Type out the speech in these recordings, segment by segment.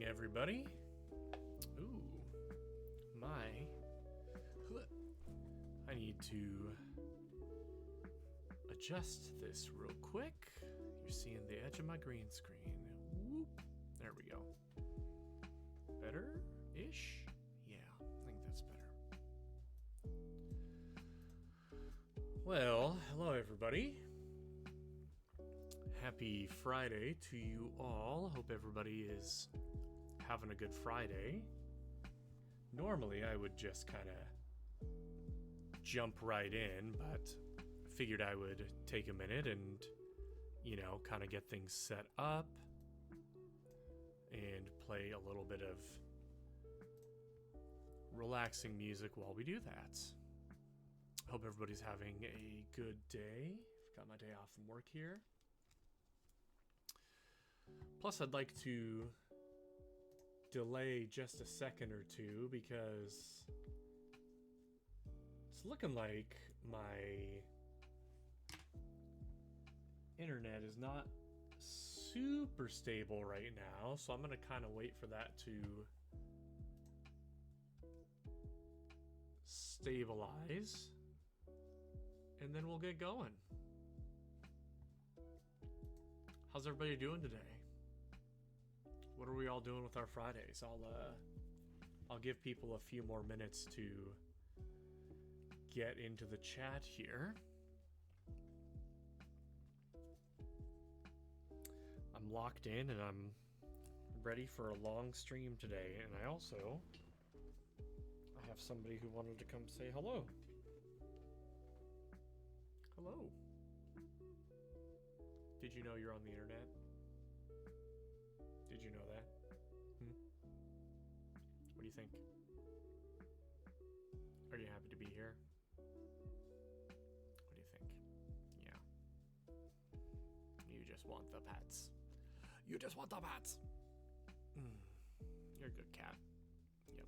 everybody. Ooh, I need to adjust this real quick. You're seeing the edge of my green screen. Whoop. There we go. Better-ish? Yeah, I think that's better. Well, hello everybody. Happy Friday to you all. Hope everybody is having a good Friday. Normally I would just kind of jump right in, but I figured I would take a minute and, kind of get things set up and play a little bit of relaxing music while we do that. Hope everybody's having a good day. I've got my day off from work here. Plus, I'd like to delay just a second or two because it's looking like my internet is not super stable right now, so I'm going to kind of wait for that to stabilize, and then we'll get going. How's everybody doing today? What are we all doing with our Fridays? I'll give people a few more minutes to get into the chat here. I'm locked in and I'm ready for a long stream today, and I have somebody who wanted to come say hello. Hello. Did you know you're on the internet? Did you know that? What do you think? Are you happy to be here? What do you think? Yeah. You just want the pets. You just want the pets. You're a good cat. Yep.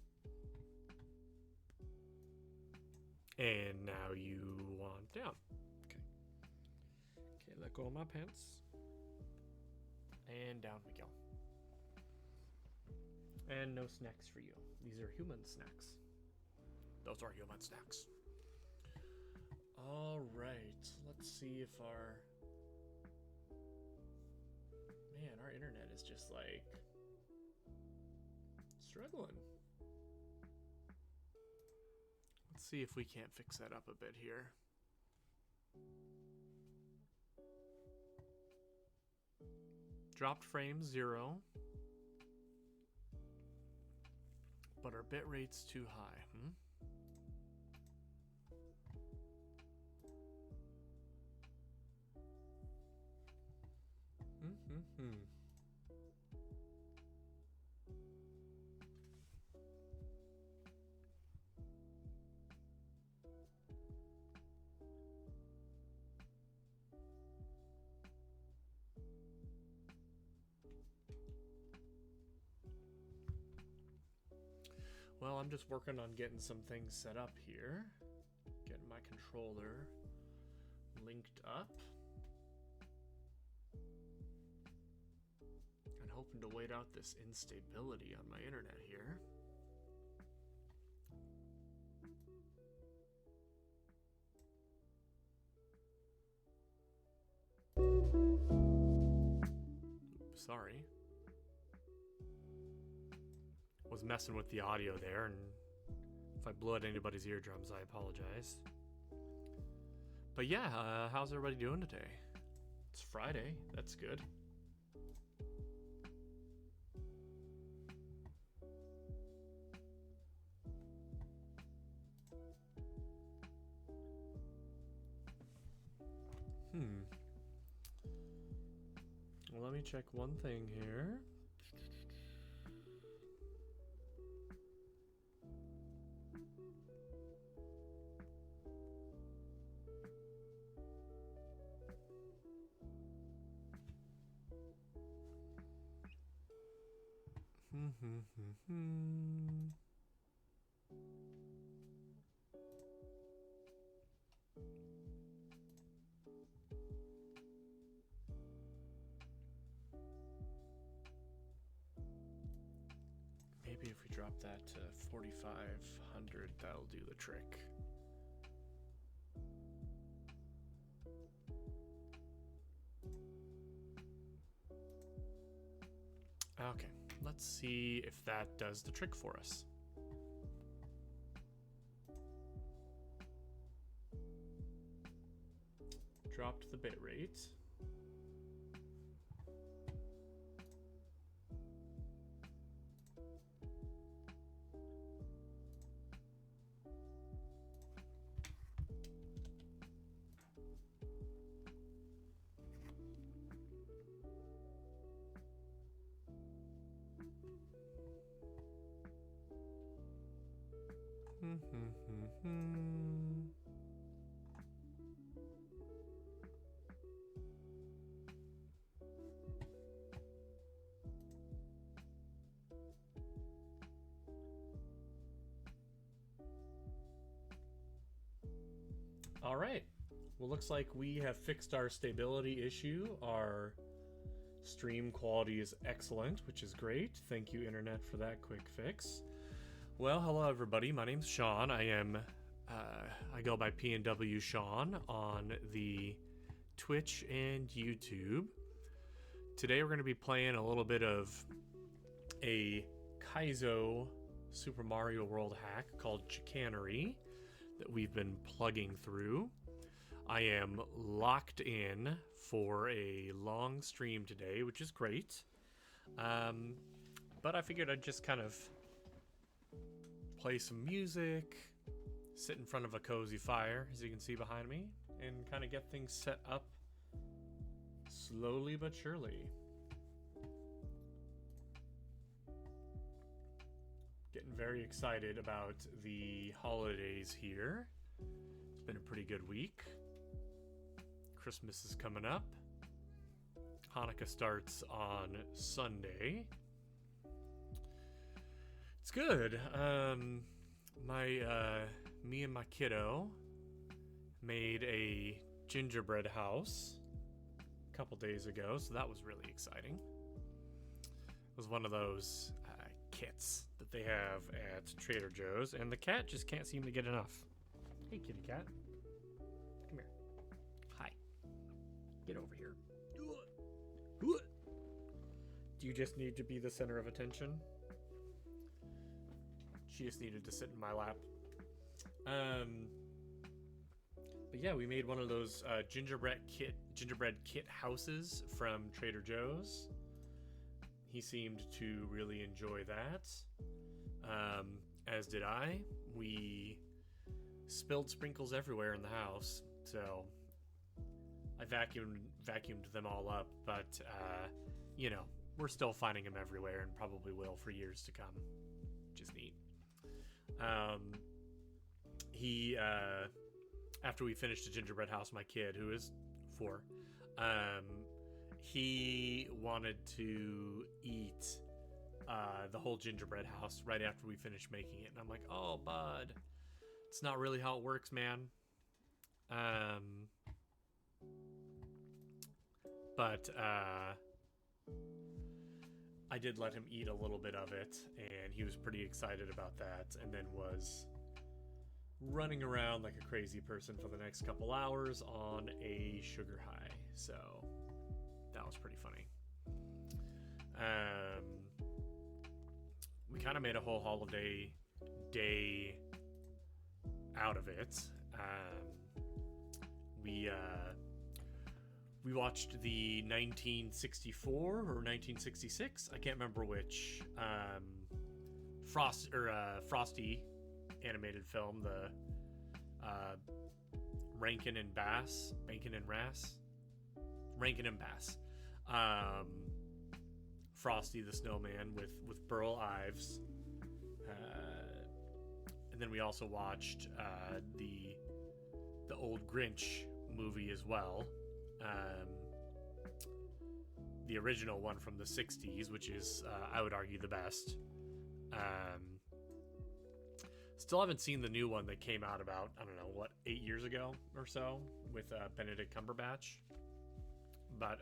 And now you want down. Okay. Okay, let go of my pants. And down we go. And no snacks for you. These are human snacks. Those are human snacks. All right. Let's see if our internet is just like struggling. Let's see if we can't fix that up a bit here. Dropped frame 0. But our bit rate's too high. Well, I'm just working on getting some things set up here. Getting my controller linked up. And hoping to wait out this instability on my internet here. Oops, sorry. Was messing with the audio there, and if I blew out anybody's eardrums, I apologize. But yeah, how's everybody doing today? It's Friday. That's good. Well, let me check one thing here. drop that to 4,500. That'll do the trick. Okay, let's see if that does the trick for us. Dropped the bit rate. All right. Well, looks like we have fixed our stability issue. Our stream quality is excellent, which is great. Thank you, Internet, for that quick fix. Well, hello, everybody. My name's Sean. I go by P&W Sean on the Twitch and YouTube. Today, we're going to be playing a little bit of a Kaizo Super Mario World hack called Chicanery that we've been plugging through. I am locked in for a long stream today, which is great. But I figured I'd just kind of play some music, sit in front of a cozy fire, as you can see behind me, and kind of get things set up slowly but surely. Getting very excited about the holidays here. It's been a pretty good week. Christmas is coming up. Hanukkah starts on Sunday. It's good. Me and my kiddo made a gingerbread house a couple days ago, so that was really exciting. It was one of those kits that they have at Trader Joe's, and the cat just can't seem to get enough. Hey, kitty cat. Come here. Hi. Get over here. Do you just need to be the center of attention? She just needed to sit in my lap. But yeah, we made one of those gingerbread kit houses from Trader Joe's. He seemed to really enjoy that, as did I. We spilled sprinkles everywhere in the house, so I vacuumed them all up, but, you know, we're still finding them everywhere and probably will for years to come, which is neat. After we finished the gingerbread house, my kid, who is 4, he wanted to eat the whole gingerbread house right after we finished making it. And I'm like, oh, bud, it's not really how it works, man. But I did let him eat a little bit of it, and he was pretty excited about that, and then was running around like a crazy person for the next couple hours on a sugar high. So that was pretty funny. We kind of made a whole holiday day out of it. We watched the 1964 or 1966, I can't remember which, Frosty animated film, the Rankin and Bass, Frosty the Snowman with Burl Ives, and then we also watched the old Grinch movie as well, the original one from the 60s, which is I would argue the best. Still haven't seen the new one that came out about, I don't know, 8 years ago or so with Benedict Cumberbatch. But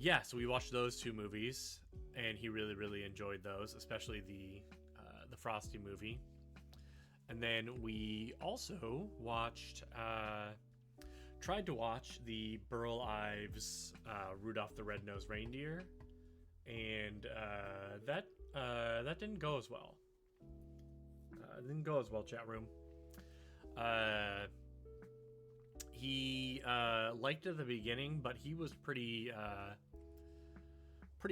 Yeah, so we watched those two movies, and he really, really enjoyed those, especially the Frosty movie. And then we also tried to watch the Burl Ives Rudolph the Red-Nosed Reindeer, and that didn't go as well. Didn't go as well, chat room. He liked it at the beginning, but he was pretty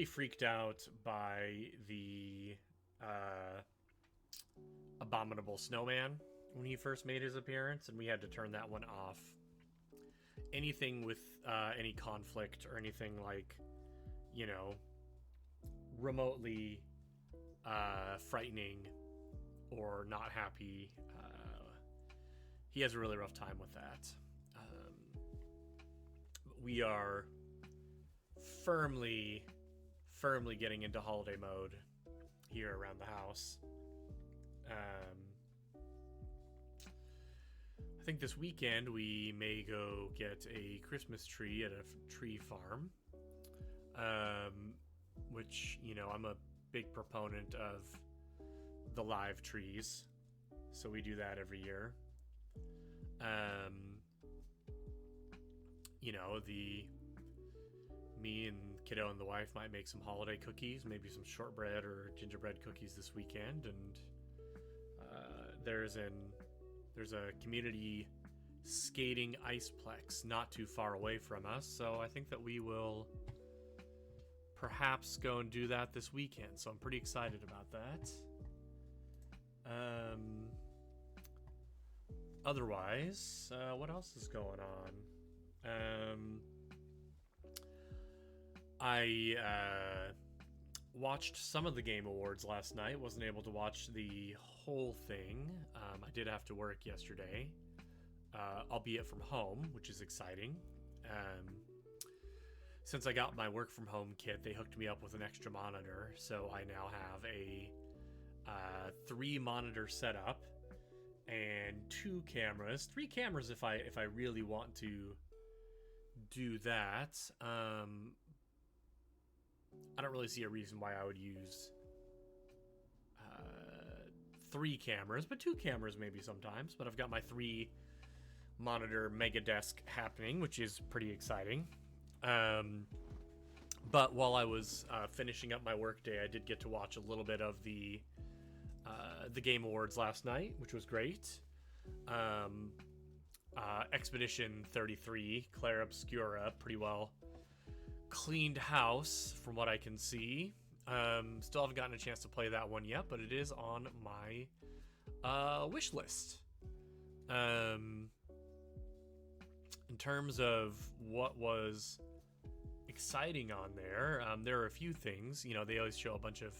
freaked out by the abominable snowman when he first made his appearance, and we had to turn that one off. Anything with any conflict or anything like, remotely frightening or not happy, he has a really rough time with that. We are firmly getting into holiday mode here around the house. I think this weekend we may go get a Christmas tree at a tree farm, which, I'm a big proponent of the live trees, so we do that every year. Me and kiddo and the wife might make some holiday cookies, maybe some shortbread or gingerbread cookies this weekend, and there's a community skating iceplex not too far away from us, so I think that we will perhaps go and do that this weekend, so I'm pretty excited about that. Otherwise, what else is going on? I watched some of the Game Awards last night. Wasn't able to watch the whole thing. I did have to work yesterday, albeit from home, which is exciting. Since I got my work from home kit, they hooked me up with an extra monitor, so I now have a 3-monitor setup and 2 cameras. 3 cameras if I really want to do that. I don't really see a reason why I would use 3 cameras, but 2 cameras maybe sometimes. But I've got my 3-monitor mega desk happening, which is pretty exciting. But while I was finishing up my workday, I did get to watch a little bit of the Game Awards last night, which was great. Expedition 33, Claire Obscura, pretty well cleaned house from what I can see. Still haven't gotten a chance to play that one yet, but it is on my wish list. In terms of what was exciting on there, there are a few things. They always show a bunch of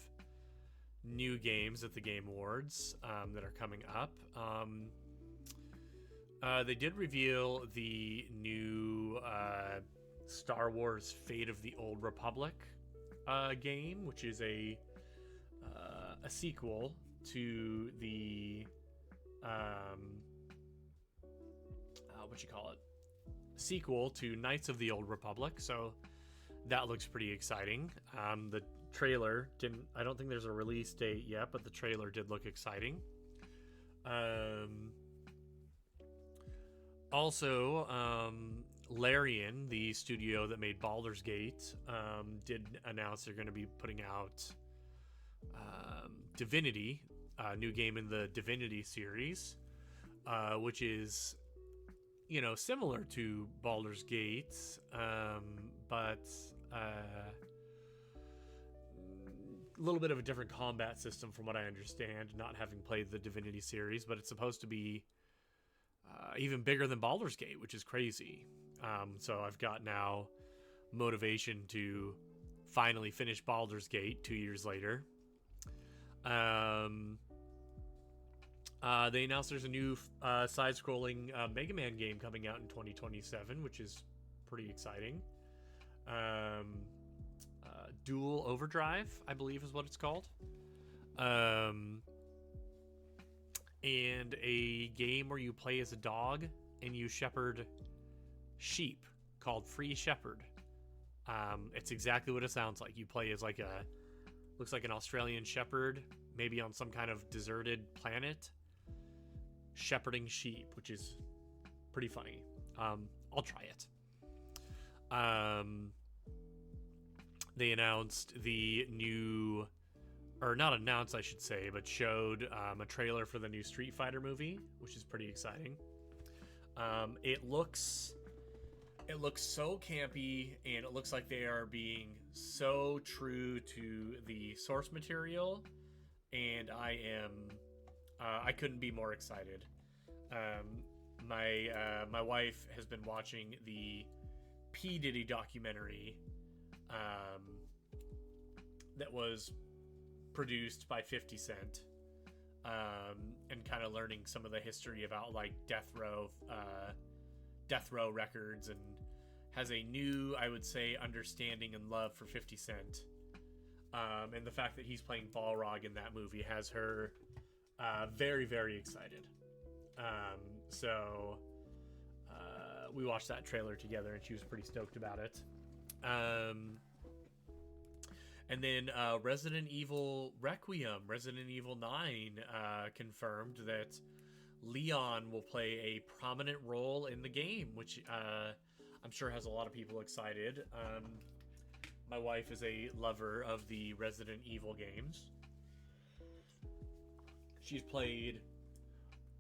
new games at the Game Awards that are coming up. They did reveal the new Star Wars Fate of the Old Republic game, which is a sequel to the sequel to Knights of the Old Republic, so that looks pretty exciting. The trailer I don't think there's a release date yet, but the trailer did look exciting. Also, Larian, the studio that made Baldur's Gate, did announce they're going to be putting out Divinity, a new game in the Divinity series, which is, similar to Baldur's Gate, but a little bit of a different combat system from what I understand, not having played the Divinity series, but it's supposed to be even bigger than Baldur's Gate, which is crazy. So I've got now motivation to finally finish Baldur's Gate 2 years later. They announced there's a new side-scrolling Mega Man game coming out in 2027, which is pretty exciting. Dual Overdrive, I believe is what it's called. And a game where you play as a dog and you shepherd sheep called Free Shepherd. It's exactly what it sounds like. You play as like a looks like an Australian shepherd, maybe on some kind of deserted planet, shepherding sheep, which is pretty funny. I'll try it. They announced the new, or not announced, I should say, but showed a trailer for the new Street Fighter movie, which is pretty exciting. It looks so campy, and it looks like they are being so true to the source material, and I couldn't be more excited. My wife has been watching the P. Diddy documentary that was produced by 50 Cent, and kind of learning some of the history about like Death Row records, and has a new, I would say, understanding and love for 50 Cent. And the fact that he's playing Balrog in that movie has her very, very excited. So we watched that trailer together, and she was pretty stoked about it. And then Resident Evil Requiem, Resident Evil 9 confirmed that Leon will play a prominent role in the game, which I'm sure has a lot of people excited. My wife is a lover of the Resident Evil games. She's played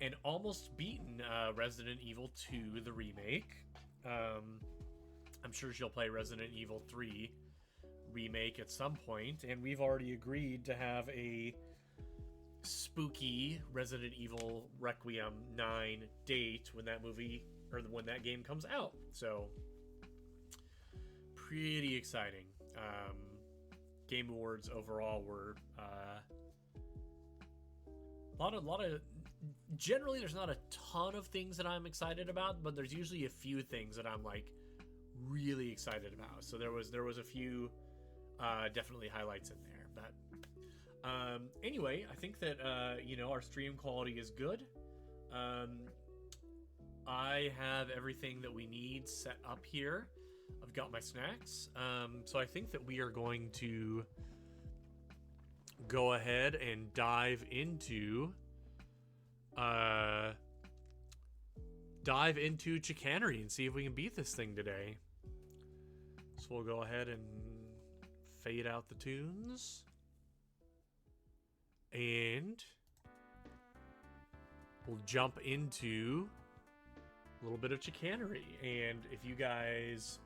and almost beaten Resident Evil 2, the remake. I'm sure she'll play Resident Evil 3 remake at some point, and we've already agreed to have a spooky Resident Evil Requiem 9 date when that movie, or when that game comes out. So pretty exciting. Game Awards overall were a lot of generally there's not a ton of things that I'm excited about, but there's usually a few things that I'm like really excited about. So there was a few definitely highlights in there. But anyway, I think that our stream quality is good. I have everything that we need set up here. I've got my snacks. So I think that we are going to go ahead and dive into chicanery and see if we can beat this thing today. So we'll go ahead and fade out the tunes, and we'll jump into a little bit of chicanery. And if you guys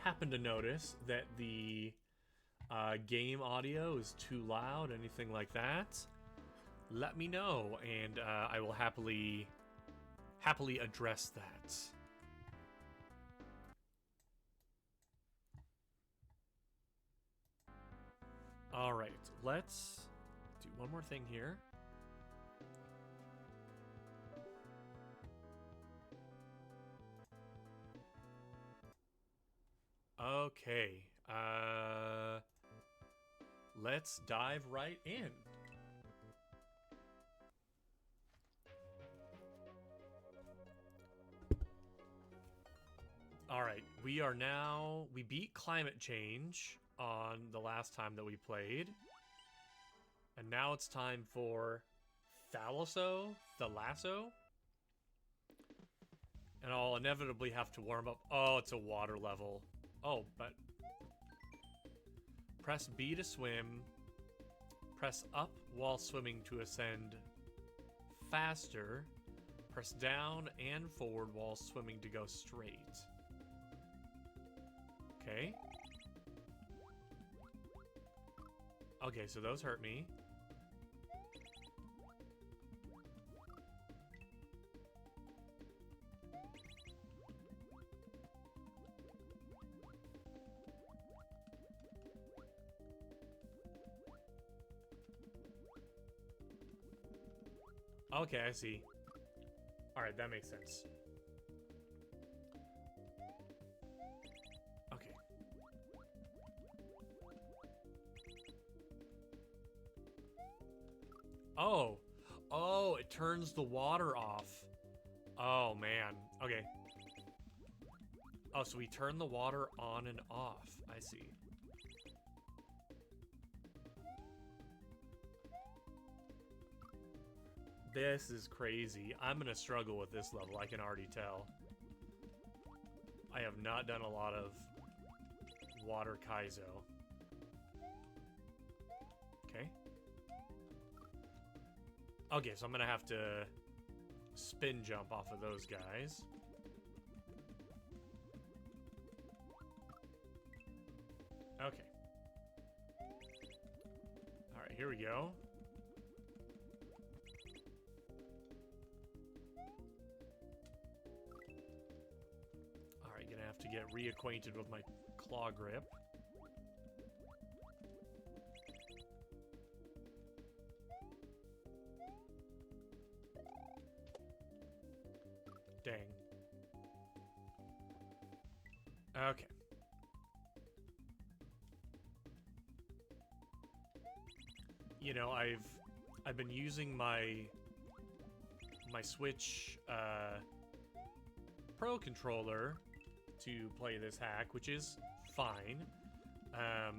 happen to notice that the game audio is too loud, anything like that, let me know, and I will happily address that. All right, let's do one more thing here. Okay, let's dive right in. All right, we beat climate change on the last time that we played. And now it's time for Thalasso. And I'll inevitably have to warm up. Oh, it's a water level. Oh, but press B to swim. Press up while swimming to ascend faster. Press down and forward while swimming to go straight. Okay. Okay, so those hurt me. Okay, I see. Alright, that makes sense. Okay. Oh. Oh, it turns the water off. Oh, man. Okay. Oh, so we turn the water on and off. I see. This is crazy. I'm gonna struggle with this level, I can already tell. I have not done a lot of water Kaizo. Okay. Okay, so I'm gonna have to spin jump off of those guys. Okay. Alright, here we go. Alright, gonna have to get reacquainted with my claw grip. Dang. Okay. You know, I've been using my Switch Pro controller to play this hack, which is fine.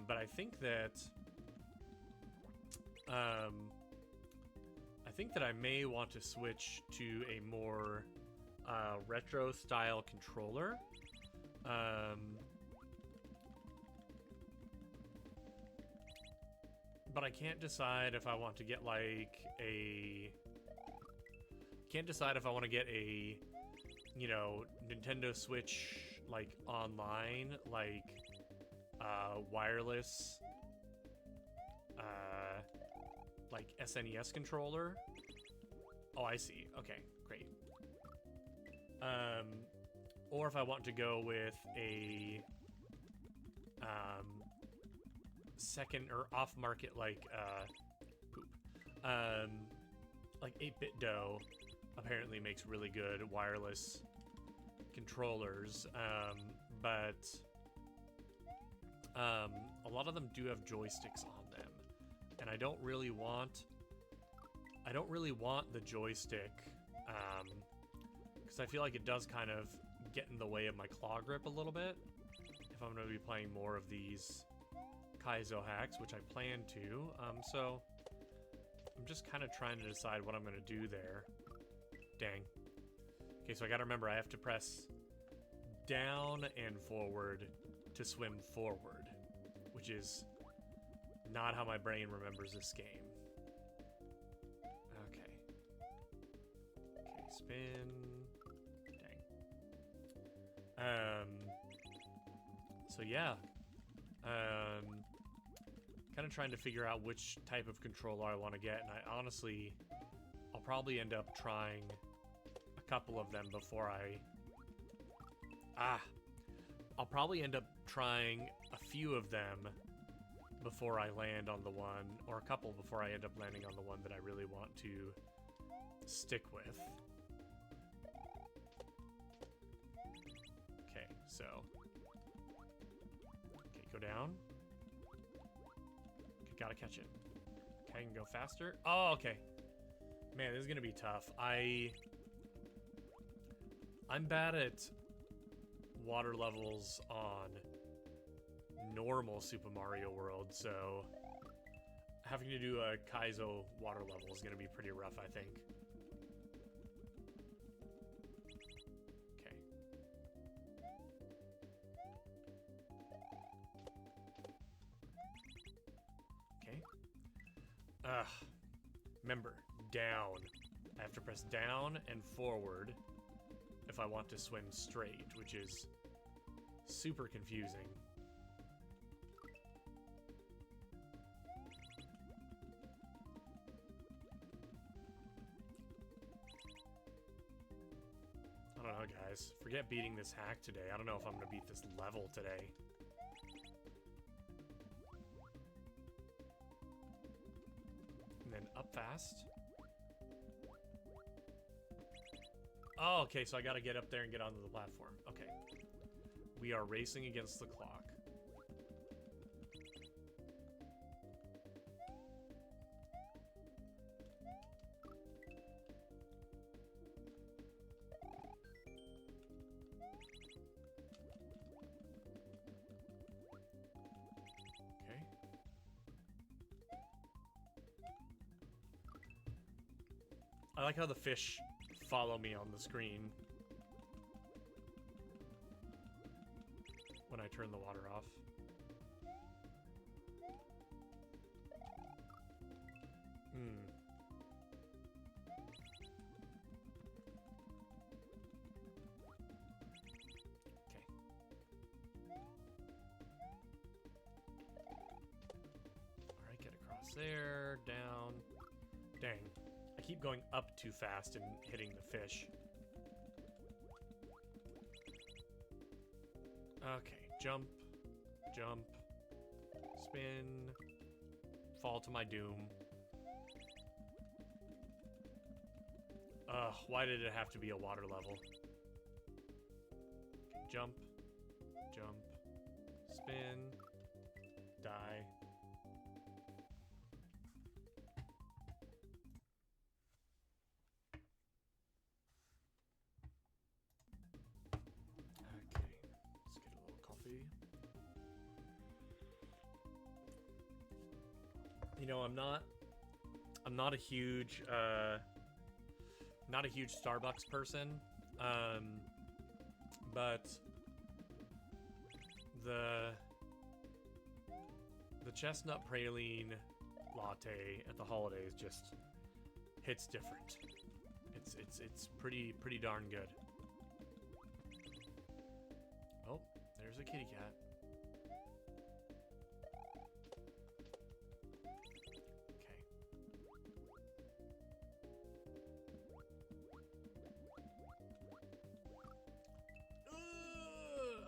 But I think that I may want to switch to a more retro style controller. But I can't decide if I want to get like a... Can't decide if I want to get a, you know, Nintendo Switch like online, like wireless, like SNES controller. Oh, I see. Okay, great. Or if I want to go with a second or off-market like like 8-bit dough apparently makes really good wireless controllers, but a lot of them do have joysticks on them, and I don't really want the joystick, because I feel like it does kind of get in the way of my claw grip a little bit if I'm going to be playing more of these Kaizo hacks, which I plan to. So I'm just kind of trying to decide what I'm going to do there. Dang. Okay, so I gotta remember I have to press down and forward to swim forward, which is not how my brain remembers this game. Okay. Okay, spin. Dang. So yeah. Kind of trying to figure out which type of controller I want to get, and I honestly, I'll probably end up trying a couple of them before I'll probably end up trying a few of them before I land on the one, or a couple before I end up landing on the one that I really want to stick with. Okay, so, okay, go down. Okay, gotta catch it. Okay, I can go faster. Oh, okay. Man, this is gonna be tough. I'm bad at water levels on normal Super Mario World, so having to do a Kaizo water level is gonna be pretty rough, I think. Okay. Okay. Remember, down. I have to press down and forward if I want to swim straight, which is super confusing. I don't know, guys. Forget beating this hack today. I don't know if I'm gonna beat this level today. And then up fast. Oh, okay, so I gotta get up there and get onto the platform. Okay. We are racing against the clock. I like how the fish follow me on the screen when I turn the water off. Okay. Alright, get across there, down. Dang. I keep going up too fast and hitting the fish. Okay, jump, jump, spin, fall to my doom. Ugh, why did it have to be a water level? Okay, jump, jump, spin, die. You know, I'm not a huge Starbucks person, but the chestnut praline latte at the holidays just hits different. It's pretty darn good. Oh, there's a kitty cat.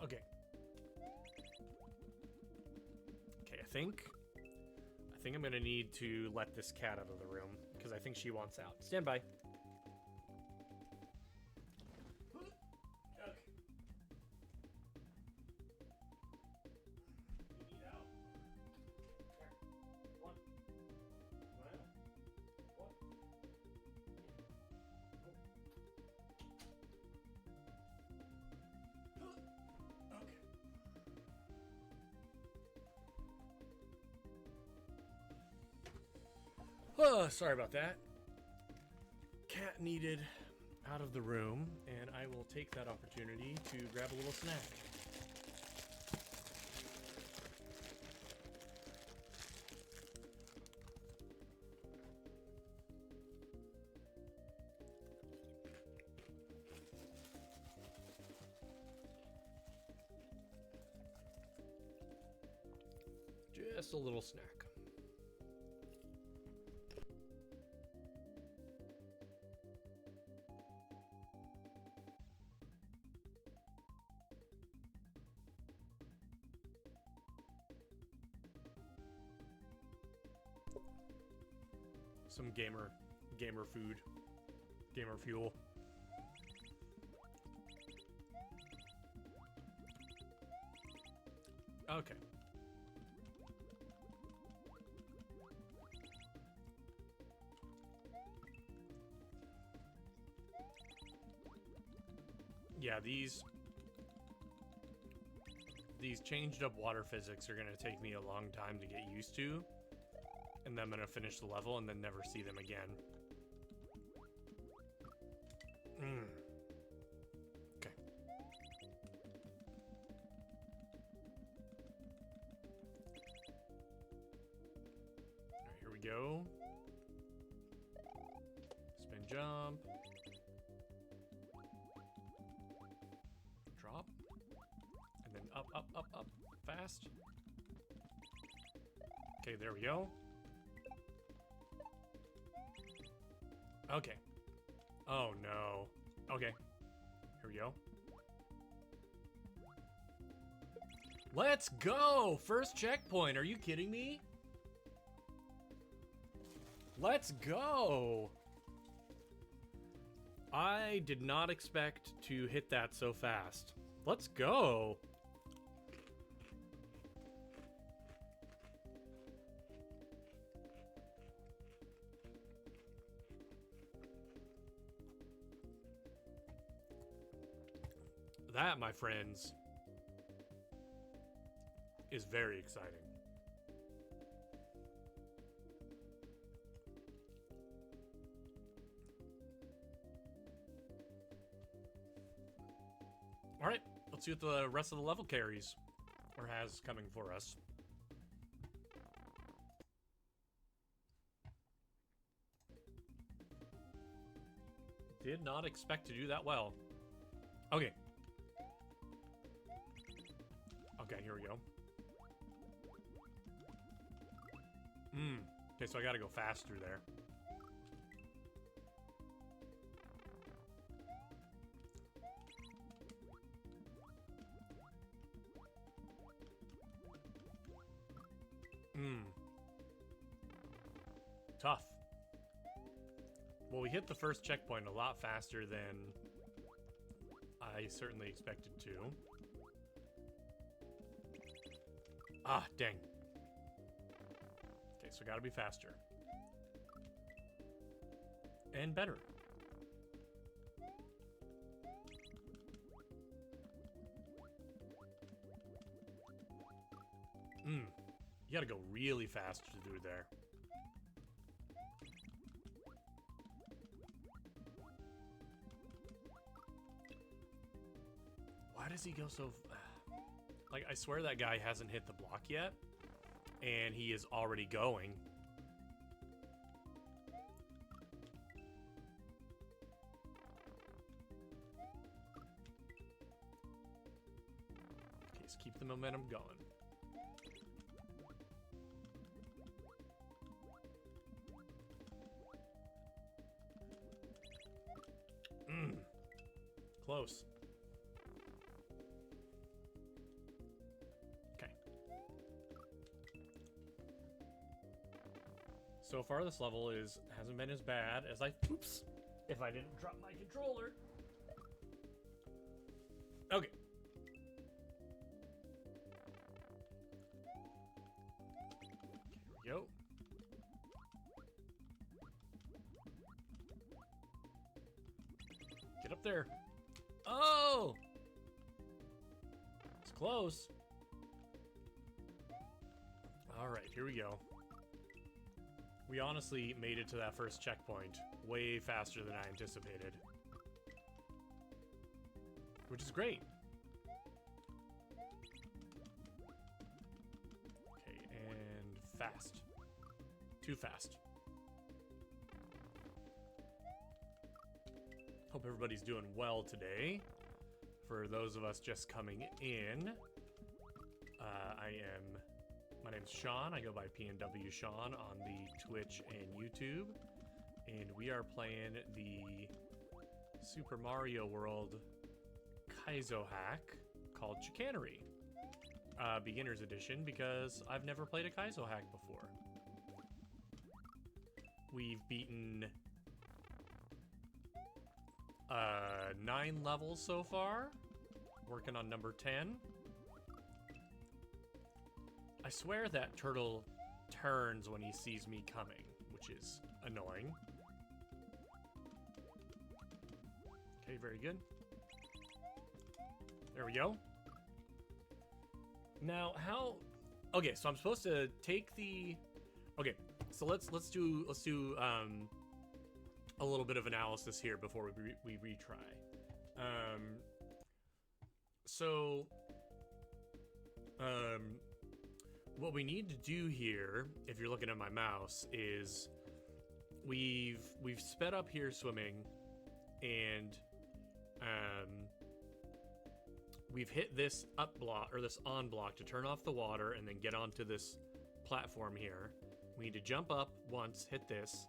Okay. Okay, I think I'm gonna need to let this cat out of the room because I think she wants out. Stand by. Oh, sorry about that. Cat needed out of the room, and I will take that opportunity to grab a little snack. Just a little snack. Some gamer food, gamer fuel. Okay. Yeah, these changed up water physics are gonna take me a long time to get used to. And then I'm gonna finish the level and then never see them again. Okay. Alright, here we go. Spin jump. Drop. And then up, up, up, up. Fast. Okay, there we go. Okay. Oh no. Okay. Here we go. Let's go! First checkpoint. Are you kidding me? Let's go! I did not expect to hit that so fast. Let's go! That, my friends, is very exciting. Let's see what the rest of the level carries or has coming for us. Did not expect to do that well. Okay. Okay, here we go. Okay, so I gotta go fast through there. Tough. Well, we hit the first checkpoint a lot faster than I certainly expected to. Ah, dang. Okay, so gotta be faster. And better. You gotta go really fast through there. Why does he go so... Like, I swear that guy hasn't hit the block yet, and he is already going. Okay, just keep the momentum going. Close. Okay. So far, this level hasn't been as bad as I... Oops. If I didn't drop my controller. Okay. Here we go. Get up there. Oh! It's close. Alright, here we go. We honestly made it to that first checkpoint way faster than I anticipated. Which is great. Okay, and fast. Too fast. Hope everybody's doing well today. For those of us just coming in, my name's Sean. I go by PNW Sean on the Twitch and YouTube. And we are playing the Super Mario World Kaizo hack called Chicanery. Beginner's Edition, because I've never played a Kaizo hack before. We've beaten 9 levels so far. Working on number 10. I swear that turtle turns when he sees me coming, which is annoying. Okay, very good. There we go. Now, how... Okay, so I'm supposed to take the... Okay, so let's do a little bit of analysis here before we retry. What we need to do here, if you're looking at my mouse, is we've sped up here swimming, and we've hit this up block or this on block to turn off the water and then get onto this platform here. We need to jump up once, hit this,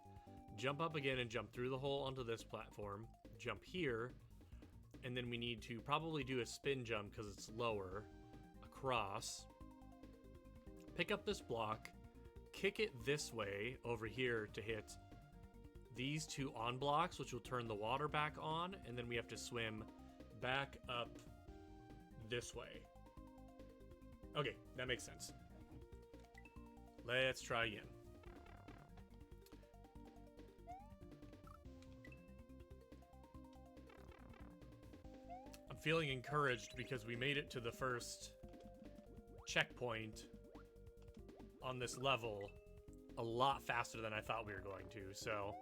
jump up again and jump through the hole onto this platform, jump here, and then we need to probably do a spin jump because it's lower, across, pick up this block, kick it this way over here to hit these 2 on blocks, which will turn the water back on, and then we have to swim back up this way. Okay, that makes sense. Let's try again. I'm feeling encouraged because we made it to the first checkpoint on this level a lot faster than I thought we were going to, so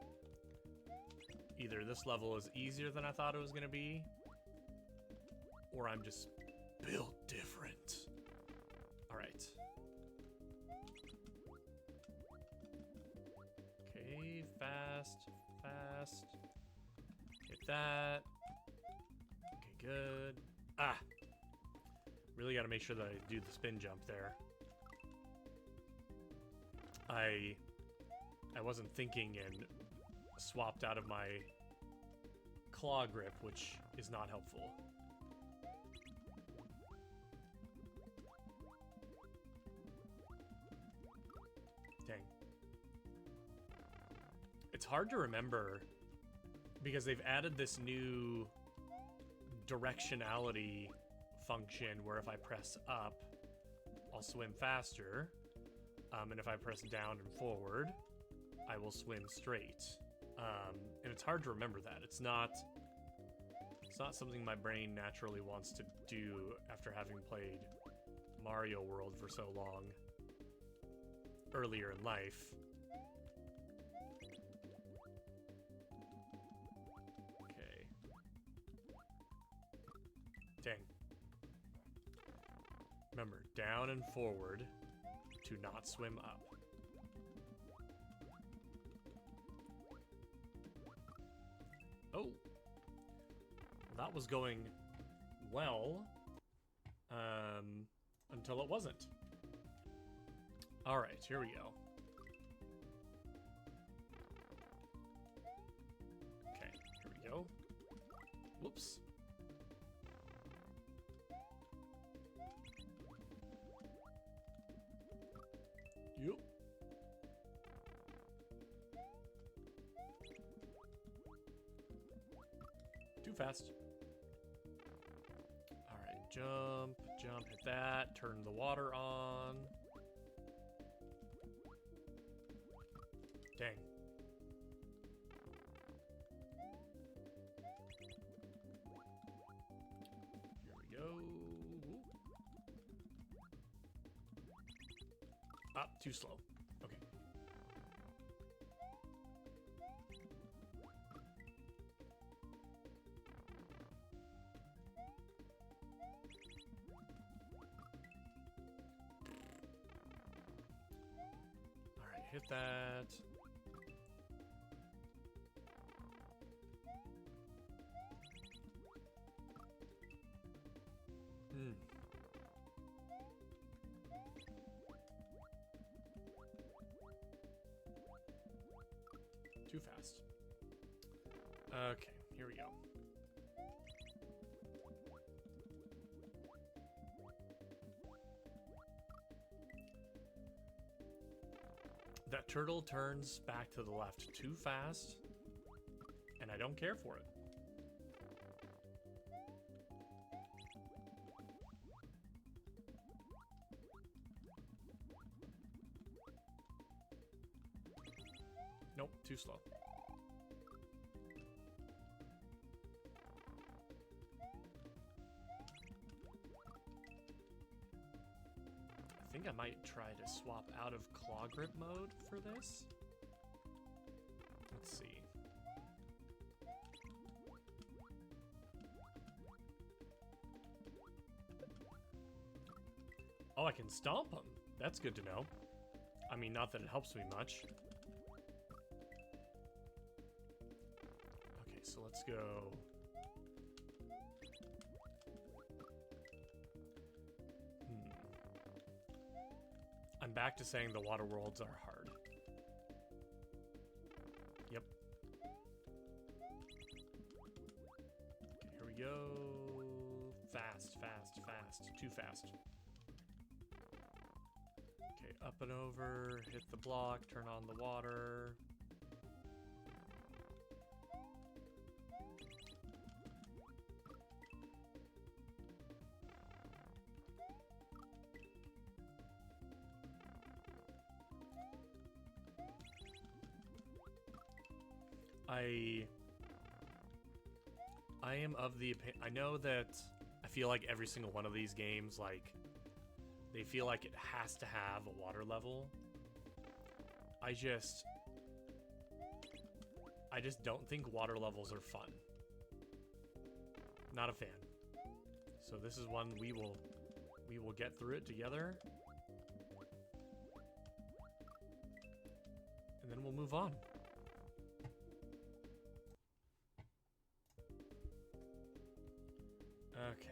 either this level is easier than I thought it was going to be, or I'm just built different. All right. Okay, fast. Hit that. Okay, good. Ah! Really gotta make sure that I do the spin jump there. I wasn't thinking and swapped out of my claw grip, which is not helpful. Dang. It's hard to remember because they've added this new directionality function where if I press up, I'll swim faster. And if I press down and forward, I will swim straight. And it's hard to remember that. It's not something my brain naturally wants to do after having played Mario World for so long earlier in life. Okay. Dang. Remember, down and forward to not swim up. Oh. That was going well, until it wasn't. All right, here we go. Okay, here we go. Whoops. Yep. Too fast. All right, jump, hit that, turn the water on. Dang. Here we go. Ah, too slow. Okay. All right, hit that. Too fast. Okay, here we go. That turtle turns back to the left too fast, and I don't care for it. Nope, too slow. I think I might try to swap out of claw grip mode for this. Let's see. Oh, I can stomp them. That's good to know. I mean, not that it helps me much. Okay, so let's go. I'm back to saying the water worlds are hard. Yep. Okay, here we go. Fast, fast, fast. Too fast. Okay, up and over. Hit the block. Turn on the water. I am of the opinion. I know that I feel like every single one of these games, like, they feel like it has to have a water level. I just don't think water levels are fun. Not a fan. So this is one we will get through it together. And then we'll move on. Okay.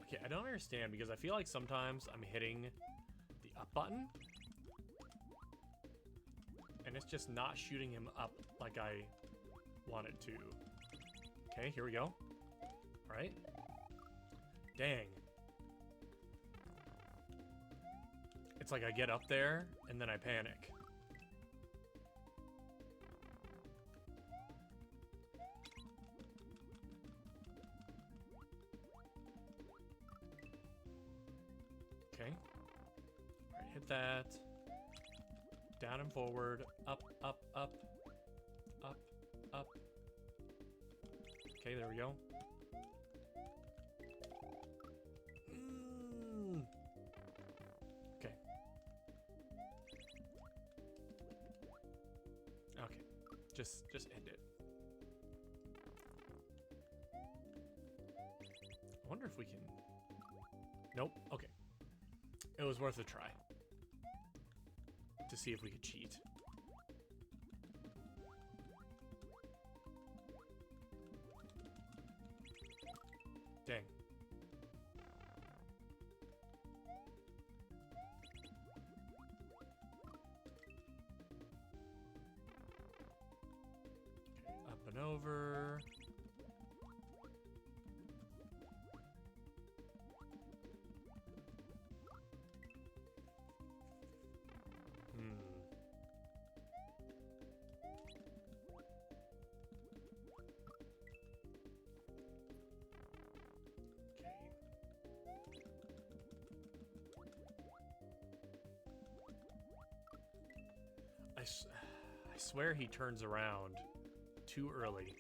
Okay, I don't understand because I feel like sometimes I'm hitting the up button and it's just not shooting him up like I want it to. Okay, here we go. All right. Dang. It's like I get up there and then I panic. Okay. All right, hit that. Down and forward. Up, up, up. Up, up. Okay, there we go. Okay. Okay. Just end it. I wonder if we can... Nope. Okay. It was worth a try. To see if we could cheat. Dang. Okay, up and over. I swear he turns around too early.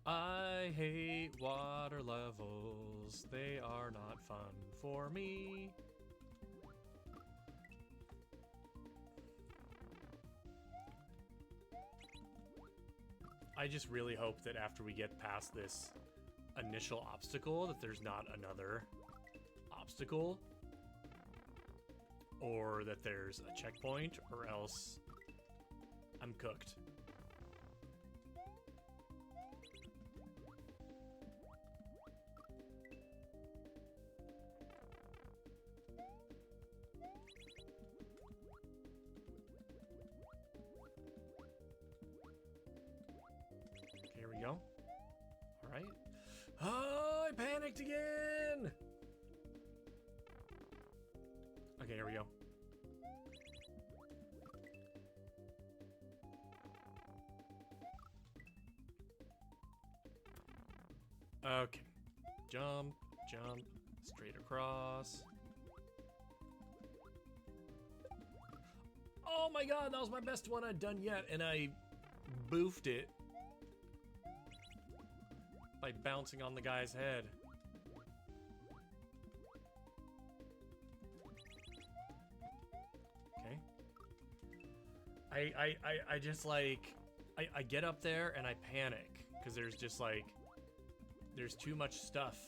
I hate water levels. They are not fun for me. I just really hope that after we get past this initial obstacle that there's not another obstacle or that there's a checkpoint or else I'm cooked. Here we go. All right. Oh, I panicked again. Okay, here we go. Okay. Jump, jump, straight across. Oh my god, that was my best one I'd done yet, and I boofed it by bouncing on the guy's head. Okay. I just like, I get up there and I panic because there's just like, there's too much stuff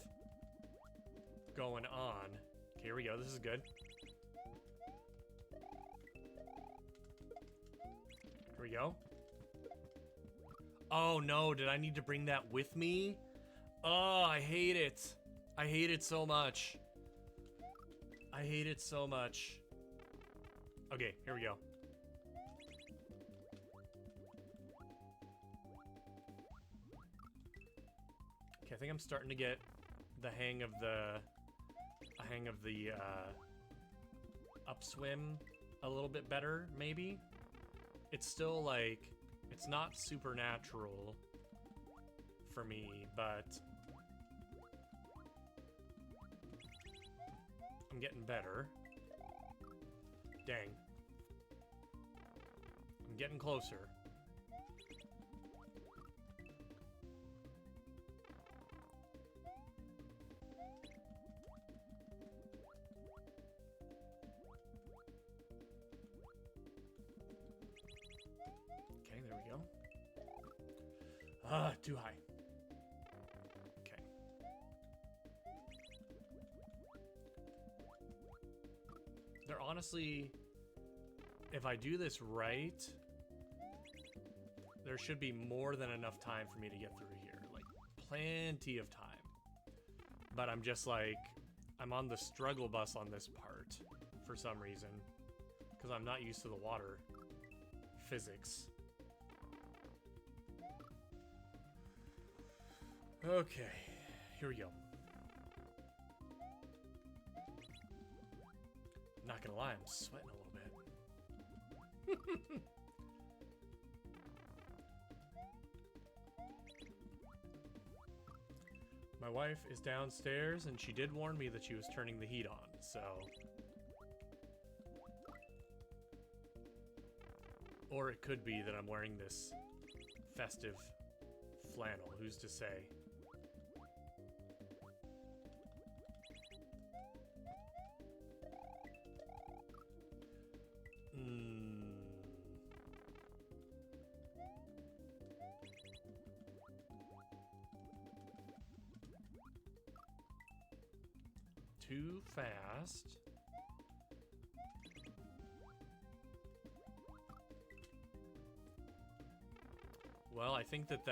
going on. Okay, here we go. This is good. Here we go. Oh no, did I need to bring that with me? Oh, I hate it. I hate it so much. I hate it so much. Okay, here we go. Okay, I think I'm starting to get the hang of the upswim a little bit better, maybe. It's still like, it's not supernatural for me, but I'm getting better. Dang. I'm getting closer. Too high. Okay. They're honestly, if I do this right, there should be more than enough time for me to get through here. Like, plenty of time. But I'm just like, I'm on the struggle bus on this part for some reason. Because I'm not used to the water physics. Okay, here we go. Not gonna lie, I'm sweating a little bit. My wife is downstairs, and she did warn me that she was turning the heat on, so... Or it could be that I'm wearing this festive flannel, who's to say? Too fast. Well, I think that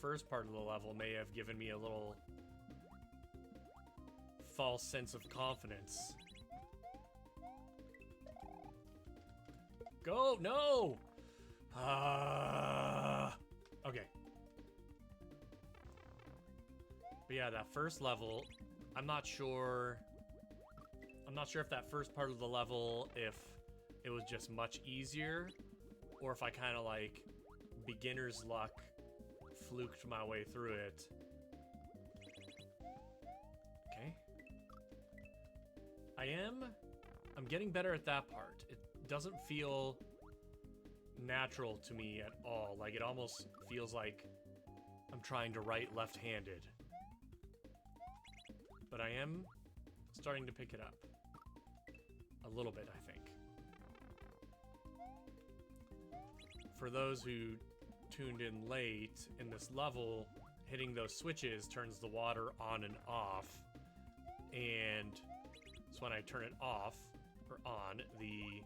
first part of the level may have given me a little false sense of confidence. Go! No! Okay. But yeah, that first level, I'm not sure if that first part of the level, if it was just much easier, or if I kind of like beginner's luck fluked my way through it. Okay. I'm getting better at that part. It doesn't feel natural to me at all. Like, it almost feels like I'm trying to write left-handed. But I am starting to pick it up. A little bit, I think. For those who tuned in late, in this level, hitting those switches turns the water on and off. And so when I turn it off, or on, the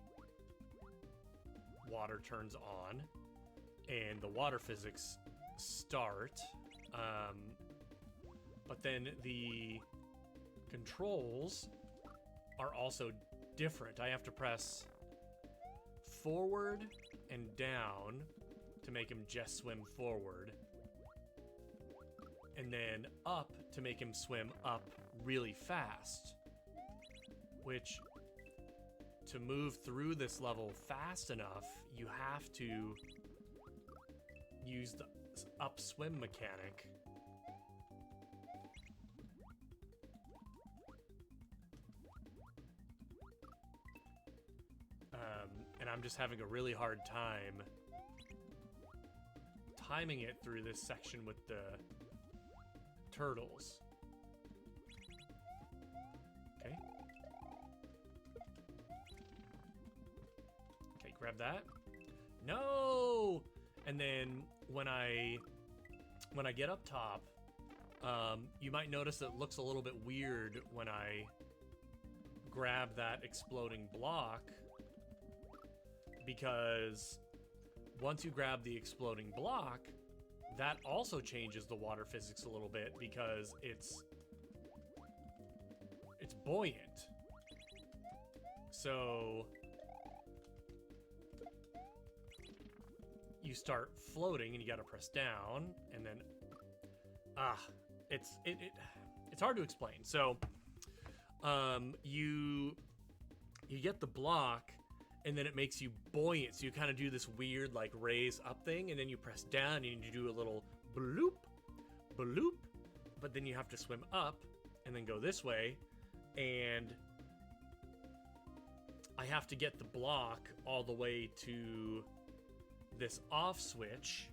water turns on. And the water physics start. But then the controls are also different. I have to press forward and down to make him just swim forward, and then up to make him swim up really fast, which, to move through this level fast enough, you have to use the up swim mechanic. And I'm just having a really hard time timing it through this section with the turtles. Okay. Okay, grab that. No! And then when I get up top, you might notice that it looks a little bit weird when I grab that exploding block, because once you grab the exploding block, that also changes the water physics a little bit, because it's buoyant. So you start floating and you gotta press down, and then it's hard to explain. So you get the block, and then it makes you buoyant. So you kind of do this weird like raise up thing, and then you press down and you do a little bloop, bloop, but then you have to swim up and then go this way, and I have to get the block all the way to this off switch,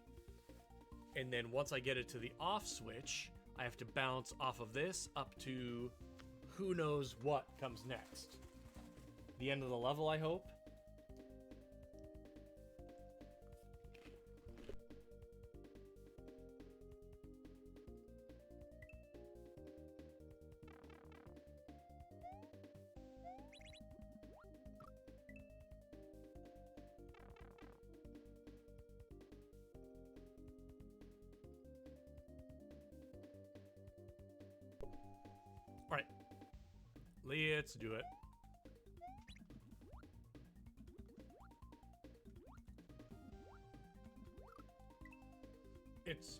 and then once I get it to the off switch, I have to bounce off of this up to who knows what comes next. The end of the level, I hope. Let's do it. It's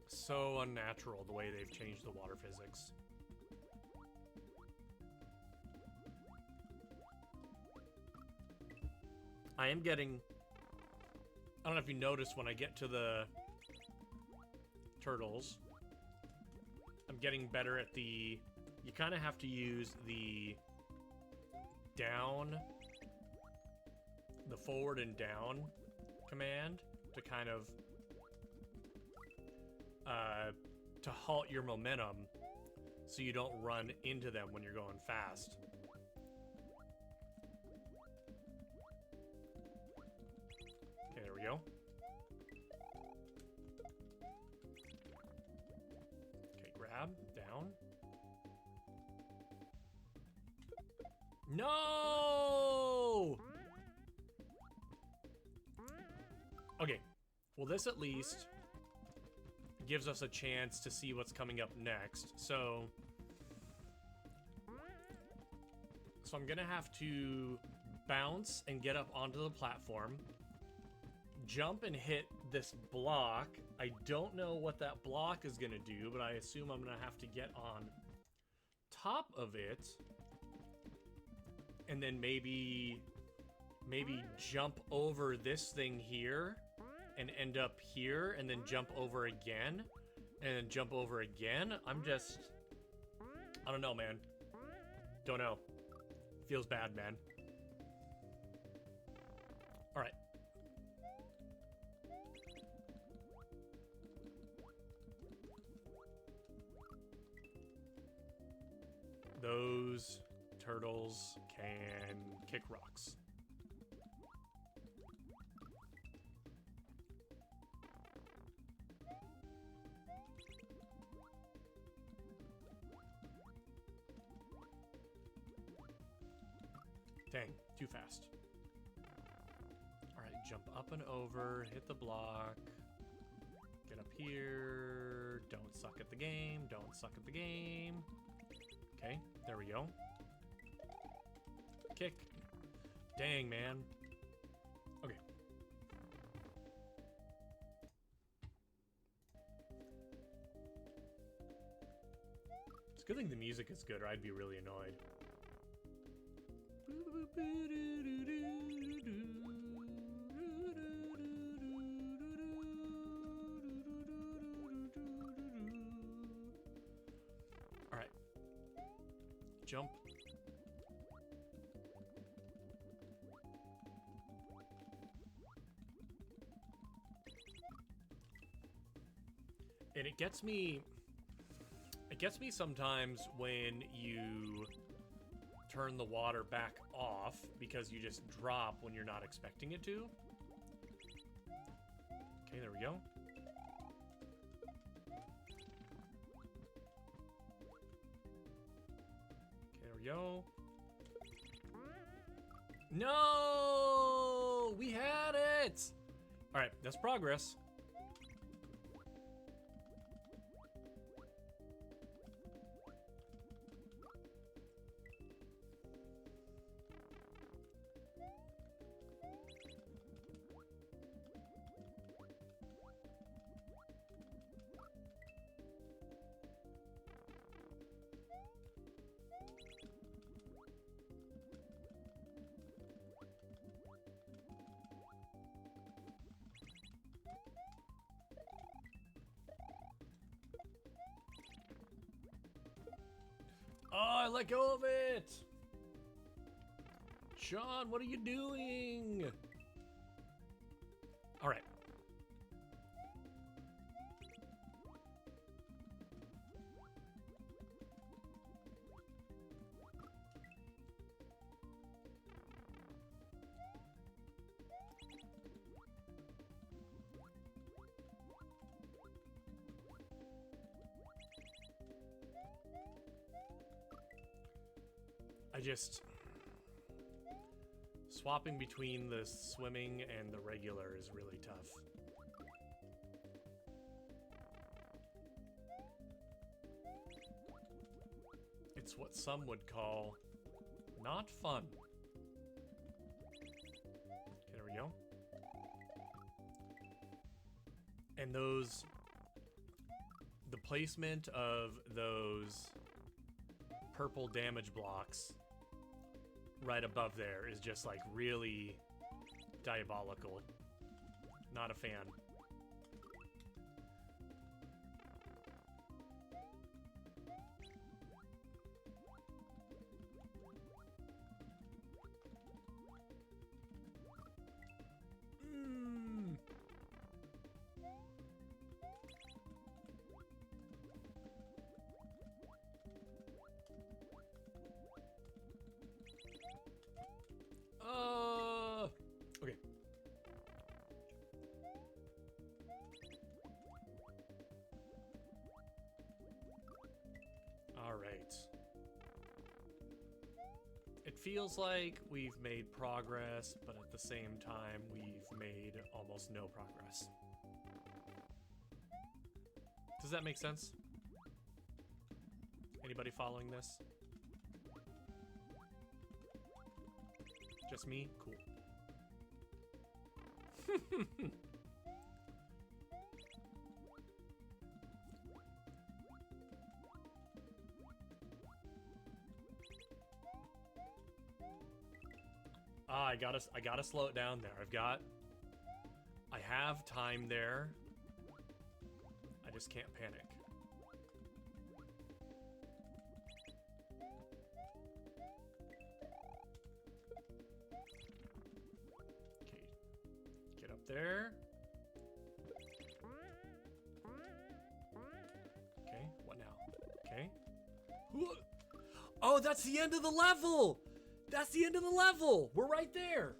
so unnatural the way they've changed the water physics. I am getting... I don't know if you noticed when I get to the turtles, I'm getting better at the... You kind of have to use the down, the forward and down command to kind of to halt your momentum so you don't run into them when you're going fast. Okay, there we go. Okay, grab, down. No! Okay, well this at least gives us a chance to see what's coming up next. So I'm gonna have to bounce and get up onto the platform, jump and hit this block. I don't know what that block is gonna do, but I assume I'm gonna have to get on top of it and then maybe jump over this thing here and end up here and then jump over again and then jump over again. I don't know, man. Don't know. Feels bad, man. All right. Those turtles can kick rocks. Dang, too fast. Alright, jump up and over, hit the block, get up here, don't suck at the game, don't suck at the game. Okay, there we go. Kick. Dang, man. Okay. It's a good thing the music is good or I'd be really annoyed. All right. Jump. And it gets me sometimes when you turn the water back off because you just drop when you're not expecting it to. Okay, there we go. Okay, there we go. No! We had it! All right, that's progress. Oh, I let go of it! Sean, what are you doing? All right. Swapping between the swimming and the regular is really tough. It's what some would call not fun. Okay, there we go. And the placement of those purple damage blocks right above there is just like really diabolical. Not a fan. Okay. All right. It feels like we've made progress, but at the same time, we've made almost no progress. Does that make sense? Anybody following this? Just me? Cool. I gotta slow it down there. I have time there. I just can't panic. Okay, get up there. Okay, what now? Okay. Oh, that's the end of the level! That's the end of the level! We're right there!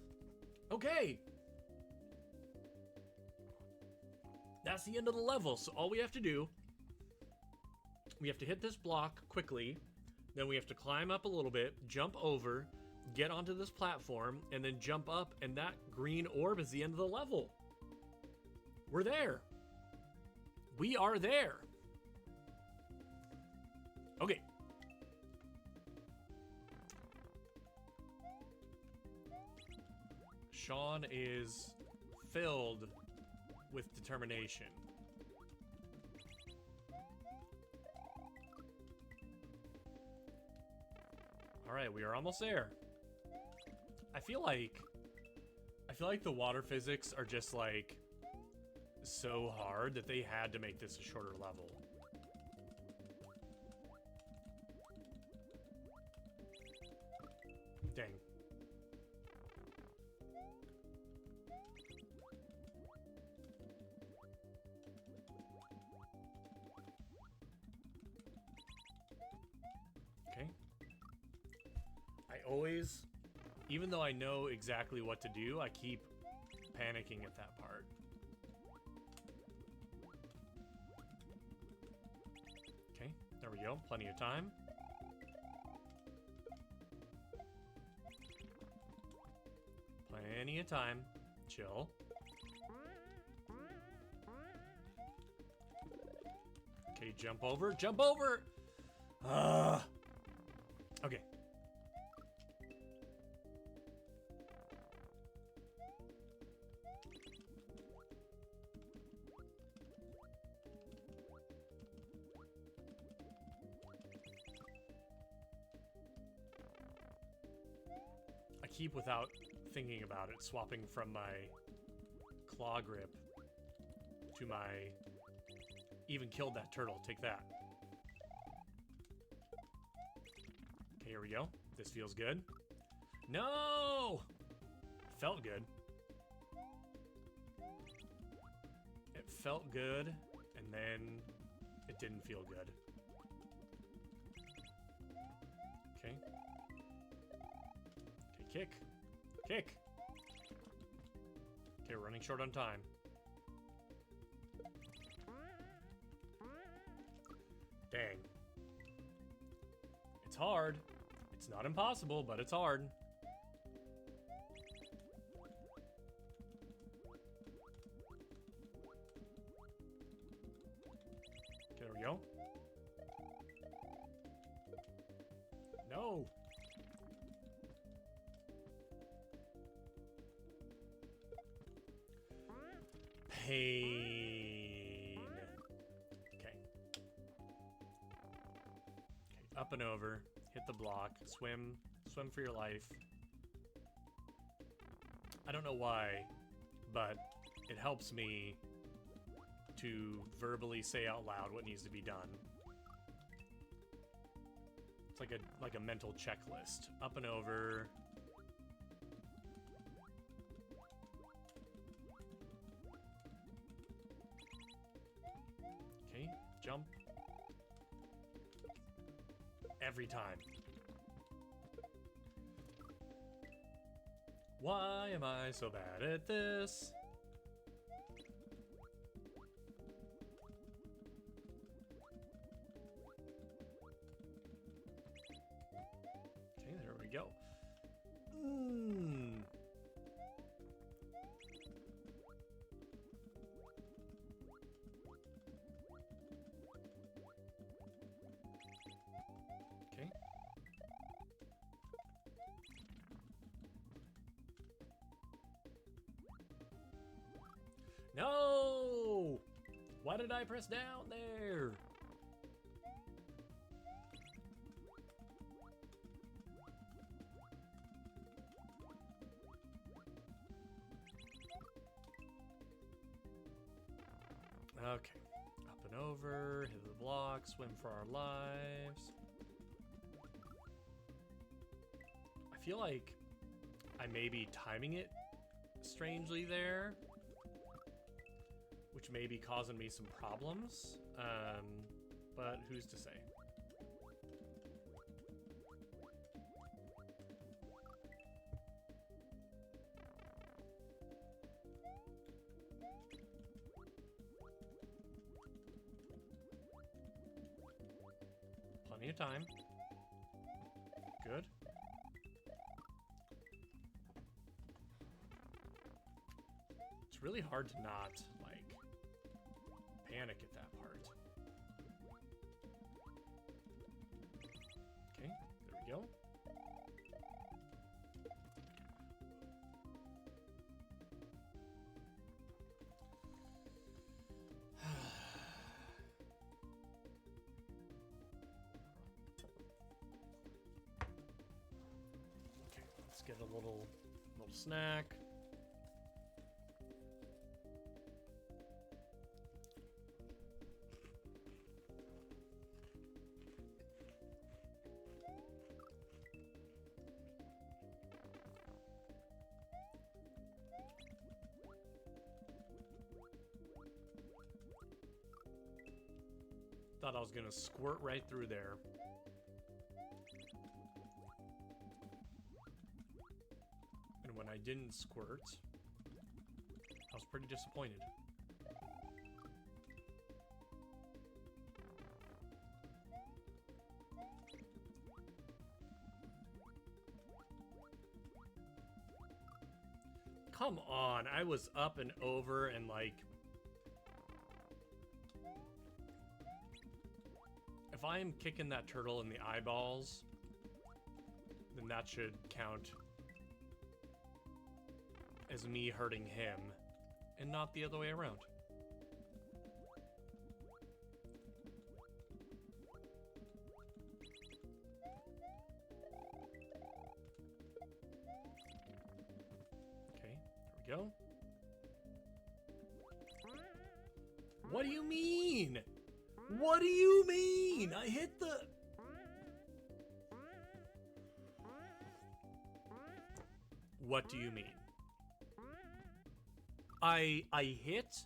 Okay. That's the end of the level, so all we have to do, we have to hit this block quickly, then we have to climb up a little bit, jump over, get onto this platform, and then jump up, and that green orb is the end of the level. We're there. We are there. Okay. Sean is filled with determination. All right, we are almost there. I feel like the water physics are just like so hard that they had to make this a shorter level. Dang. Okay. I always, even though I know exactly what to do, I keep panicking at that part. Okay, there we go. Plenty of time. Plenty of time. Chill. Okay, jump over. Jump over! Okay. I keep, without thinking about it, swapping from my claw grip to my... Even killed that turtle. Take that. Okay, here we go. This feels good. No! Felt good. It felt good, and then it didn't feel good. Okay. Okay, kick. Kick! Okay, we're running short on time. Dang. It's hard. It's not impossible, but it's hard. Okay, there we go. No! Pain. Okay. Okay, up and over. Hit the block. Swim. Swim for your life. I don't know why, but it helps me to verbally say out loud what needs to be done. It's like a mental checklist. Up and over. Okay, jump. Every time. Why am I so bad at this? Okay, there we go. Okay. No! Why did I press down there? Okay. Up and over, hit the block, swim for our lives. I feel like I may be timing it strangely there, which may be causing me some problems, but who's to say? Plenty of time. Good. It's really hard to not, like, panic at that part. Okay, there we go. Okay, let's get a little snack. Thought I was gonna squirt right through there. And when I didn't squirt, I was pretty disappointed. Come on, I was up and over and like... If I am kicking that turtle in the eyeballs, then that should count as me hurting him, and not the other way around. Okay, there we go. What do you mean? What do you mean? I hit the... What do you mean? I hit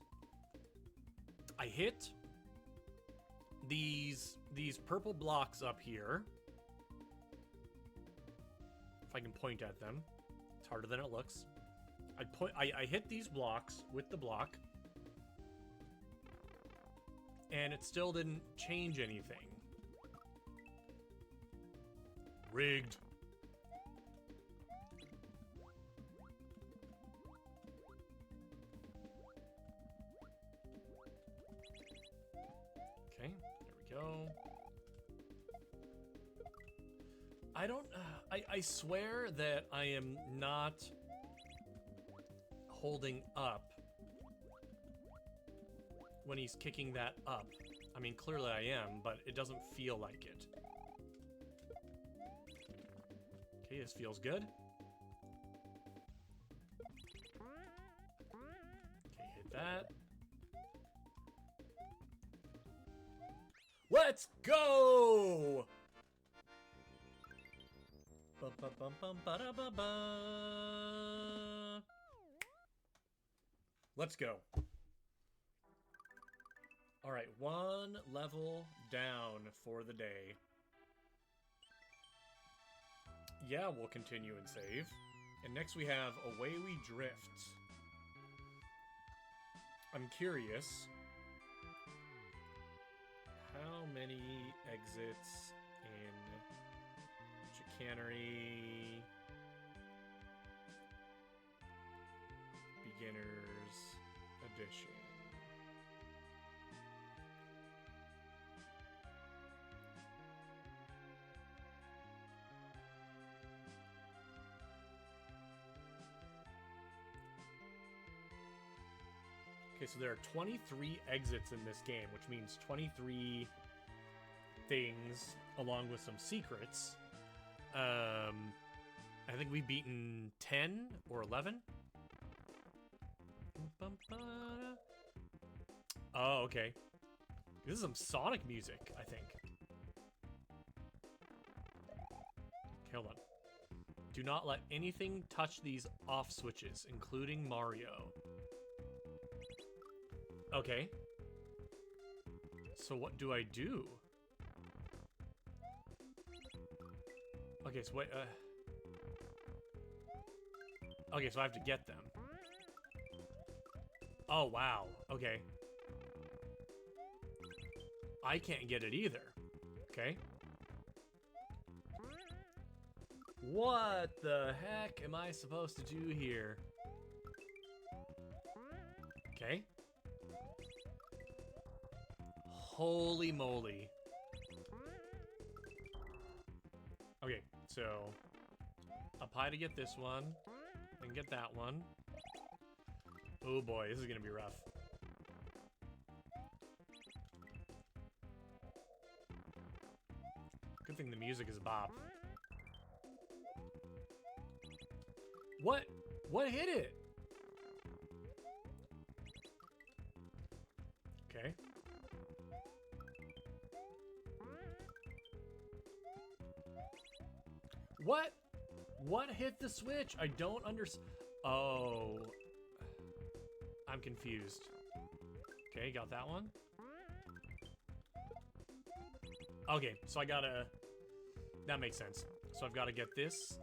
these purple blocks up here. If I can point at them. It's harder than it looks. I hit these blocks with the block. And it still didn't change anything. Rigged. Okay, there we go. I don't... I swear that I am not holding up when he's kicking that up. I mean, clearly I am, but it doesn't feel like it. Okay, this feels good. Okay, hit that. Let's go! Bum, bum, bum, bum, ba-da-ba-ba. Let's go. All right, one level down for the day. Yeah, we'll continue and save. And next we have Away We Drift. I'm curious. How many exits in Chicanery Beginner's Edition? Okay, so there are 23 exits in this game, which means 23 things along with some secrets. I think we've beaten 10 or 11. Oh, okay. This is some Sonic music, I think. Okay, hold on. Do not let anything touch these off switches, including Mario. Okay. So what do I do? Okay, so wait, okay, so I have to get them. Oh, wow. Okay. I can't get it either. Okay. What the heck am I supposed to do here? Okay. Holy moly. Okay, so up high to get this one, then get that one. Oh boy, this is gonna be rough. Good thing the music is a bop. What? What hit it? Okay. What? What hit the switch? I don't understand. Oh. I'm confused. Okay, got that one. Okay, so I gotta... That makes sense. So I've got to get this.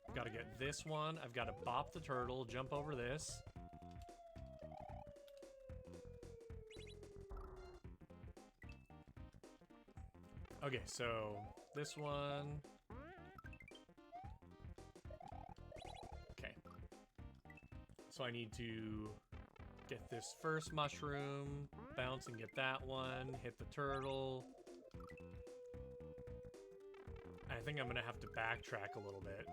I've got to get this one. I've got to bop the turtle, jump over this. Okay, so this one... Okay. So I need to get this first mushroom, bounce and get that one, hit the turtle. I think I'm gonna have to backtrack a little bit.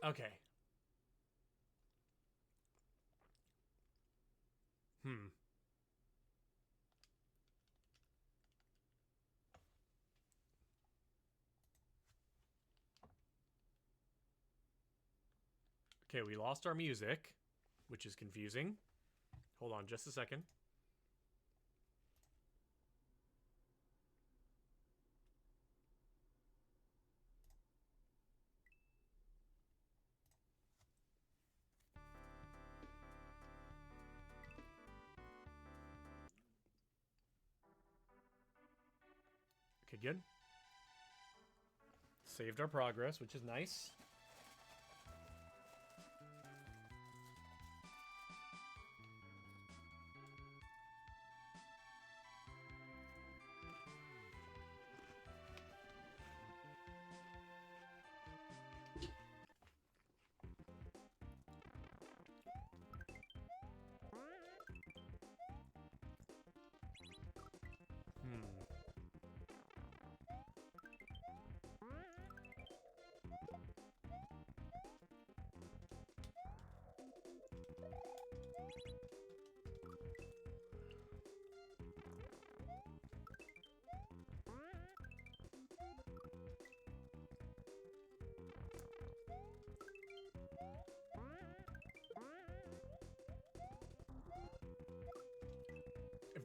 Okay. Okay, we lost our music, which is confusing. Hold on just a second. Okay, good. Saved our progress, which is nice.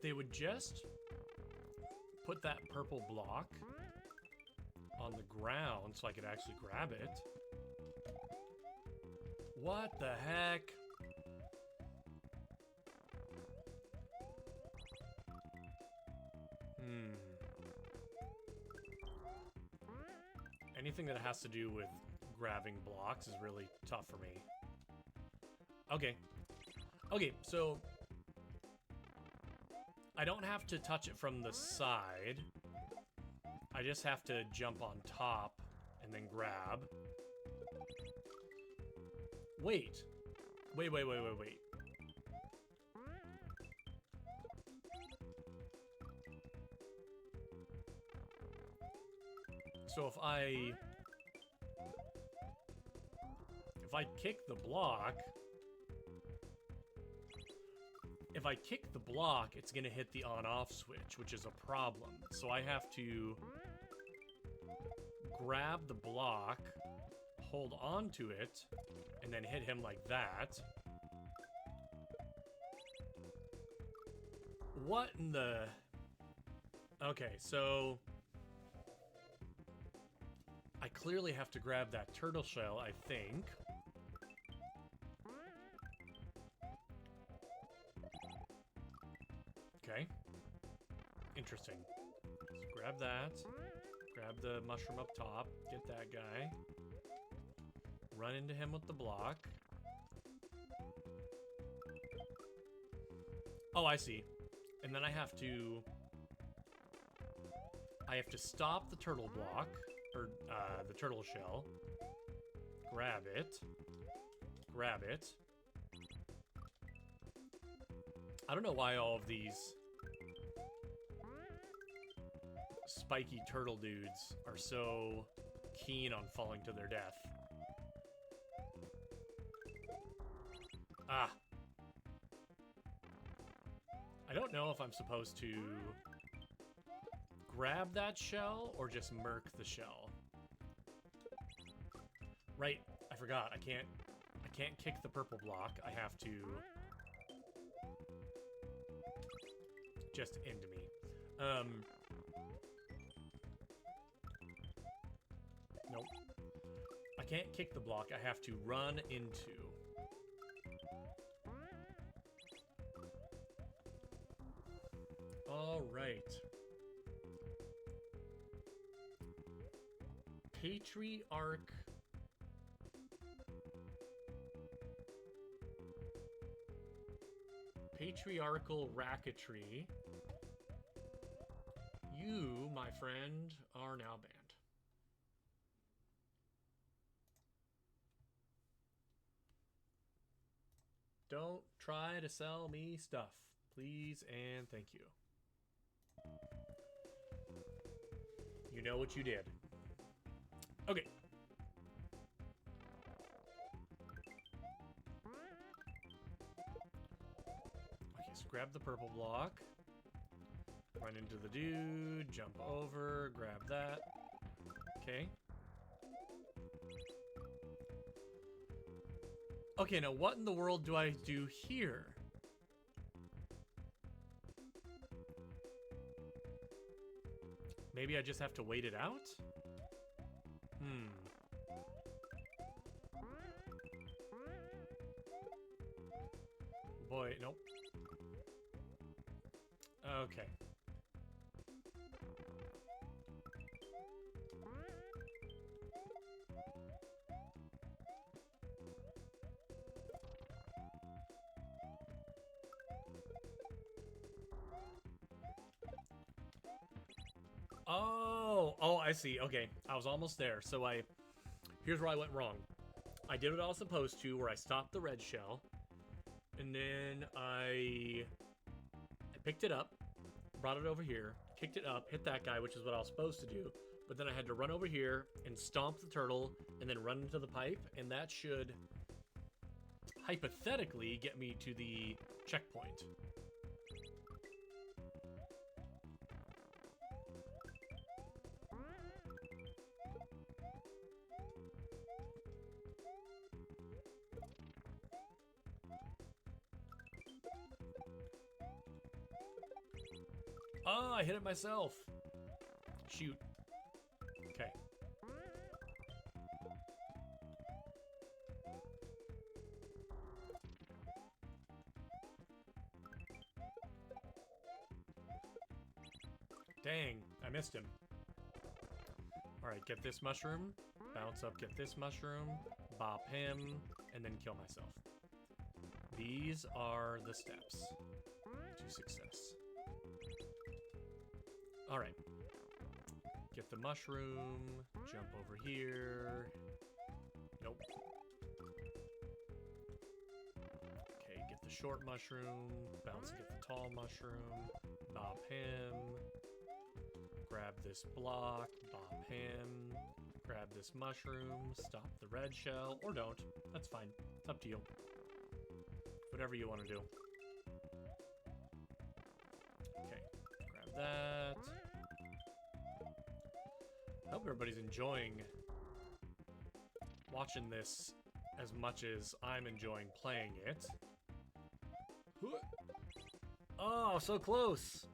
If they would just put that purple block on the ground so I could actually grab it. What the heck? Anything that has to do with grabbing blocks is really tough for me. Okay. Okay, so I don't have to touch it from the side. I just have to jump on top and then grab. Wait. Wait. So if I kick the block, it's gonna hit the on-off switch, which is a problem. So I have to grab the block, hold on to it, and then hit him like that. What in the... Okay, so I clearly have to grab that turtle shell, I think. Okay. Interesting. Let's grab that. Grab the mushroom up top. Get that guy. Run into him with the block. Oh, I see. And then I have to stop the turtle block, or the turtle shell. Grab it. Grab it. I don't know why all of these spiky turtle dudes are so keen on falling to their death. Ah. I don't know if I'm supposed to grab that shell or just murk the shell. Right, I forgot. I can't kick the purple block. I have to just into me. Nope. I can't kick the block. I have to run into. All right. Patriarchal racketry. You, my friend, are now banned. Don't try to sell me stuff, please and thank you. You know what you did. Okay. Okay, so grab the purple block. Run into the dude, jump over, grab that. Okay. Okay, now what in the world do I do here? Maybe I just have to wait it out? Boy, nope. Okay. Oh, I see. Okay, I was almost there. So here's where I went wrong. I did what I was supposed to, where I stopped the red shell, and then I picked it up, brought it over here, kicked it up, hit that guy, which is what I was supposed to do. But then I had to run over here and stomp the turtle, and then run into the pipe, and that should hypothetically get me to the checkpoint. Oh, I hit it myself. Shoot. Okay. Dang, I missed him. Alright, get this mushroom. Bounce up, get this mushroom. Bop him, and then kill myself. These are the steps to success. Alright. Get the mushroom. Jump over here. Nope. Okay, get the short mushroom. Bounce and get the tall mushroom. Bop him. Grab this block. Bop him. Grab this mushroom. Stop the red shell. Or don't. That's fine. It's up to you. Whatever you want to do. Okay. Grab that. I hope everybody's enjoying watching this as much as I'm enjoying playing it. Oh, so close!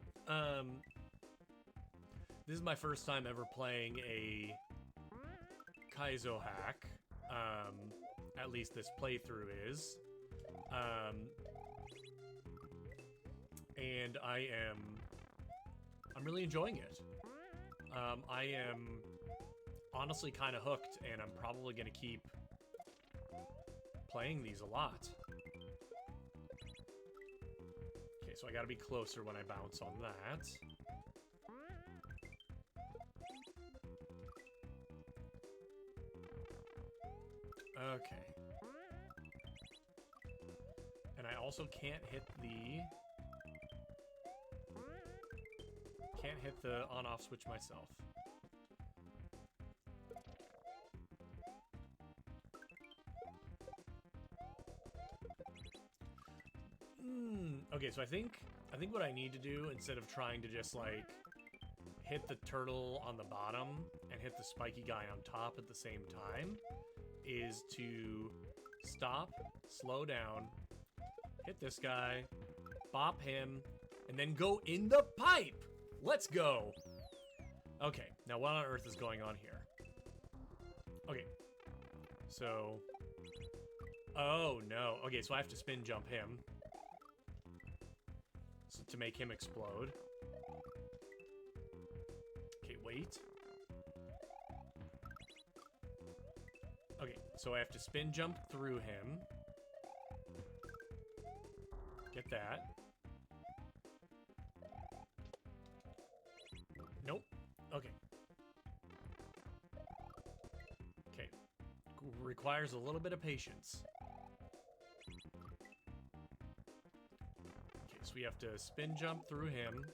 This is my first time ever playing a Kaizo hack. At least this playthrough is. And I'm really enjoying it. I am honestly kind of hooked, and I'm probably going to keep playing these a lot. Okay, so I got to be closer when I bounce on that. Okay. And I also can't hit the on-off switch myself. Okay, so I think what I need to do, instead of trying to just like hit the turtle on the bottom and hit the spiky guy on top at the same time, is to stop, slow down, hit this guy, bop him, and then go in the pipe! Let's go! Okay, now what on earth is going on here? Okay, so... Oh, no. Okay, so I have to spin jump him to make him explode. Okay, wait. Okay, so I have to spin jump through him. Get that. Nope. Okay. Okay. Requires a little bit of patience. Okay, so we have to spin jump through him.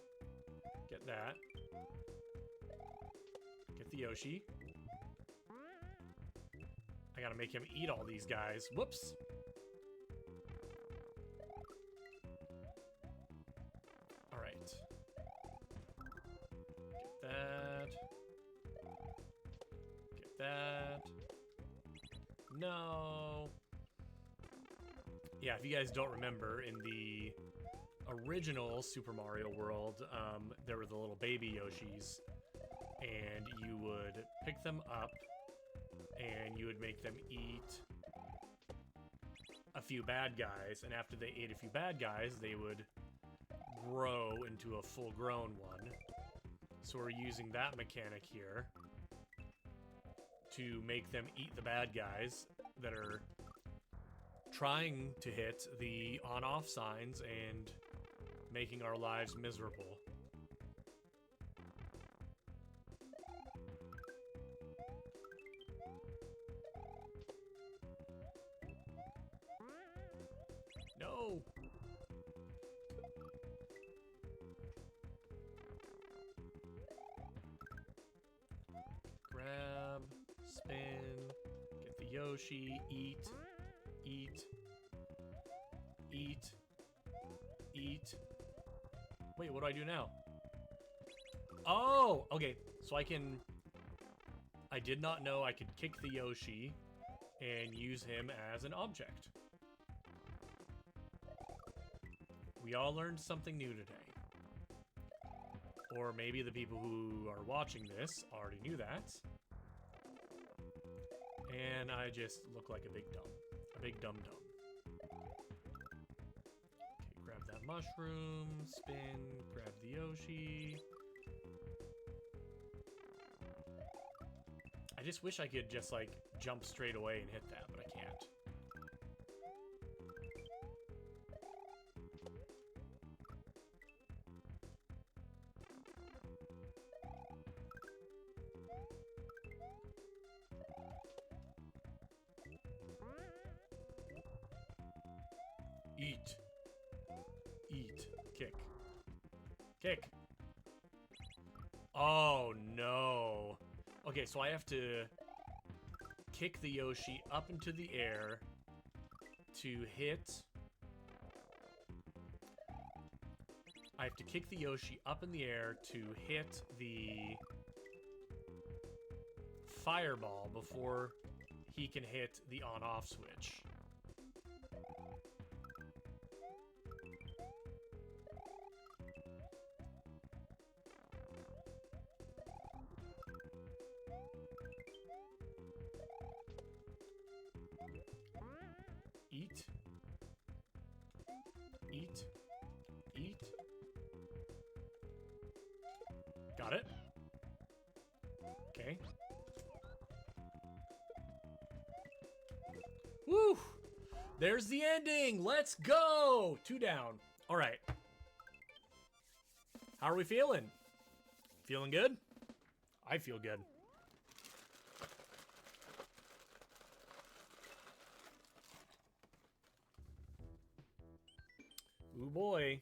Get that. Get the Yoshi. I gotta make him eat all these guys. Whoops. Alright. Get that. Get that. No. Yeah, if you guys don't remember, in the original Super Mario World, there were the little baby Yoshis, and you would pick them up, and you would make them eat a few bad guys, and after they ate a few bad guys, they would grow into a full-grown one. So we're using that mechanic here to make them eat the bad guys that are trying to hit the on-off signs and making our lives miserable. No! Grab, spin, get the Yoshi, eat, eat, eat, eat. Wait, what do I do now? Oh, okay, so I did not know I could kick the Yoshi and use him as an object. We all learned something new today. Or maybe the people who are watching this already knew that. And I just look like a big dum-dum. Okay, grab that mushroom, spin, grab the Yoshi. I just wish I could just, like, jump straight away and hit that, but I can't. Eat. Eat. Kick. Kick. Oh, no. Okay, so I have to kick the Yoshi up into the air to hit... I have to kick the Yoshi up in the air to hit the fireball before he can hit the on-off switch. Eat. Eat. Eat. Got it. Okay. Woo! There's the ending! Let's go! 2 down. Alright. How are we feeling? Feeling good? I feel good. Ooh boy.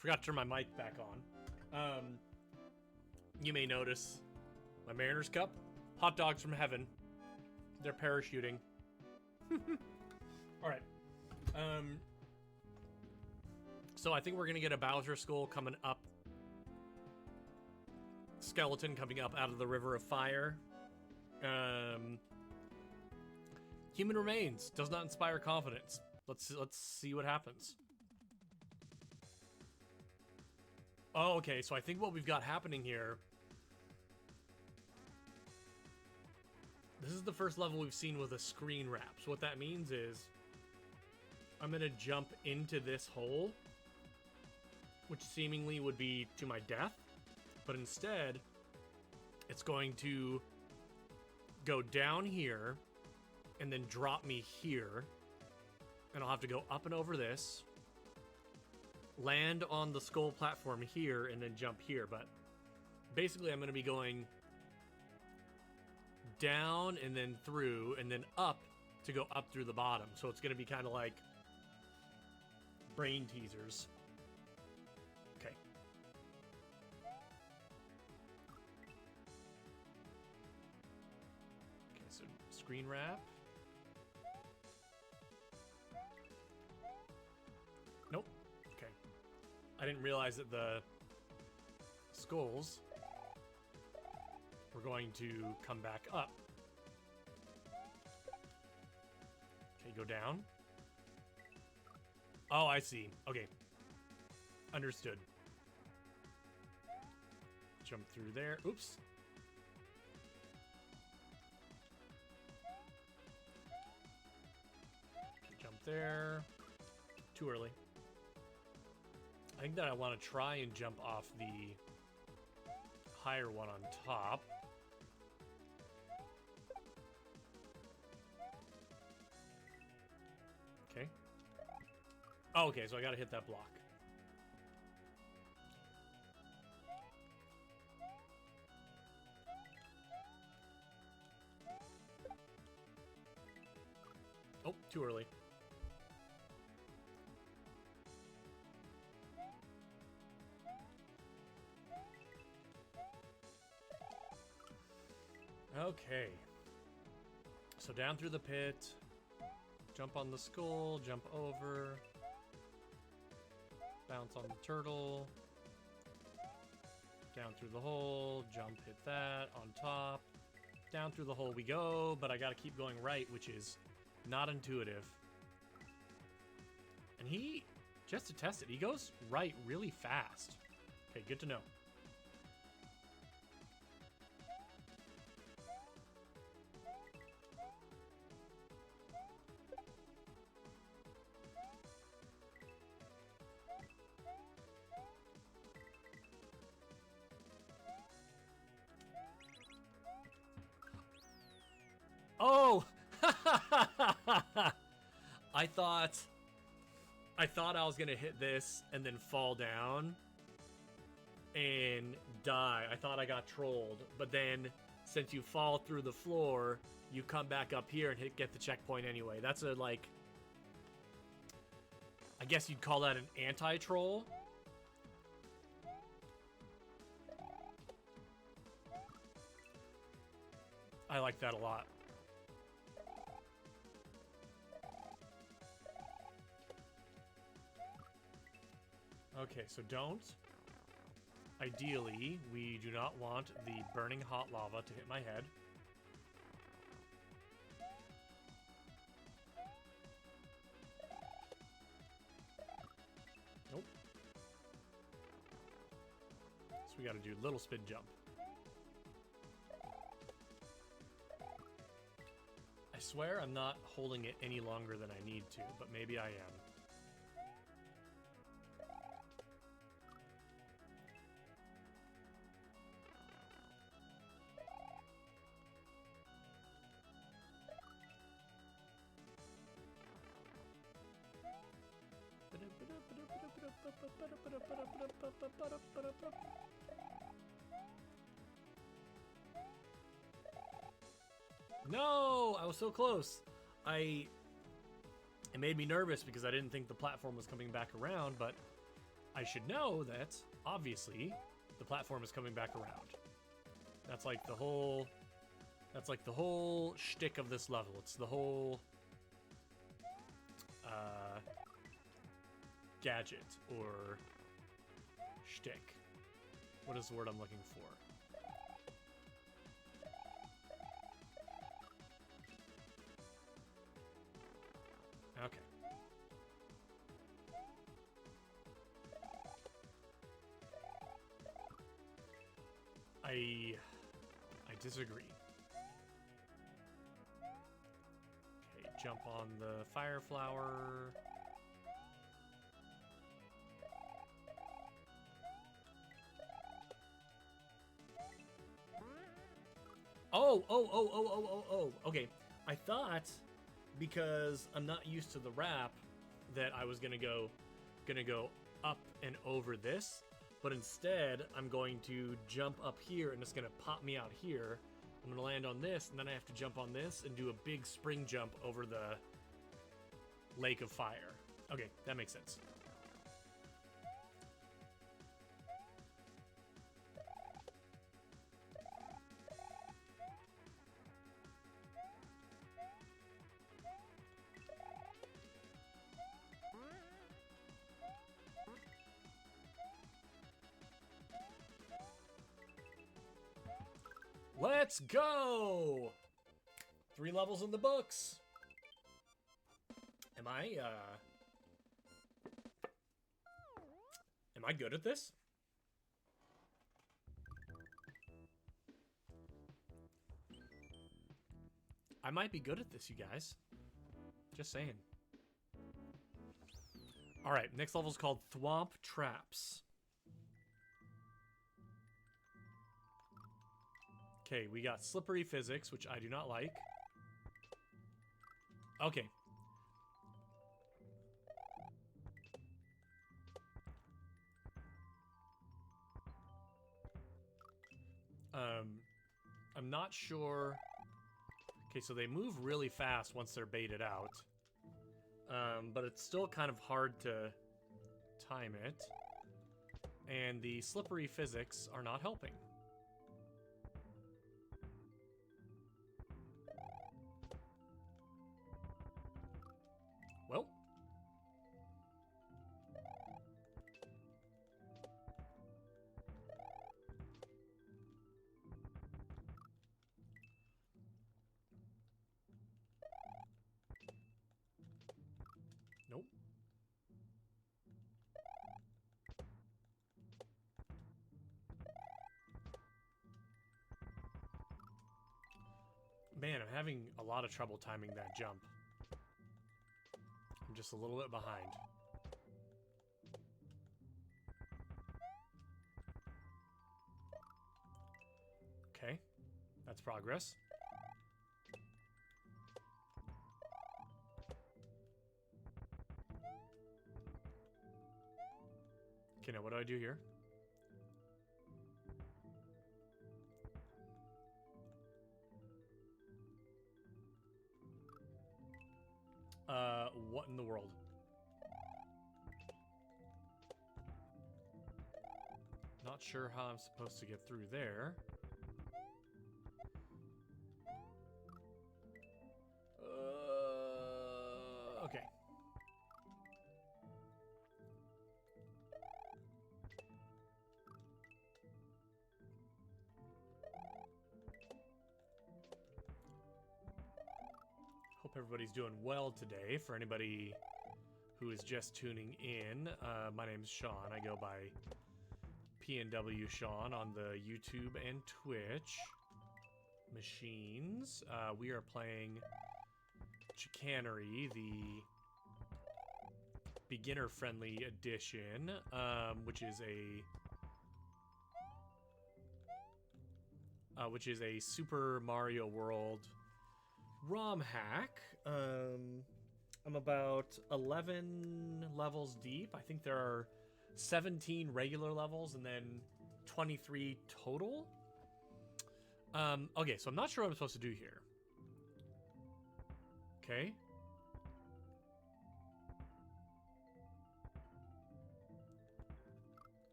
Forgot to turn my mic back on. You may notice my Mariners cup. Hot dogs from heaven. They're parachuting. Alright. So I think we're going to get a Bowser Skull coming up. Skeleton coming up out of the River of Fire. Human remains. Does not inspire confidence. Let's see what happens. Oh, okay, so I think what we've got happening here... This is the first level we've seen with a screen wrap. So what that means is... I'm gonna jump into this hole, which seemingly would be to my death. But instead, it's going to go down here, and then drop me here. And I'll have to go up and over this. Land on the skull platform here and then jump here, but basically I'm going to be going down and then through and then up to go up through the bottom. So it's going to be kind of like brain teasers. Okay. so screen wrap. Nope. Okay. I didn't realize that the skulls were going to come back up. Okay, go down. Oh, I see. Okay. Understood. Jump through there. Oops. Okay, jump there. Too early. I think that I want to try and jump off the higher one on top. Okay. Oh, okay, so I gotta hit that block. Oh, too early. Okay. So down through the pit. Jump on the skull, jump over. Bounce on the turtle. Down through the hole, jump, hit that, on top. Down through the hole we go, but I gotta keep going right, which is not intuitive. And he, just to test it, he goes right really fast. Okay, good to know. Oh! I thought I was gonna hit this and then fall down and die. I thought I got trolled, but then since you fall through the floor, you come back up here and get the checkpoint anyway. That's a, like, I guess you'd call that an anti-troll. I like that a lot. Okay, so don't. Ideally, we do not want the burning hot lava to hit my head. Nope. So we gotta do little spin jump. I swear I'm not holding it any longer than I need to, but maybe I am. No, I was so close. It made me nervous because I didn't think the platform was coming back around, but I should know that obviously the platform is coming back around. That's like the whole shtick of this level. It's the whole gadget or shtick. What is the word I'm looking for? Okay. I disagree. Okay, jump on the fire flower. Oh. Okay, I thought because I'm not used to the wrap that I was gonna go up and over this, but instead I'm going to jump up here and it's gonna pop me out here. I'm gonna land on this and then I have to jump on this and do a big spring jump over the lake of fire. Okay, that makes sense. Let's go! 3 levels in the books. Am I good at this? I might be good at this, you guys. Just saying. Alright, next level is called Thwomp Traps. Okay, we got slippery physics, which I do not like. Okay. I'm not sure. Okay, so they move really fast once they're baited out. But it's still kind of hard to time it. And the slippery physics are not helping. Well. Nope. Man, I'm having a lot of trouble timing that jump. I'm just a little bit behind. Okay, that's progress. Okay, now what do I do here? What in the world? Not sure how I'm supposed to get through there. Okay. Hope everybody's doing well today. For anybody who is just tuning in, my name's Sean. I go by PNW Sean on the YouTube and Twitch machines. We are playing Chicanery, the beginner-friendly edition, which is a Super Mario World ROM hack. I'm about 11 levels deep. I think there are 17 regular levels and then 23 total. Okay, so I'm not sure what I'm supposed to do here. Okay.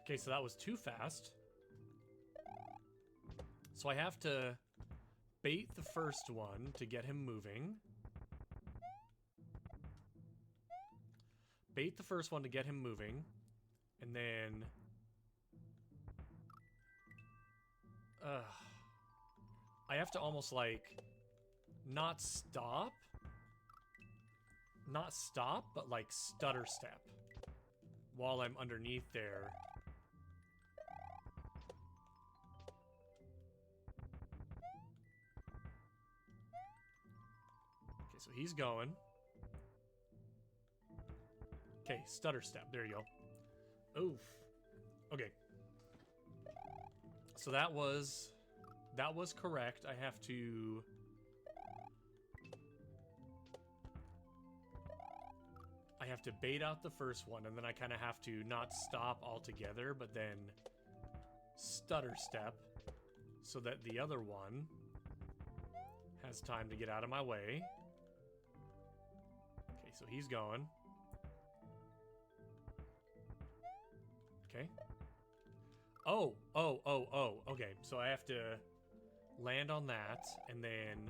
Okay, so that was too fast. So I have to bait the first one to get him moving. Bait the first one to get him moving. And then... I have to almost like... Not stop, but like stutter step while I'm underneath there. Okay, so he's going. Okay, stutter step. There you go. Oof. Okay. So that was correct. I have to... bait out the first one, and then I kind of have to not stop altogether, but then stutter step so that the other one has time to get out of my way. Okay, so he's going. Okay. Oh, okay. So I have to land on that, and then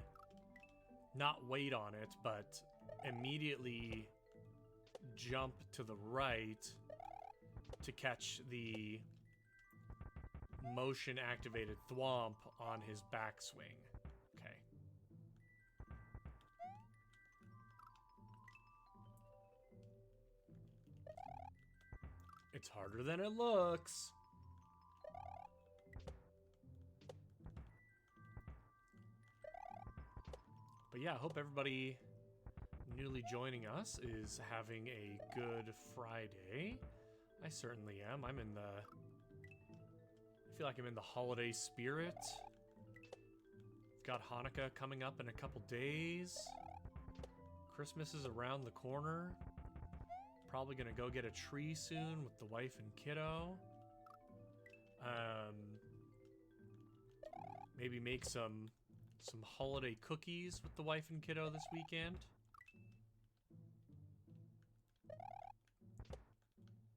not wait on it, but immediately jump to the right to catch the motion activated thwomp on his backswing. Okay. It's harder than it looks. But yeah, I hope everybody newly joining us is having a good Friday. I certainly am. I feel like I'm in the holiday spirit. Got Hanukkah coming up in a couple days. Christmas is around the corner. Probably gonna go get a tree soon with the wife and kiddo. Maybe make some holiday cookies with the wife and kiddo this weekend.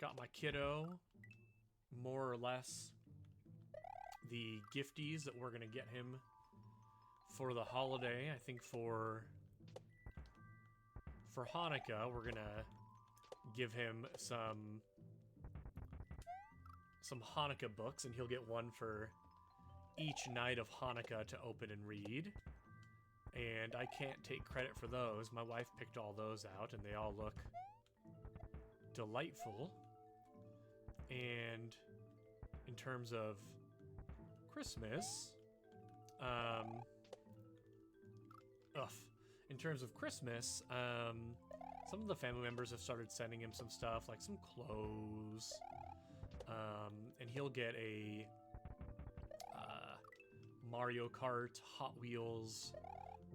Got my kiddo more or less the gifties that we're gonna get him for the holiday. I think for Hanukkah, we're gonna give him some Hanukkah books, and he'll get one for each night of Hanukkah to open and read. And I can't take credit for those. My wife picked all those out, and they all look delightful. And in terms of Christmas, some of the family members have started sending him some stuff, like some clothes, and he'll get a Mario Kart Hot Wheels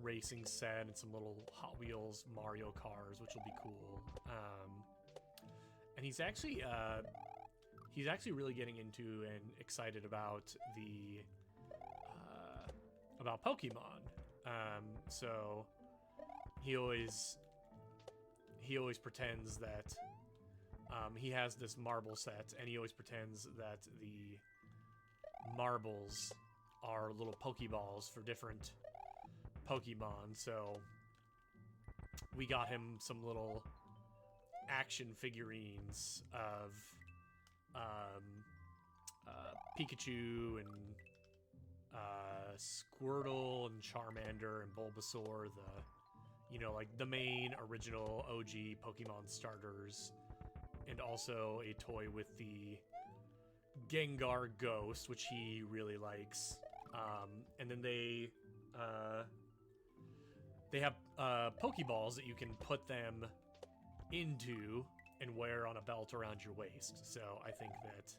racing set and some little Hot Wheels Mario cars, which will be cool. And he's actually really getting into and excited about about Pokemon. So he always pretends that he has this marble set, and he always pretends that the marbles are little Pokeballs for different Pokemon. So we got him some little action figurines of Pikachu and Squirtle and Charmander and Bulbasaur, like the main original OG Pokemon starters, and also a toy with the Gengar Ghost, which he really likes. And then they have Pokeballs that you can put them into and wear on a belt around your waist. So I think that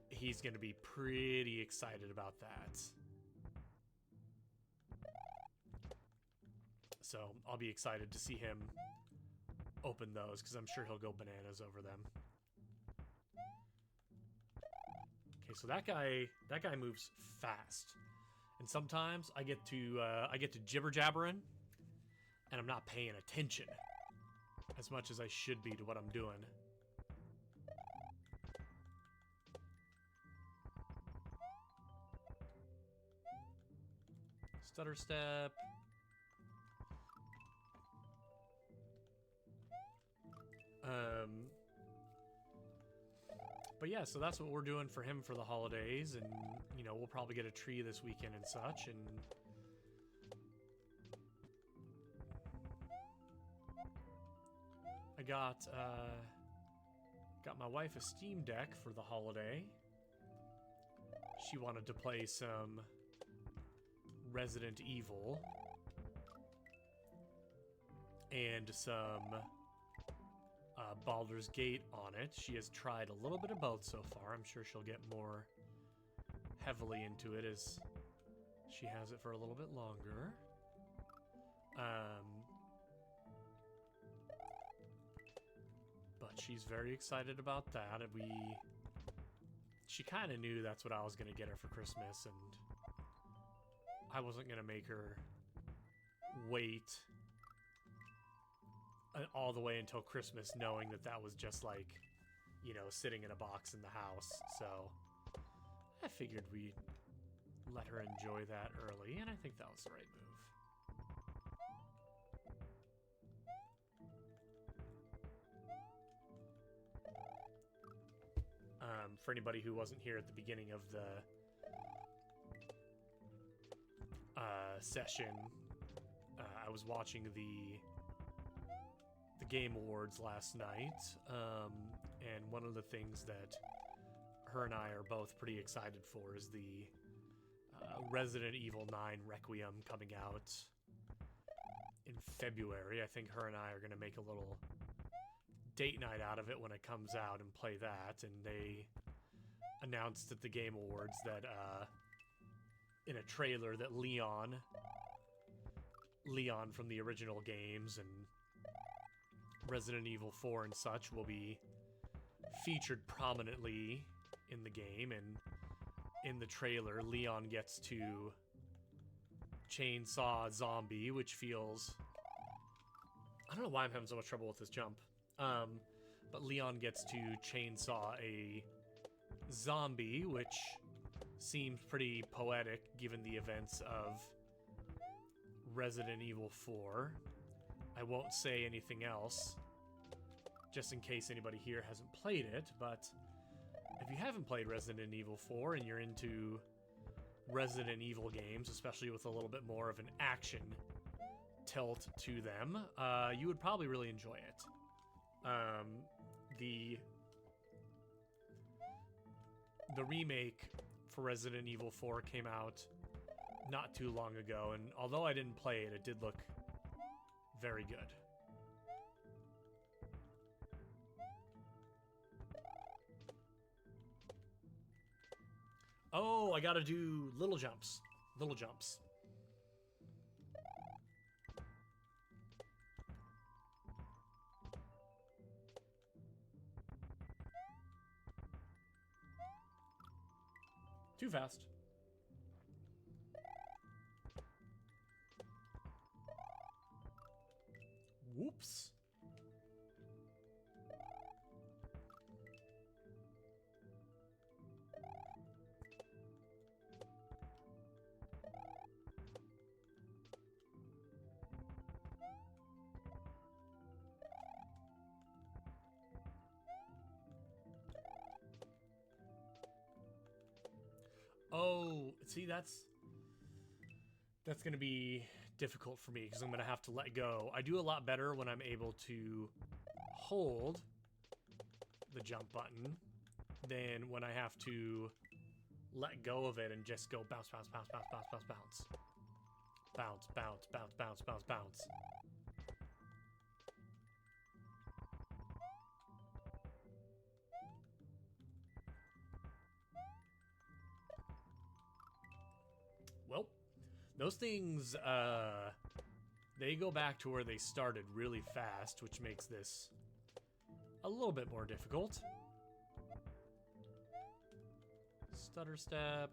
he's going to be pretty excited about that. So I'll be excited to see him open those, because I'm sure he'll go bananas over them. Okay, so that guy moves fast, and sometimes I get to jibber jabbering, and I'm not paying attention as much as I should be to what I'm doing. Stutter step. But yeah, so that's what we're doing for him for the holidays, and we'll probably get a tree this weekend and such. And I got my wife a Steam Deck for the holiday. She wanted to play some Resident Evil and some Baldur's Gate on it. She has tried a little bit of both so far. I'm sure she'll get more heavily into it as she has it for a little bit longer. But she's very excited about that. She kind of knew that's what I was going to get her for Christmas, and I wasn't going to make her wait all the way until Christmas, knowing that was just like, sitting in a box in the house. So I figured we'd let her enjoy that early, and I think that was the right move. For anybody who wasn't here at the beginning of the session, I was watching the Game Awards last night, and one of the things that her and I are both pretty excited for is the Resident Evil 9 Requiem coming out in February. I think her and I are going to make a little date night out of it when it comes out and play that. And they announced at the Game Awards that in a trailer that Leon from the original games and Resident Evil 4 and such will be featured prominently in the game. And in the trailer, Leon gets to chainsaw a zombie, which feels... I don't know why I'm having so much trouble with this jump. But Leon gets to chainsaw a zombie, which seems pretty poetic given the events of Resident Evil 4. I won't say anything else, just in case anybody here hasn't played it, but if you haven't played Resident Evil 4 and you're into Resident Evil games, especially with a little bit more of an action tilt to them, you would probably really enjoy it. The remake for Resident Evil 4 came out not too long ago, and although I didn't play it, it did look very good. Oh, I gotta do little jumps. Little jumps. Too fast. Whoops. Oh, see, that's going to be difficult for me because I'm going to have to let go. I do a lot better when I'm able to hold the jump button than when I have to let go of it and just go bounce, bounce, bounce, bounce, bounce, bounce, bounce. Bounce, bounce, bounce, bounce, bounce, bounce. Well, those things, they go back to where they started really fast, which makes this a little bit more difficult. Stutter step.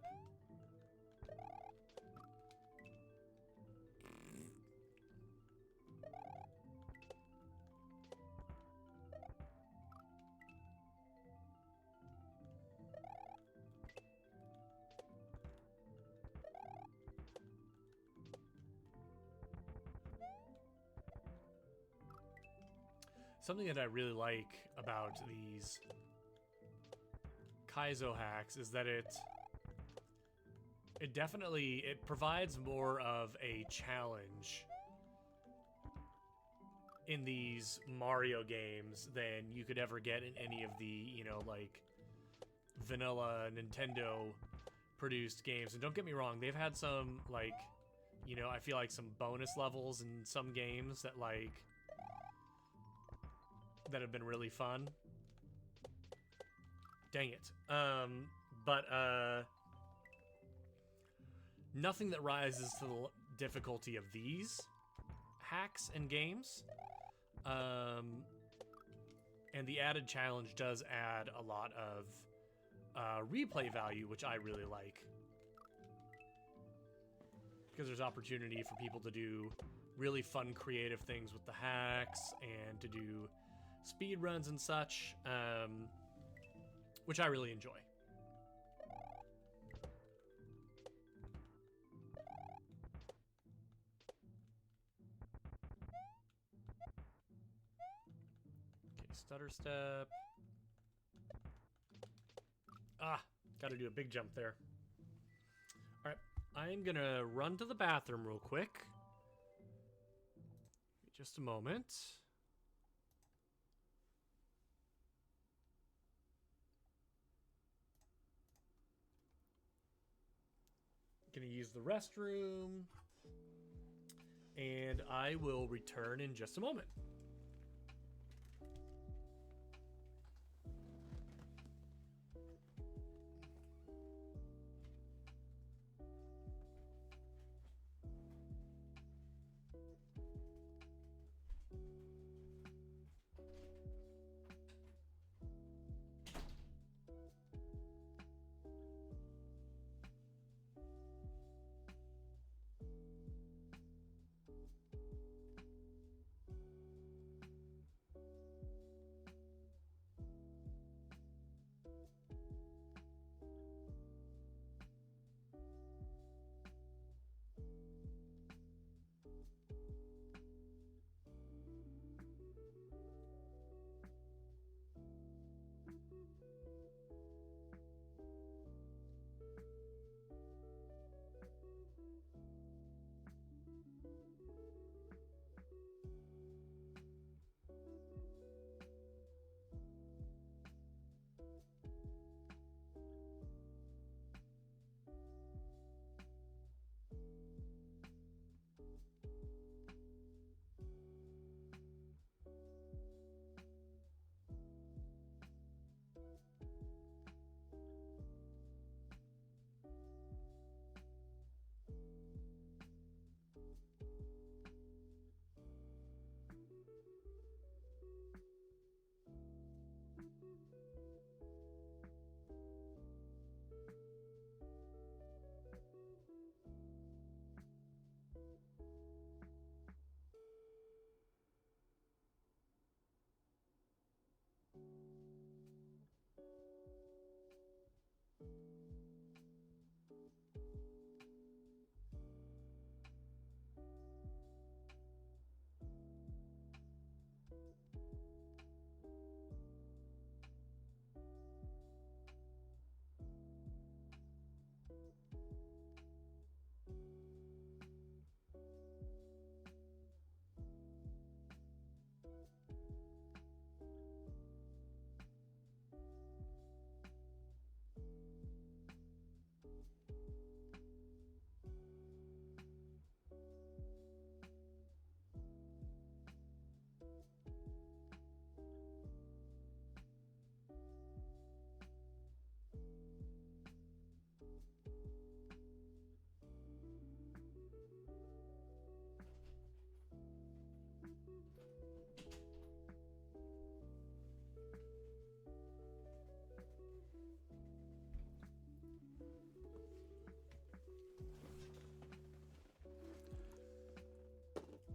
Something that I really like about these Kaizo hacks is that it definitely provides more of a challenge in these Mario games than you could ever get in any of the, you know, like vanilla Nintendo produced games. And don't get me wrong, they've had some, like, you know, I feel like some bonus levels in some games that, like, that have been really fun. Dang it. But nothing that rises to the difficulty of these hacks and games. And the added challenge does add a lot of replay value, which I really like. Because there's opportunity for people to do really fun, creative things with the hacks and to do speed runs and such, which I really enjoy. Okay, stutter step. Got to do a big jump there. All right, I'm going to run to the bathroom real quick. Just a moment. Gonna use the restroom. And I will return in just a moment.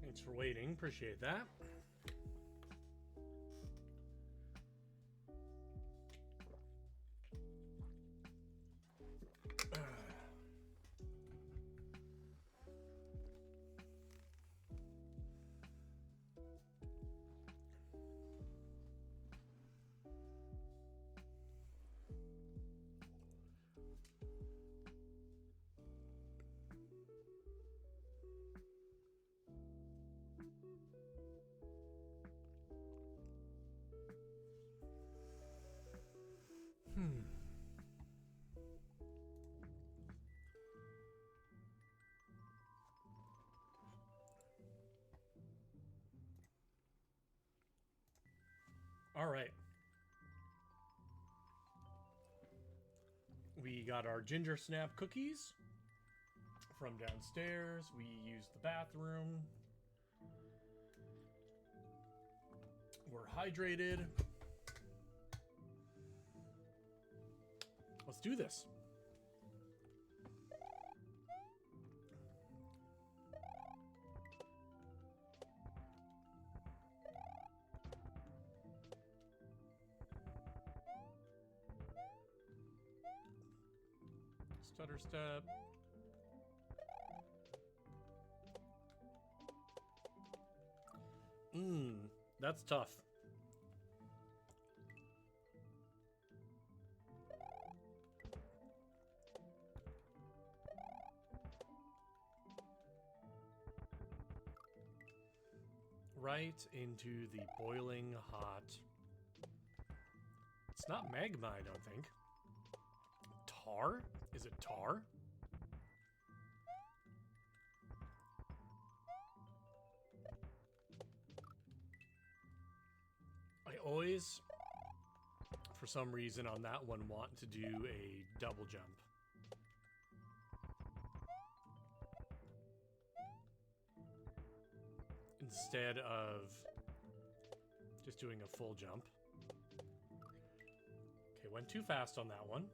Thanks for waiting. Appreciate that. All right. We got our ginger snap cookies from downstairs. We used the bathroom. We're hydrated. Let's do this. Stutter step. That's tough. right into the boiling hot... It's not magma, I don't think. Tar? Is it tar? I always, for some reason on that one, want to do a double jump. Instead of just doing a full jump. Okay, went too fast on that one.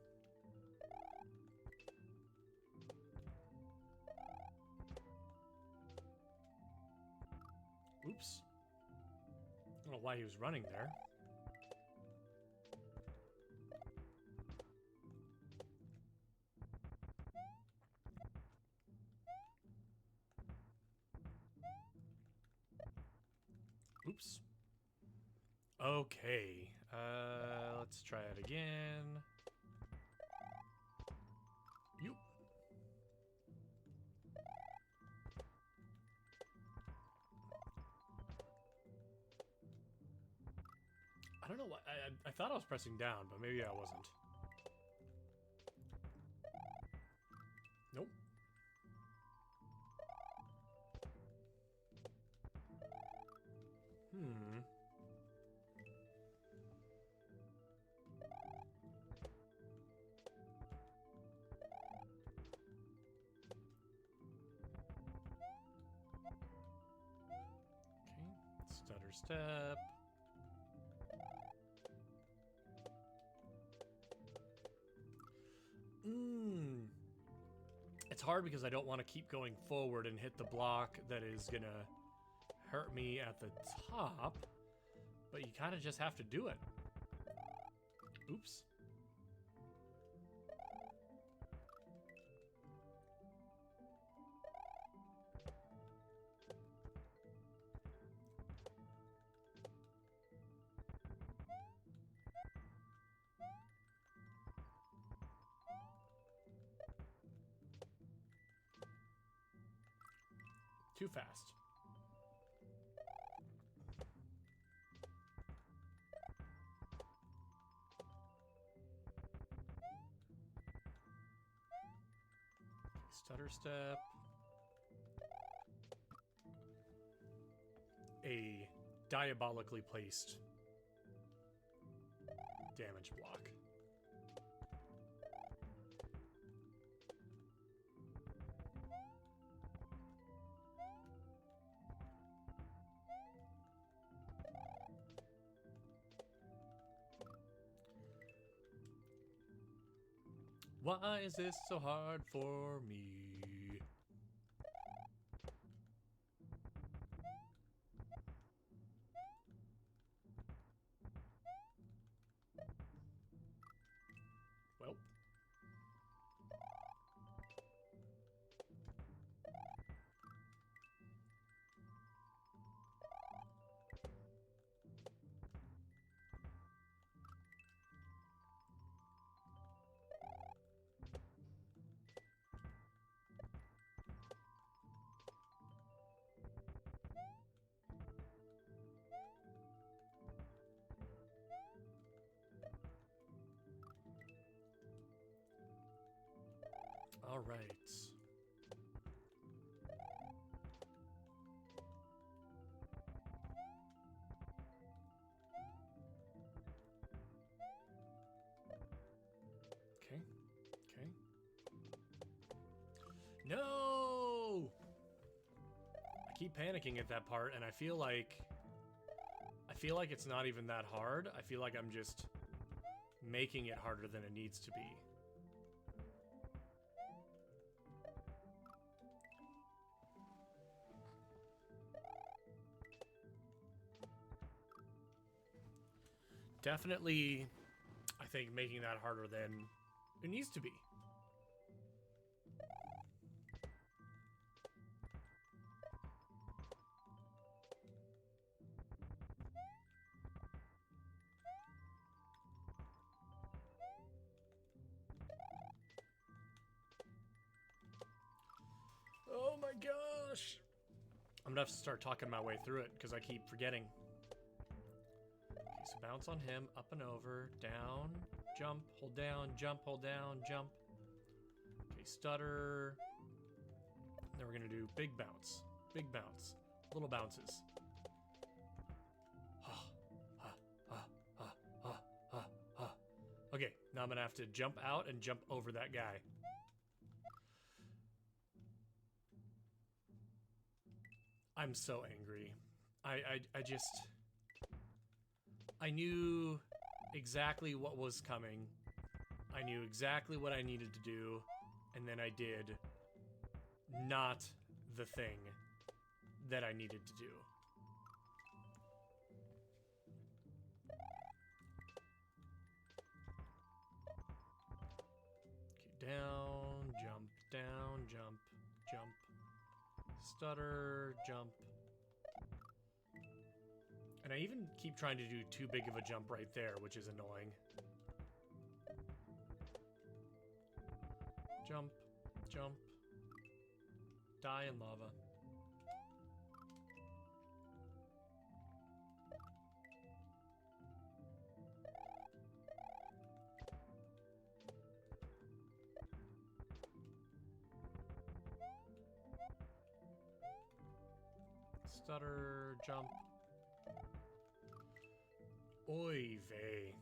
Oops. I don't know why he was running there. Oops. Okay. Let's try it again. You. I don't know what I thought I was pressing down, but maybe I wasn't. Nope. Okay. Stutter step. It's hard because I don't want to keep going forward and hit the block that is gonna hurt me at the top, but you kind of just have to do it. Oops. Too fast. Stutter step. A diabolically placed damage block. Why is this so hard for me? Well. All right. Okay. Okay. No! I keep panicking at that part, and I feel like it's not even that hard. I feel like I'm just making it harder than it needs to be. Definitely, I think making that harder than it needs to be. Oh my gosh! I'm gonna have to start talking my way through it because I keep forgetting. Okay, so bounce on him, up and over, down, jump, hold down, jump, hold down, jump. Okay, stutter. Then we're gonna do big bounce, little bounces. Okay, now I'm gonna have to jump out and jump over that guy. I'm so angry. I just... I knew exactly what was coming. I knew exactly what I needed to do, and then I did not the thing that I needed to do. Okay, down, jump, jump. Stutter, jump. And I even keep trying to do too big of a jump right there, which is annoying. Jump, jump. Die in lava. Stutter, jump. Oy vey.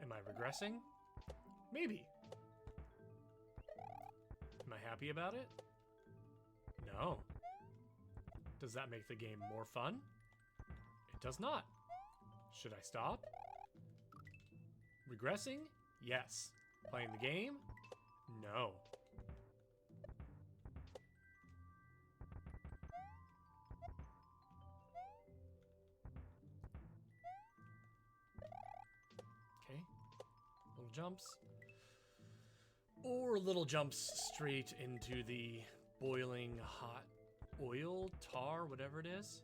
Am I regressing? Maybe. Am I happy about it? No. Does that make the game more fun? It does not. Should I stop? Regressing? Yes. Playing the game? No. Okay. Little jumps. Or little jumps straight into the boiling hot oil, tar, whatever it is.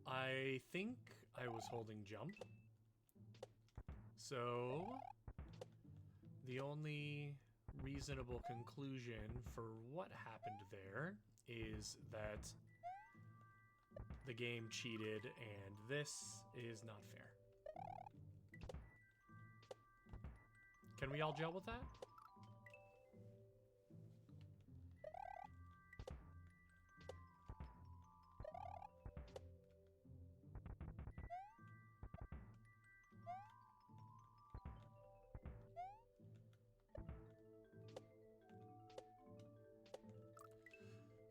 I think I was holding jump. So the only reasonable conclusion for what happened there is that the game cheated and this is not fair. Can we all gel with that?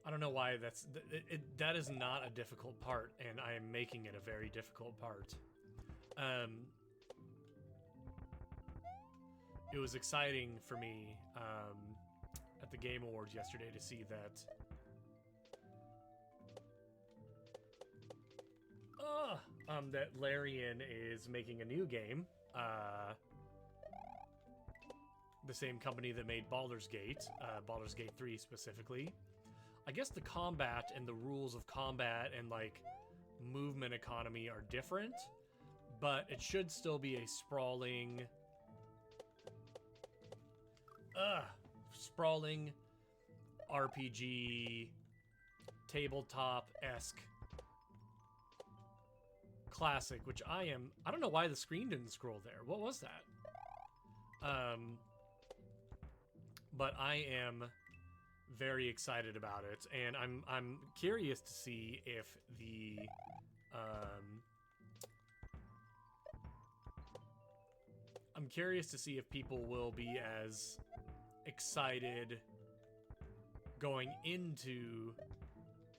I don't know why that is not a difficult part, and I am making it a very difficult part. It was exciting for me at the Game Awards yesterday to see that that Larian is making a new game. The same company that made Baldur's Gate 3 specifically. I guess the combat and the rules of combat and like movement economy are different, but it should still be a sprawling RPG tabletop-esque classic, which I don't know why the screen didn't scroll there. What was that? But I am very excited about it, and I'm curious to see if the I'm curious to see if people will be as excited going into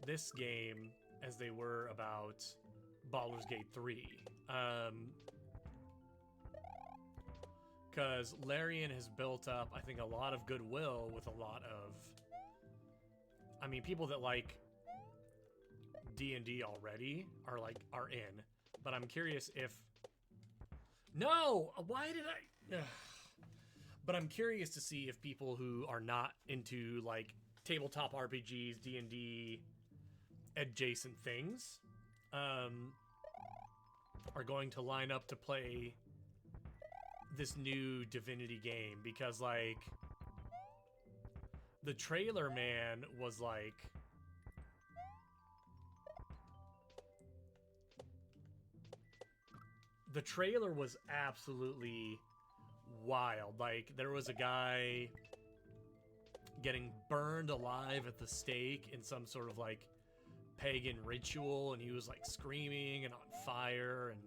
this game as they were about Baldur's Gate 3. Because Larian has built up, I think, a lot of goodwill with a lot of... I mean, people that like D&D already are in. But I'm curious if No! Why did I... But I'm curious to see if people who are not into, like, tabletop RPGs, D&D, adjacent things, are going to line up to play this new Divinity game. Because, like, the trailer, man, was, like... The trailer was absolutely wild. Like, there was a guy getting burned alive at the stake in some sort of, like, pagan ritual, and he was, like, screaming and on fire, and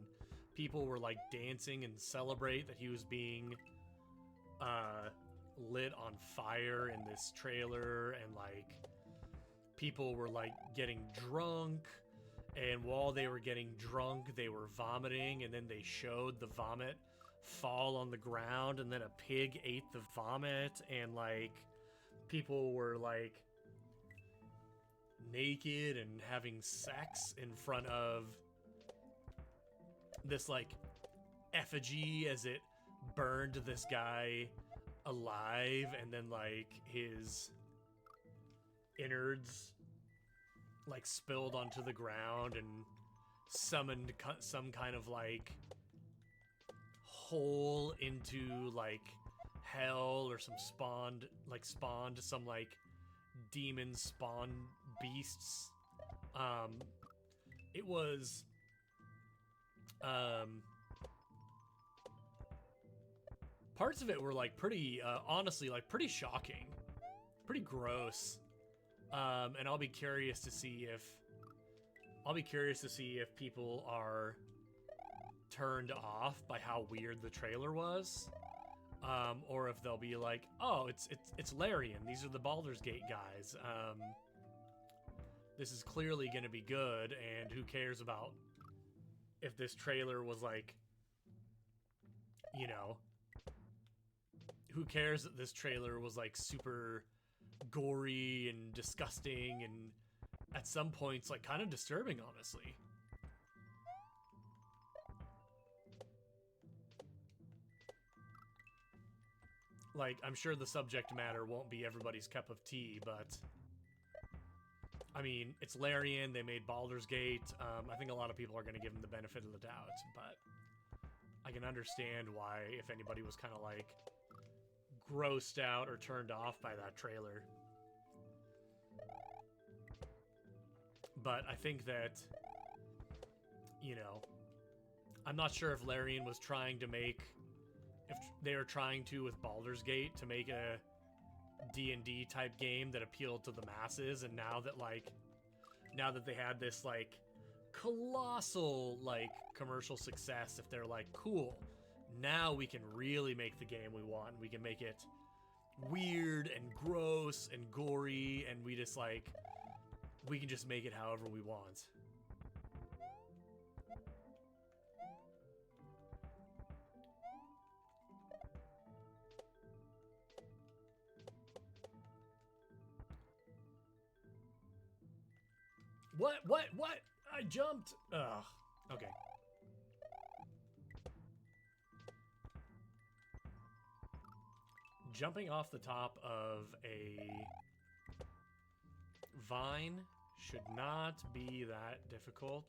people were, like, dancing and celebrate that he was being lit on fire in this trailer, and, like, people were, like, getting drunk, and while they were getting drunk, they were vomiting, and then they showed the vomit fall on the ground, and then a pig ate the vomit, and, like, people were, like, naked and having sex in front of this, like, effigy as it burned this guy alive, and then, like, his innards, like, spilled onto the ground and summoned some kind of, like, hole into, like, hell, or some spawned some, like, demon spawn beasts. It was parts of it were, like, pretty honestly, like, pretty shocking, pretty gross. And I'll be curious to see if people are turned off by how weird the trailer was, or if they'll be like, oh, it's Larian. These are the Baldur's Gate guys. This is clearly going to be good, and who cares about if this trailer was, like, you know, who cares that this trailer was, like, super gory and disgusting and at some points, like, kind of disturbing, honestly. Like, I'm sure the subject matter won't be everybody's cup of tea, but I mean, it's Larian, they made Baldur's Gate. I think a lot of people are going to give them the benefit of the doubt, but I can understand why, if anybody was kind of, like, grossed out or turned off by that trailer. But I think that, you know, I'm not sure if Larian was trying to make, if they were trying to, with Baldur's Gate, to make a D&D type game that appealed to the masses, and now that they had this, like, colossal, like, commercial success, if they're like, cool, now we can really make the game we want. We can make it weird and gross and gory, and we just, like, we can just make it however we want. What? I jumped. Ugh. Okay. Jumping off the top of a vine should not be that difficult.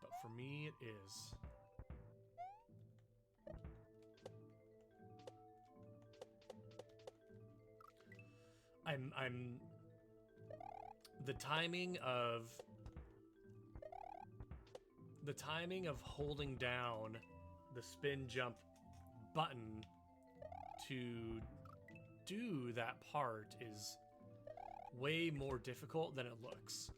But for me, it is. I'm the timing of holding down the spin jump button to do that part is way more difficult than it looks.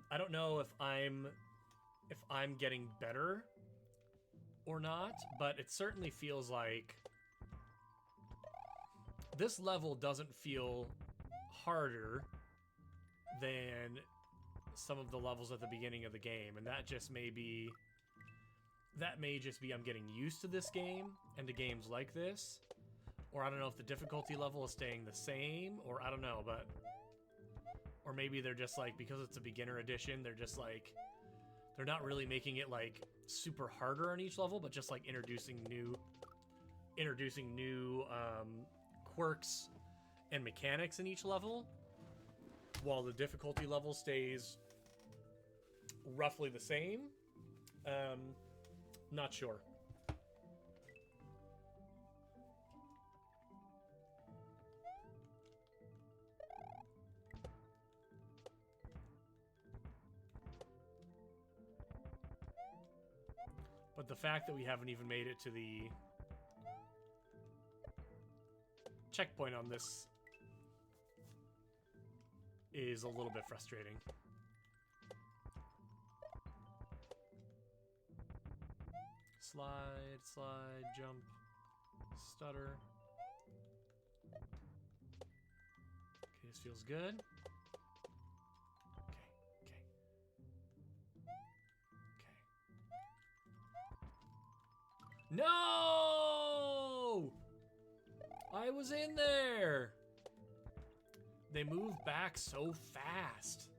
I don't know if I'm getting better or not, but it certainly feels like this level doesn't feel harder than some of the levels at the beginning of the game, and that just may be that may just be I'm getting used to this game and to games like this. Or I don't know if the difficulty level is staying the same, or I don't know, but... Or maybe they're just like, because it's a beginner edition, they're just like... They're not really making it like super harder on each level, but just like introducing new quirks and mechanics in each level, while the difficulty level stays roughly the same. Not sure. But the fact that we haven't even made it to the checkpoint on this is a little bit frustrating. Slide, slide, jump, stutter. Okay, this feels good. Okay, okay. Okay. No! I was in there! They move back so fast.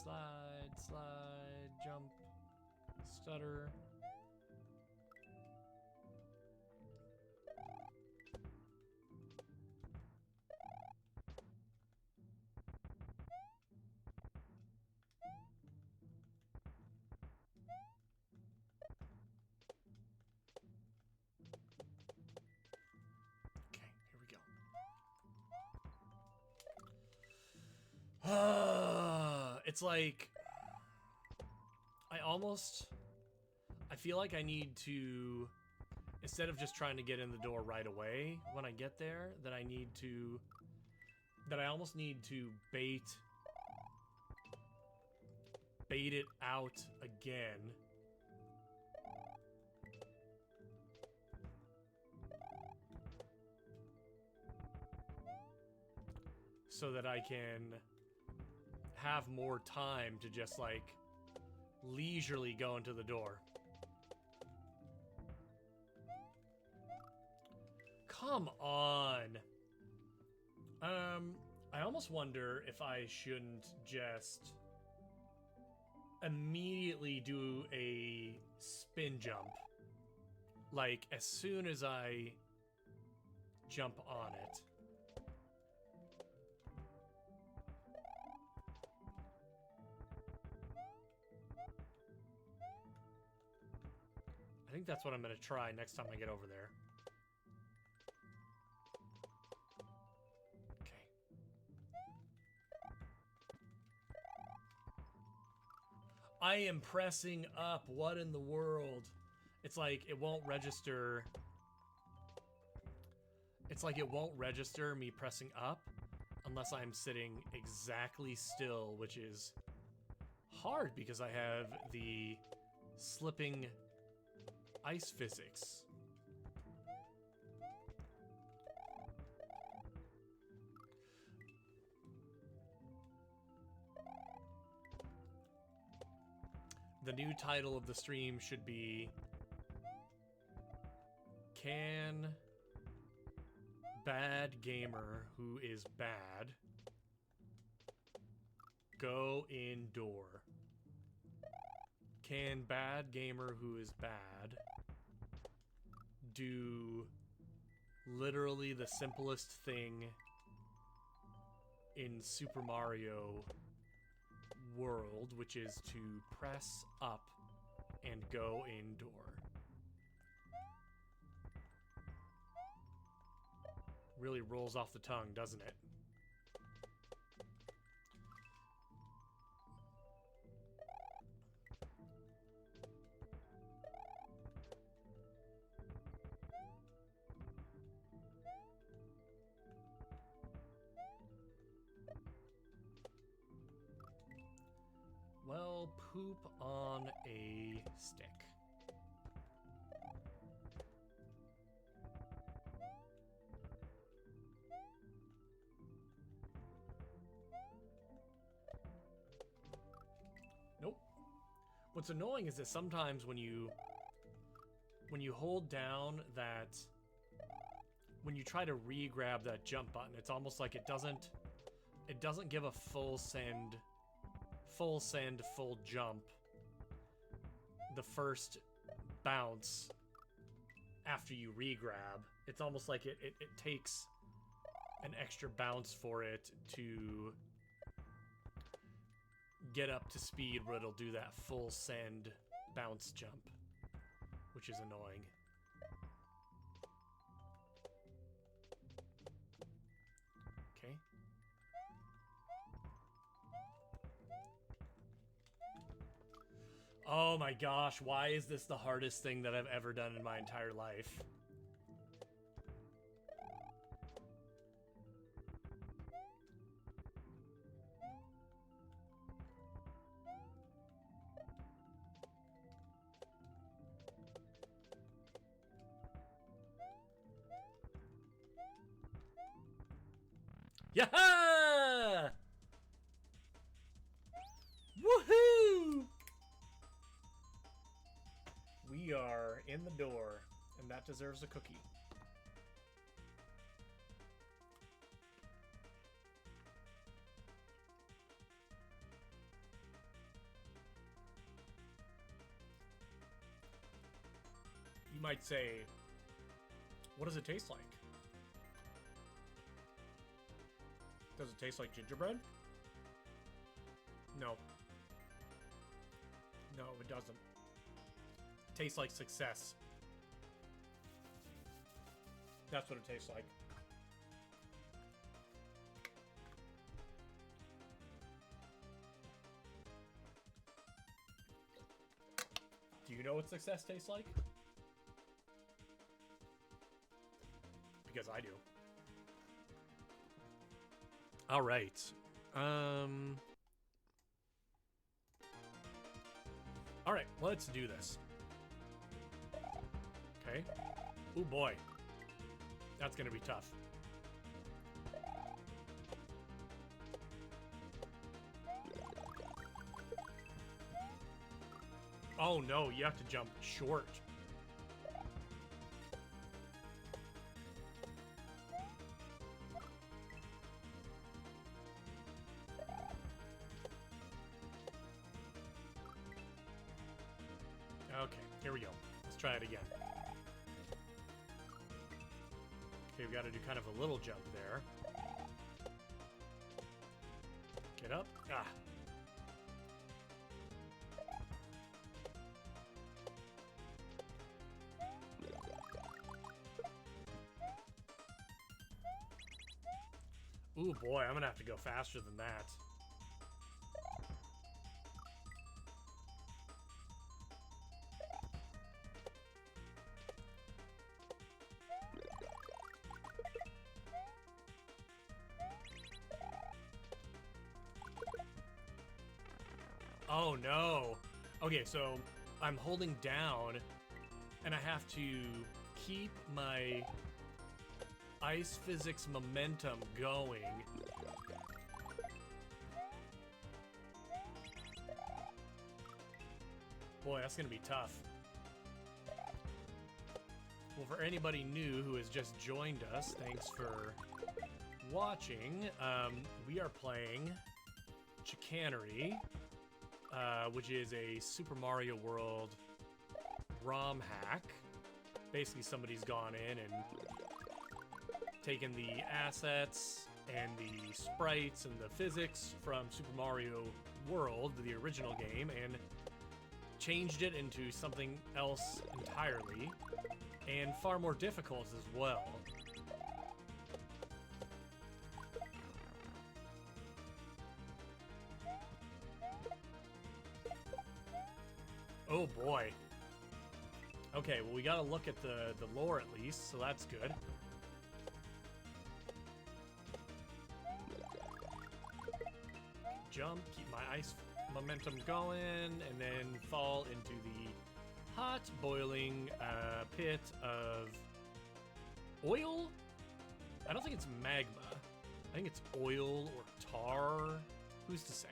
Slide, slide, jump, stutter. Okay, here we go. It's like... I feel like I need to, instead of just trying to get in the door right away when I get there, that I almost need to bait it out again. So that I can have more time to just like leisurely go into the door. Come on. I almost wonder if I shouldn't just immediately do a spin jump. Like, as soon as I jump on it. I think that's what I'm going to try next time I get over there. I am pressing up. What in the world? It's like it won't register. It's like it won't register me pressing up unless I'm sitting exactly still, which is hard because I have the slipping ice physics. The new title of the stream should be Can Bad Gamer Who Is Bad Go Indoor? Can Bad Gamer Who Is Bad do literally the simplest thing in Super Mario World, which is to press up and go indoor? Really rolls off the tongue, doesn't it? Well, poop on a stick. What's annoying is that sometimes when you hold down that, when you try to re-grab that jump button, it's almost like it doesn't give a full jump the first bounce after you re-grab. It's almost like it takes an extra bounce for it to get up to speed where it'll do that full send bounce jump, which is annoying. Okay. Oh my gosh, why is this the hardest thing that I've ever done in my entire life? Yaha! Woohoo! We are in the door, and that deserves a cookie. You might say, what does it taste like? Does it taste like gingerbread? No. No, it doesn't. It tastes like success. That's what it tastes like. Do you know what success tastes like? Because I do. All right. All right, let's do this. Okay. Oh boy. That's gonna be tough. Oh no, you have to jump short. Okay, here we go. Let's try it again. Okay, we've got to do kind of a little jump there. Get up. Ah. Ooh, boy, I'm gonna have to go faster than that. Oh no. Okay, so I'm holding down and I have to keep my ice physics momentum going. Boy, that's gonna be tough. Well, for anybody new who has just joined us, thanks for watching. We are playing Chicanery, which is a Super Mario World ROM hack. Basically, somebody's gone in and taken the assets and the sprites and the physics from Super Mario World, the original game, and changed it into something else entirely, and far more difficult as well. Oh boy. Okay, well we gotta look at the lore at least, so that's good. Jump, keep my ice momentum going, and then fall into the hot, boiling pit of oil? I don't think it's magma. I think it's oil or tar. Who's to say?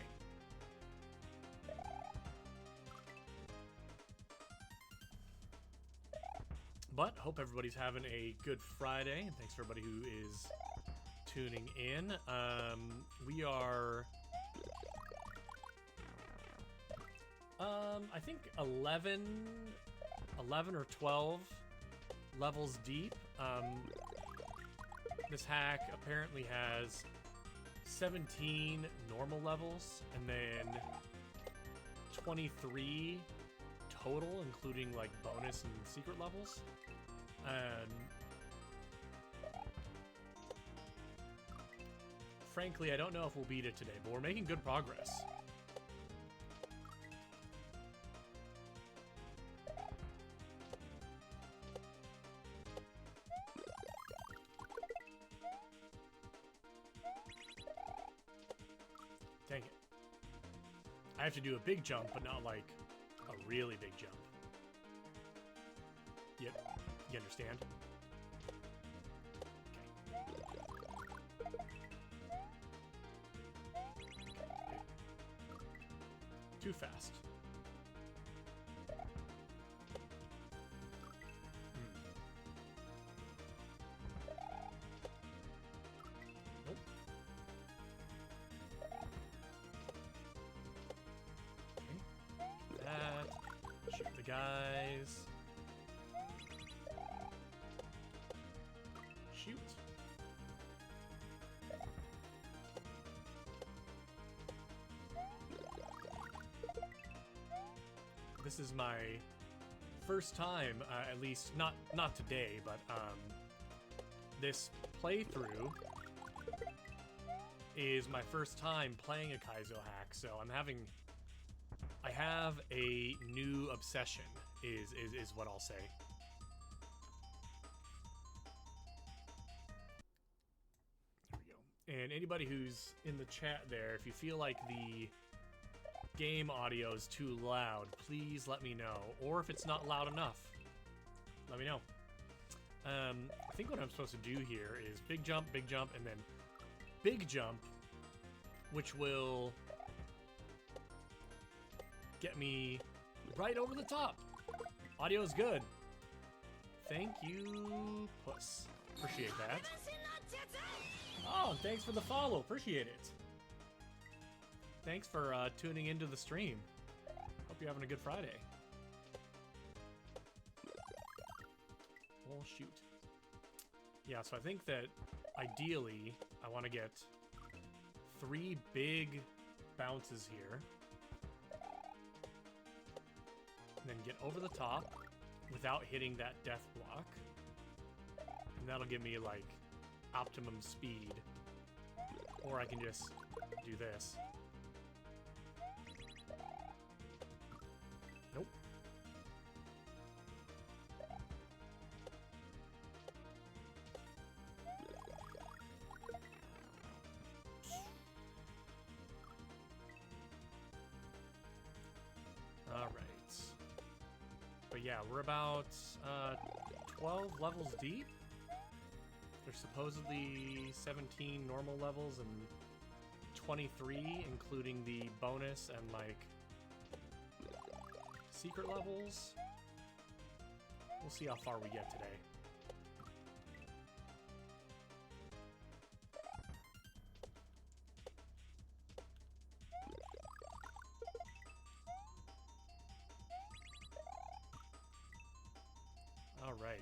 But hope everybody's having a good Friday, and thanks for everybody who is tuning in. We are, I think 11 or 12 levels deep. This hack apparently has 17 normal levels and then 23 total, including like bonus and secret levels. Frankly, I don't know if we'll beat it today, but we're making good progress. Dang it. I have to do a big jump, but not like a really big jump. Yep, you understand? Okay. Too fast. Nope. Okay. That. Shoot the guys. Shoot. This is my first time, at least not today, but this playthrough is my first time playing a Kaizo hack, so I have a new obsession is what I'll say. There we go. And anybody who's in the chat there, if you feel like the game audio is too loud, please let me know. Or if it's not loud enough, let me know. I think what I'm supposed to do here is big jump, and then big jump, which will get me right over the top. Audio's good. Thank you, Puss. Appreciate that. Oh, thanks for the follow. Appreciate it. Thanks for tuning into the stream. Hope you're having a good Friday. Well, shoot. Yeah, so I think that ideally I want to get 3 big bounces here. And then get over the top without hitting that death block. And that'll give me like optimum speed. Or I can just do this. Nope. All right. But yeah, we're about 12 levels deep. There's supposedly 17 normal levels and 23, including the bonus and like secret levels. We'll see how far we get today. All right.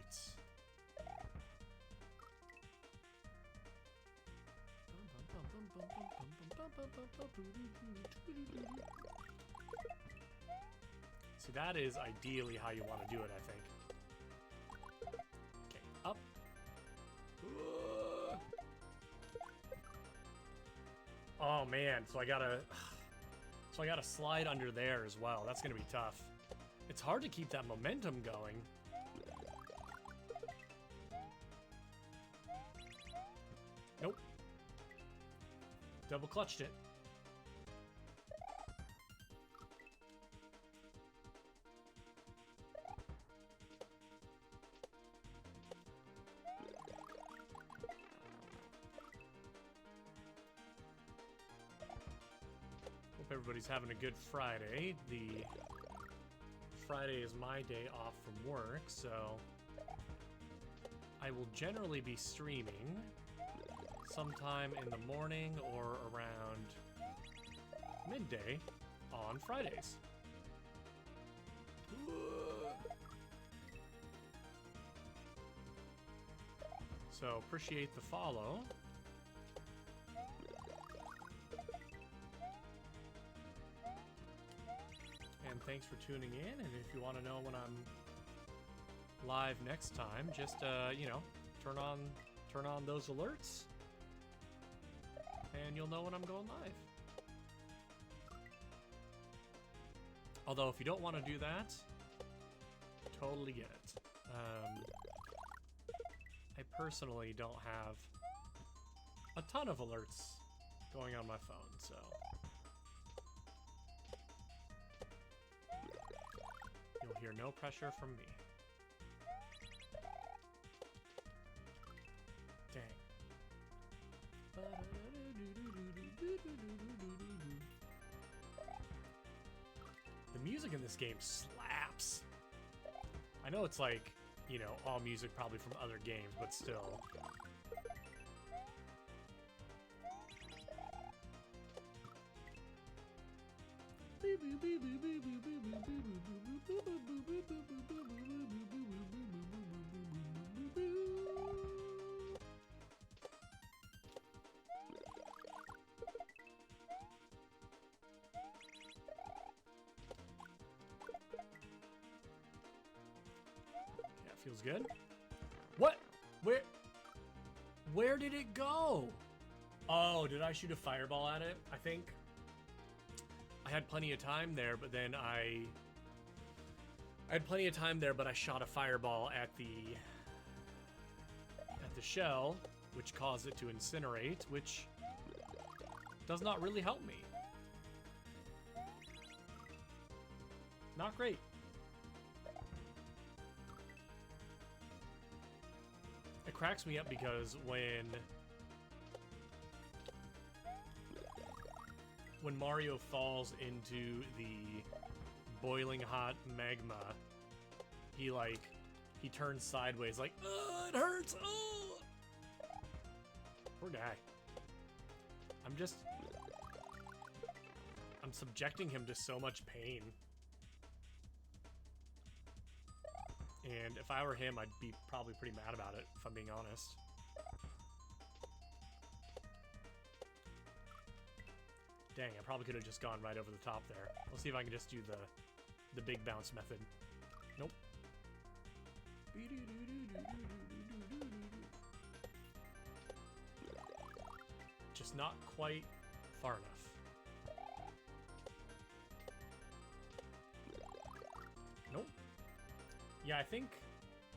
See, that is ideally how you want to do it, I think. Okay, up. Oh man, so I gotta slide under there as well. That's gonna be tough. It's hard to keep that momentum going. Nope. Double clutched it. Hope everybody's having a good Friday. The Friday is my day off from work, so I will generally be streaming sometime in the morning or around midday on Fridays. So appreciate the follow. And thanks for tuning in. And if you want to know when I'm live next time, just you know, turn on those alerts, and you'll know when I'm going live. Although if you don't want to do that, totally get it. I personally don't have a ton of alerts going on my phone, so you'll hear no pressure from me. Dang. The music in this game slaps. I know it's like, you know, all music probably from other games, but still. Feels good. What? Where did it go? Oh, did I shoot a fireball at it? I think I had plenty of time there, but then I had plenty of time there, but I shot a fireball at the shell, which caused it to incinerate, which does not really help me. Not great. It cracks me up because when Mario falls into the boiling hot magma, he turns sideways like, ugh, it hurts, ugh. Poor guy. I'm subjecting him to so much pain. And if I were him, I'd be probably pretty mad about it, if I'm being honest. Dang, I probably could have just gone right over the top there. Let's see if I can just do the big bounce method. Nope. Just not quite far enough. Nope. Yeah, I think...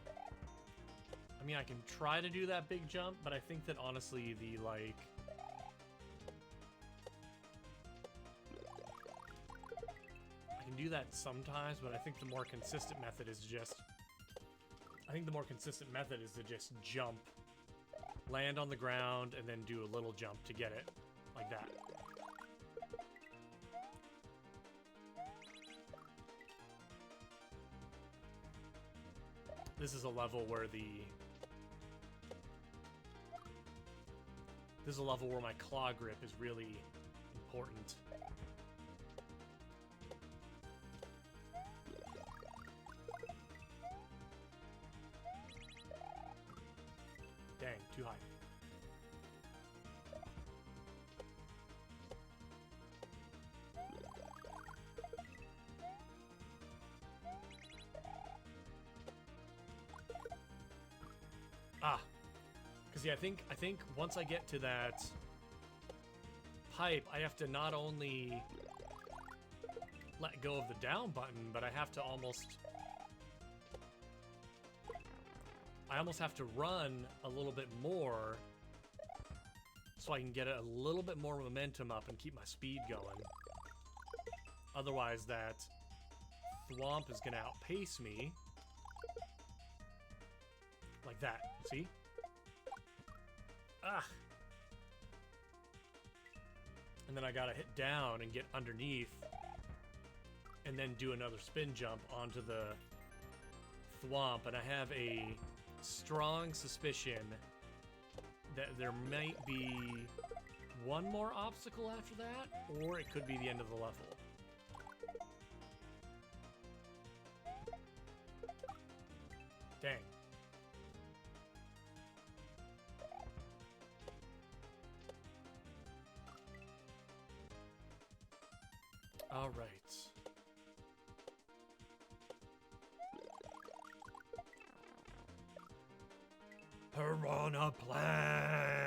I mean, I can try to do that big jump, but I think that honestly the, like... I can do that sometimes, but I think the more consistent method is just... I think the more consistent method is to just jump, land on the ground, and then do a little jump to get it. Like that. This is a level where this is a level where my claw grip is really important. Dang, too high. Ah, because yeah, I think once I get to that pipe, I have to not only let go of the down button, but I have to almost have to run a little bit more so I can get a little bit more momentum up and keep my speed going. Otherwise, that thwomp is gonna outpace me. Like that, see? Ah! And then I gotta hit down and get underneath and then do another spin jump onto the thwomp, and I have a strong suspicion that there might be one more obstacle after that, or it could be the end of the level. Dang. All right. Piranha plant.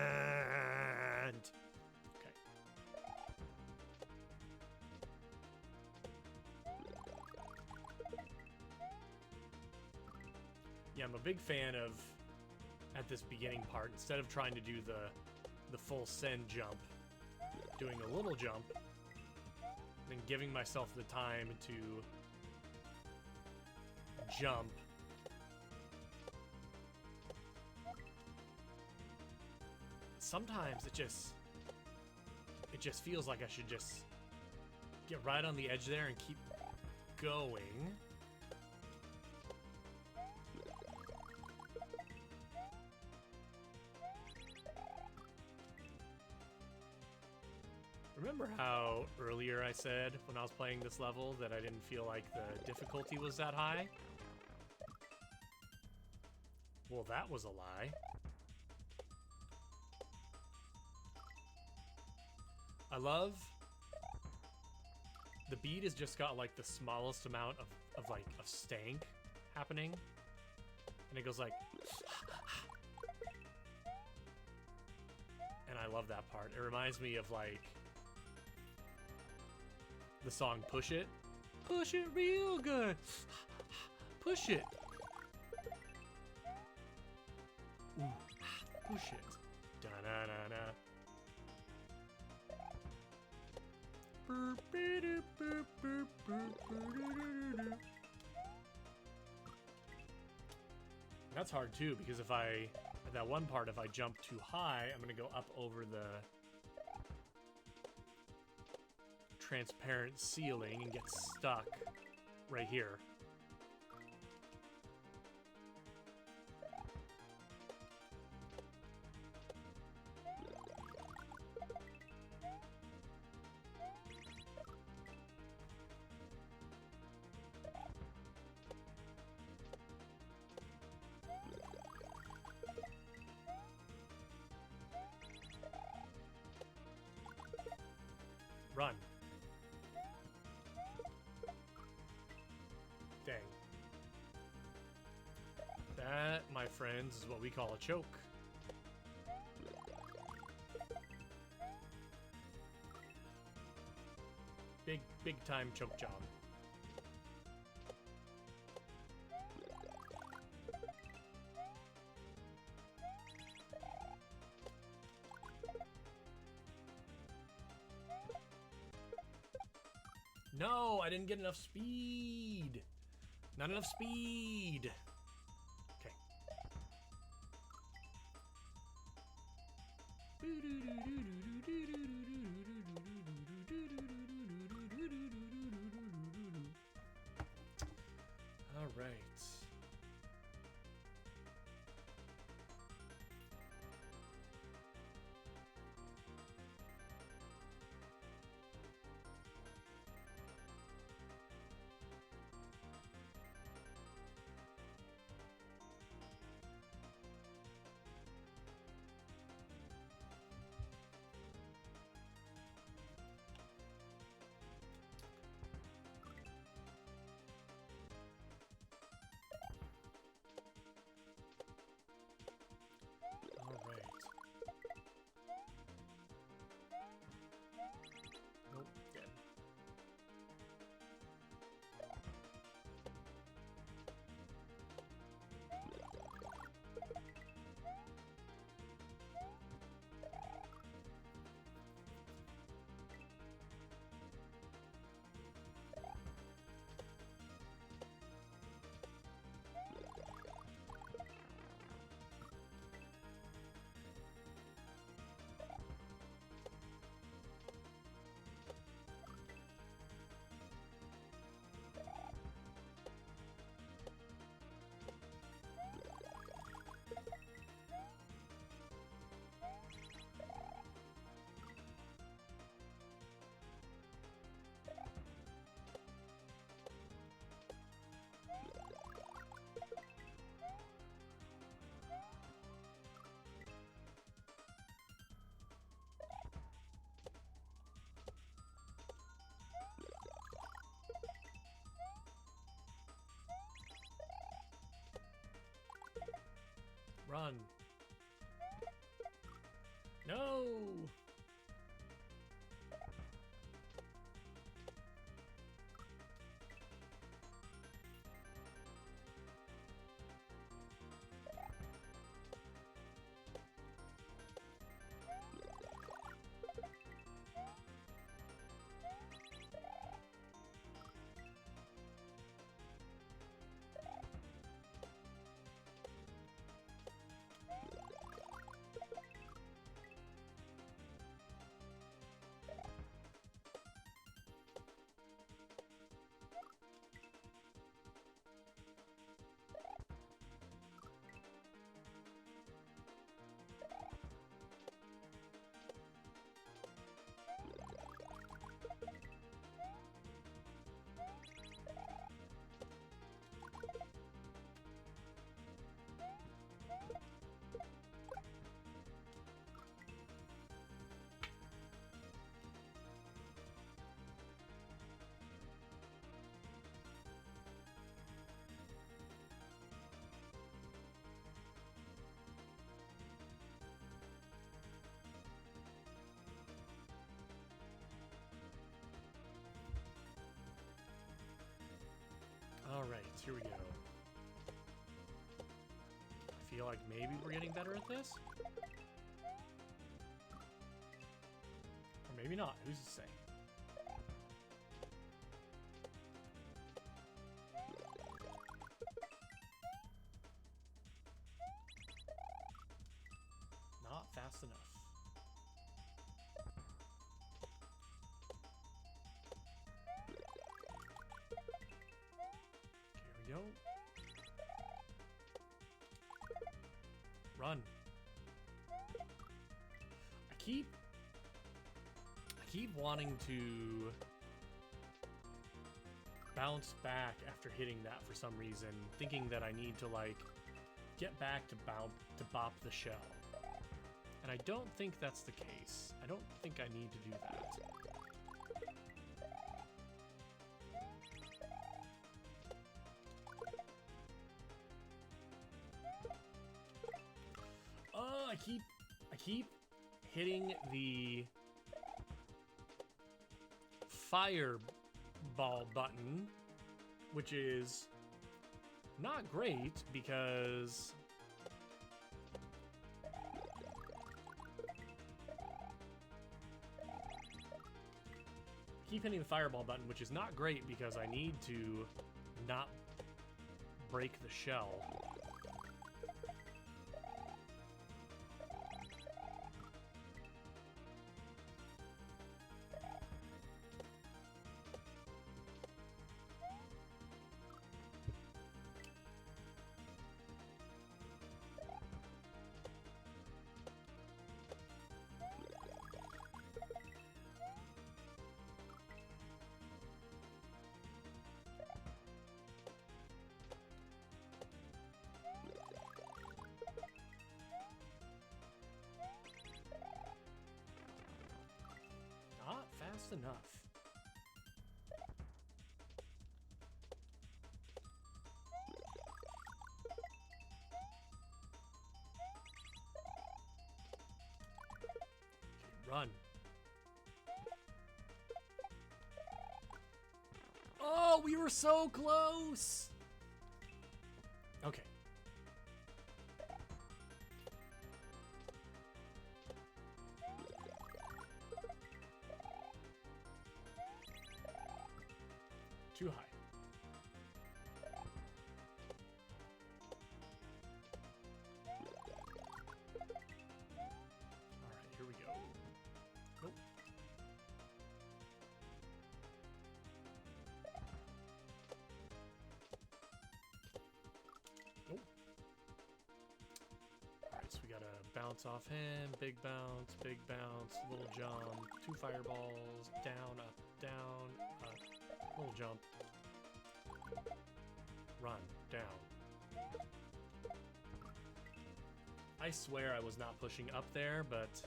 Okay. Yeah, I'm a big fan of, at this beginning part, instead of trying to do the full send jump, doing a little jump, then giving myself the time to jump. Sometimes it just feels like I should just get right on the edge there and keep going. Remember how earlier I said when I was playing this level that I didn't feel like the difficulty was that high? Well, that was a lie. I love the beat has just got like the smallest amount of stank happening, and it goes like and I love that part. It reminds me of like the song Push It real good, push it, ooh, push it, da na na na. That's hard too, because if I, at that one part, if I jump too high, I'm gonna go up over the transparent ceiling and get stuck right here. Run. Dang. That, my friends, is what we call a choke. Big time choke job. No, I didn't get enough speed. Not enough speed. Okay. All right. Run. No! Alright, here we go. I feel like maybe we're getting better at this? Or maybe not, who's to say? Not fast enough. Here we go. Run. I keep wanting to bounce back after hitting that for some reason, thinking that I need to like get back to bop the shell. And I don't think that's the case. I don't think I need to do that. Oh, I keep hitting the fireball button, which is not great because keep hitting the fireball button, which is not great because I need to not break the shell. Not fast enough. Okay, run. Oh, we were so close. Okay. Too high. All right, here we go. Nope. Nope. All right, so we gotta bounce off him, big bounce, little jump, 2 fireballs, down, up, little jump. Run, down. I swear I was not pushing up there, but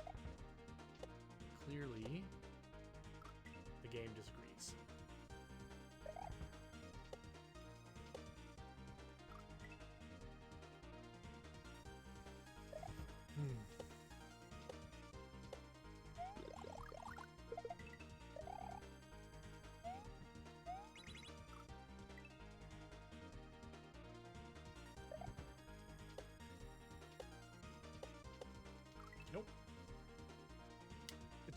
clearly the game disagrees.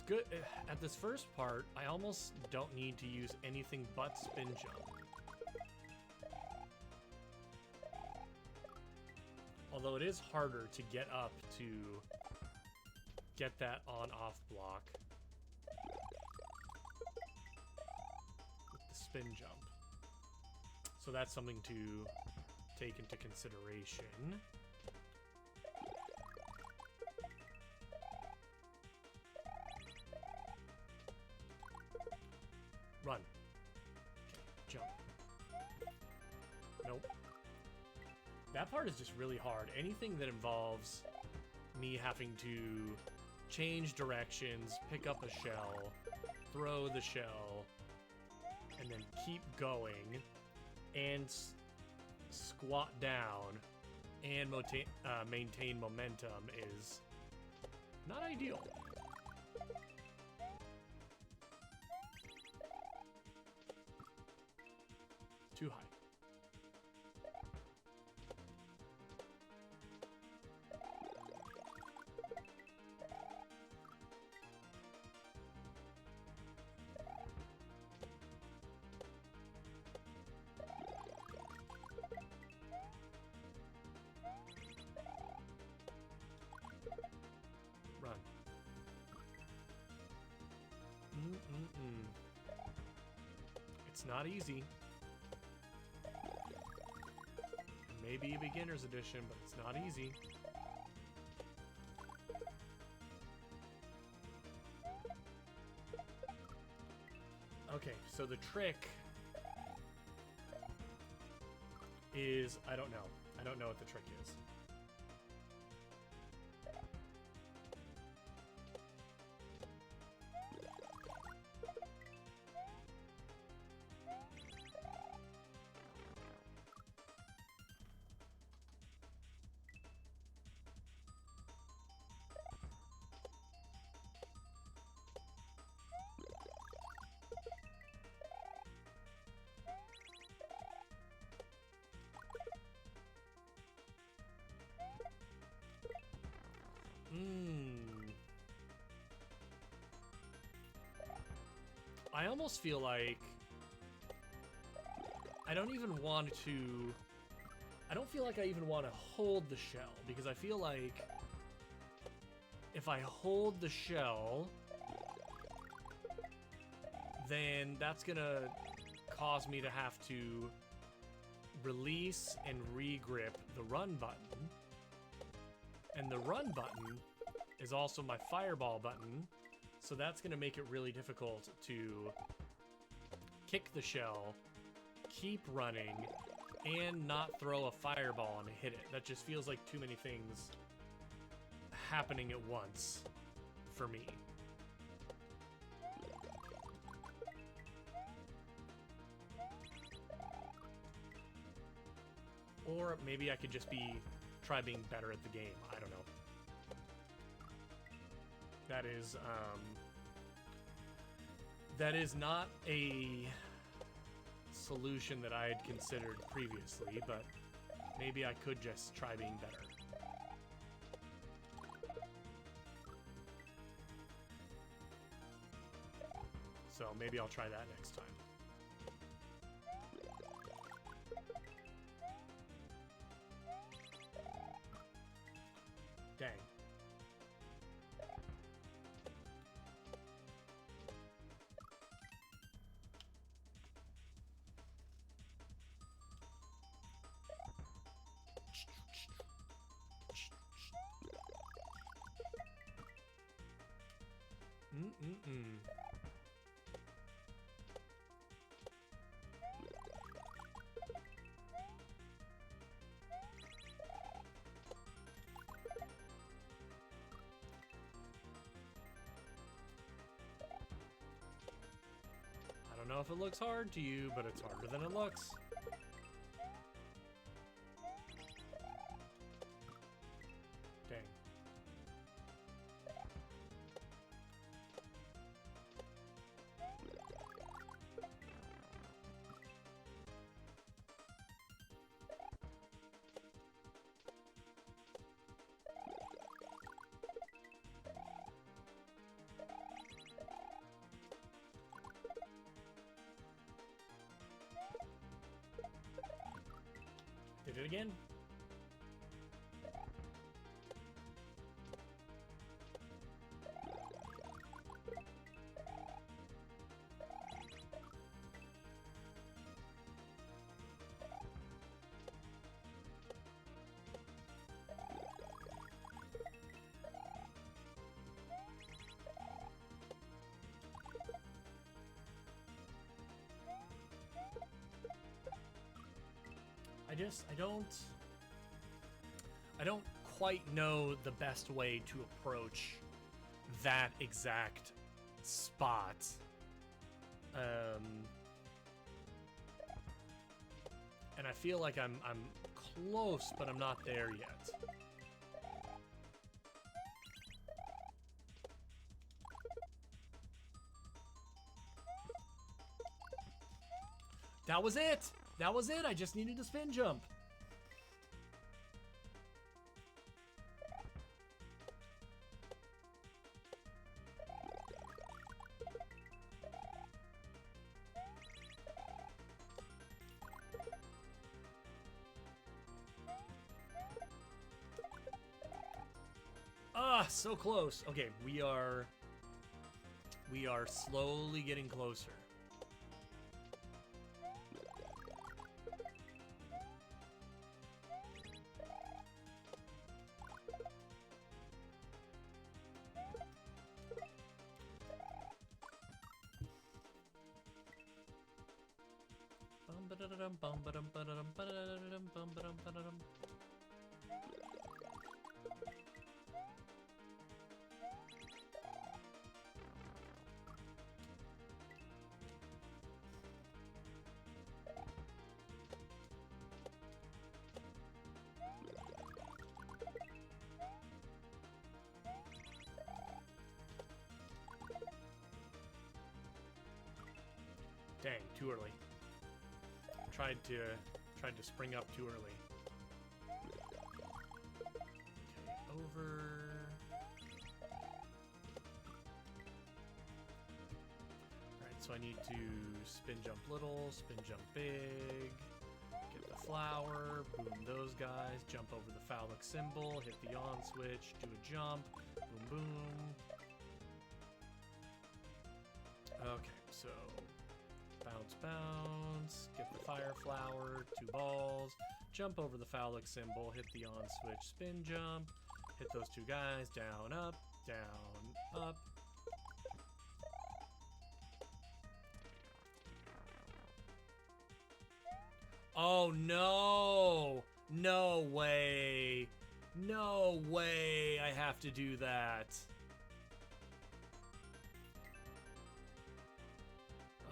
good. At this first part, I almost don't need to use anything but spin jump. Although it is harder to get up to get that on-off block with the spin jump. So that's something to take into consideration. Run. Okay, jump. Nope. That part is just really hard. Anything that involves me having to change directions, pick up a shell, throw the shell, and then keep going, and squat down, and maintain momentum is not ideal. Too high. Run. It's not easy. Maybe a beginner's edition, but it's not easy. Okay, so the trick is, I don't know. I don't know what the trick is. I almost feel like I don't even want to... I don't feel like I even want to hold the shell, because I feel like if I hold the shell, then that's gonna cause me to have to release and re-grip the run button. And the run button is also my fireball button, so that's going to make it really difficult to kick the shell, keep running, and not throw a fireball and hit it. That just feels like too many things happening at once for me. Or maybe I could just try being better at the game. I don't know. That is not a solution that I had considered previously, but maybe I could just try being better. So maybe I'll try that next time. Dang. I don't know if it looks hard to you, but it's harder than it looks. Dang. Did it again? I don't quite know the best way to approach that exact spot. And I feel like I'm close, but I'm not there yet. That was it! That was it! I just needed to spin jump. Ah, so close. Okay, we are slowly getting closer. Dang, too early. Tried to spring up too early. Okay, over. Alright, so I need to spin jump little, spin jump big, get the flower, boom those guys, jump over the phallic symbol, hit the on switch, do a jump, boom boom. Okay, so bounce, bounce, get the fire flower, 2 balls, jump over the phallic symbol, hit the on switch, spin jump, hit those 2 guys, down, up, down, up. Oh no! No way! No way I have to do that.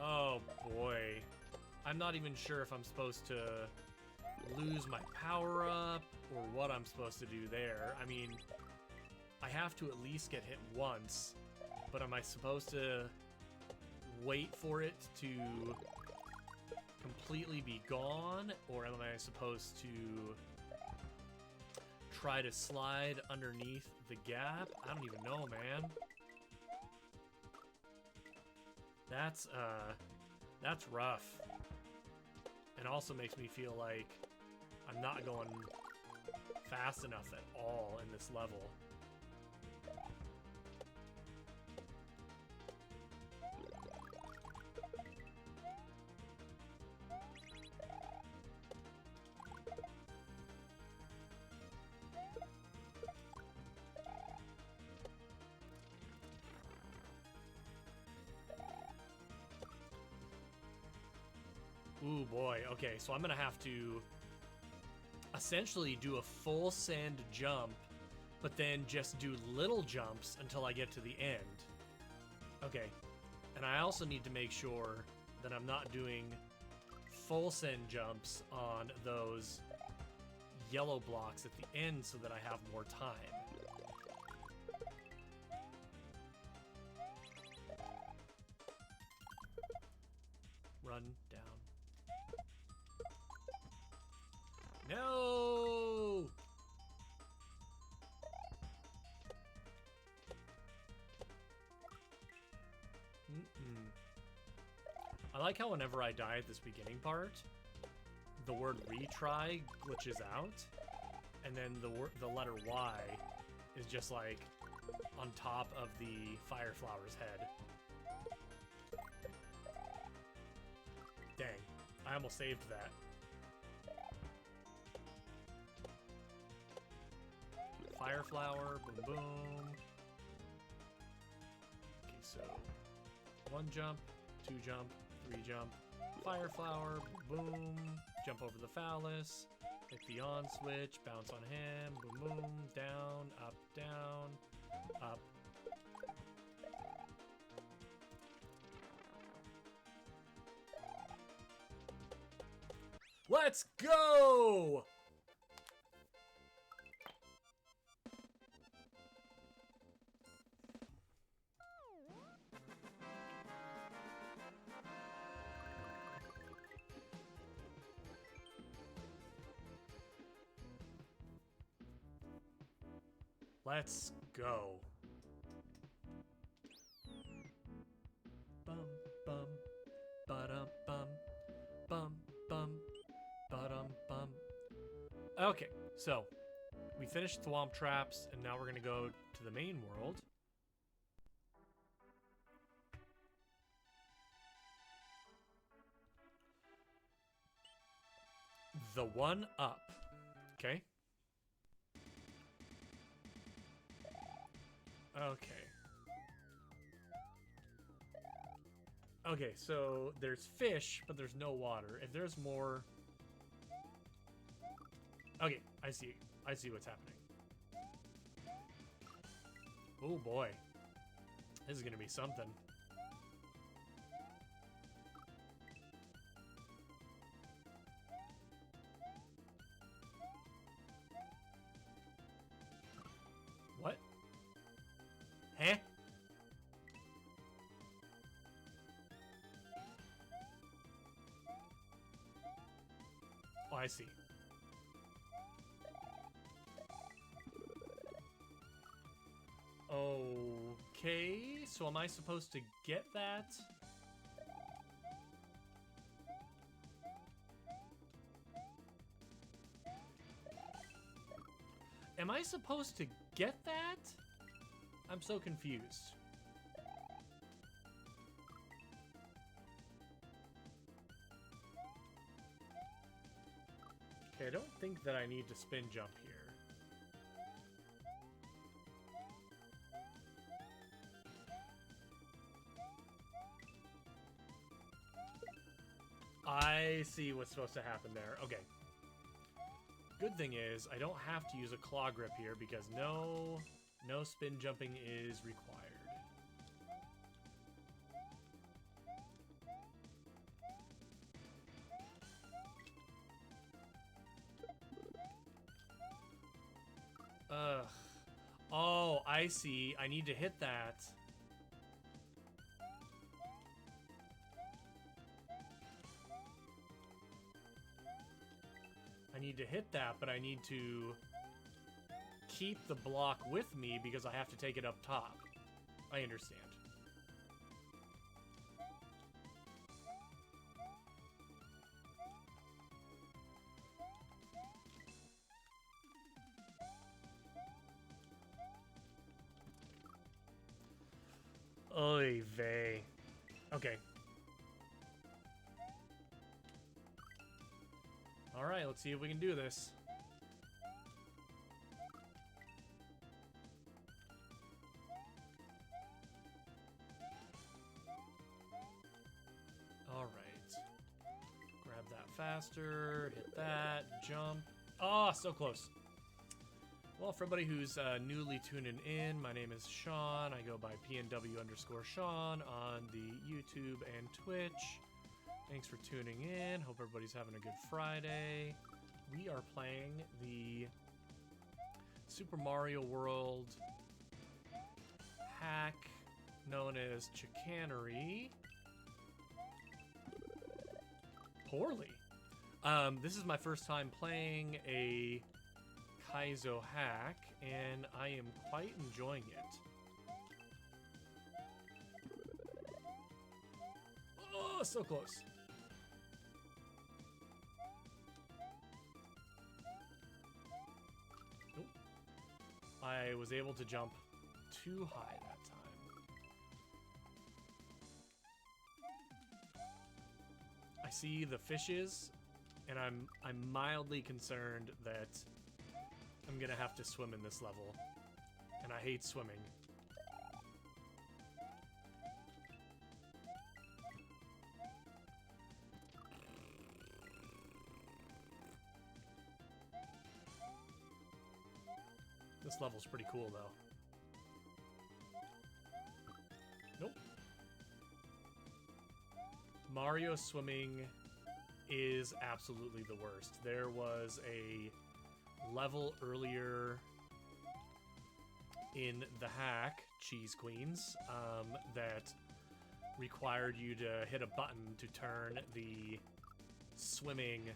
Oh boy. I'm not even sure if I'm supposed to lose my power up or what I'm supposed to do there. I mean, I have to at least get hit once, but am I supposed to wait for it to completely be gone, or am I supposed to try to slide underneath the gap? I don't even know, man. That's rough. And also makes me feel like I'm not going fast enough at all in this level. Ooh, boy. Okay, so I'm gonna have to essentially do a full send jump, but then just do little jumps until I get to the end. Okay, and I also need to make sure that I'm not doing full send jumps on those yellow blocks at the end so that I have more time. Run down. No! I like how whenever I die at this beginning part, the word retry glitches out, and then the letter Y is just like on top of the fire flower's head. Dang, I almost saved that. Fire flower, boom boom. Okay, so 1 jump, 2 jump, 3 jump, fire flower, boom, jump over the phallus, hit the on switch, bounce on him, boom boom, down, up, up. Let's go! Let's go. Bum bum ba-dum bum bum bum ba-dum bum. Okay, so we finished Thwomp Traps, and now we're gonna go to the main world. The one up. Okay. Okay. Okay, so there's fish, but there's no water. If there's more... Okay, I see. I see what's happening. Oh boy. This is gonna be something. What? Huh? Oh, I see. Okay, so am I supposed to get that? Am I supposed to get that? I'm so confused. Okay, I don't think that I need to spin jump here. I see what's supposed to happen there. Okay. Good thing is, I don't have to use a claw grip here because no spin jumping is required. Ugh. Oh, I see. I need to hit that. I need to hit that, but I need to keep the block with me because I have to take it up top. I understand. Oy vey. Okay. Alright, let's see if we can do this. Alright. Grab that faster, hit that, jump. Oh, so close. Well, for everybody who's newly tuning in, my name is Sean. I go by PNW_Sean on the YouTube and Twitch. Thanks for tuning in. Hope everybody's having a good Friday. We are playing the Super Mario World hack known as Chicanery. Poorly. This is my first time playing a Kaizo hack, and I am quite enjoying it. Oh, so close. I was able to jump too high that time. I see the fishes, and I'm mildly concerned that I'm gonna have to swim in this level, and I hate swimming. This level's pretty cool, though. Nope. Mario swimming is absolutely the worst. There was a level earlier in the hack, Cheese Queens, that required you to hit a button to turn the swimming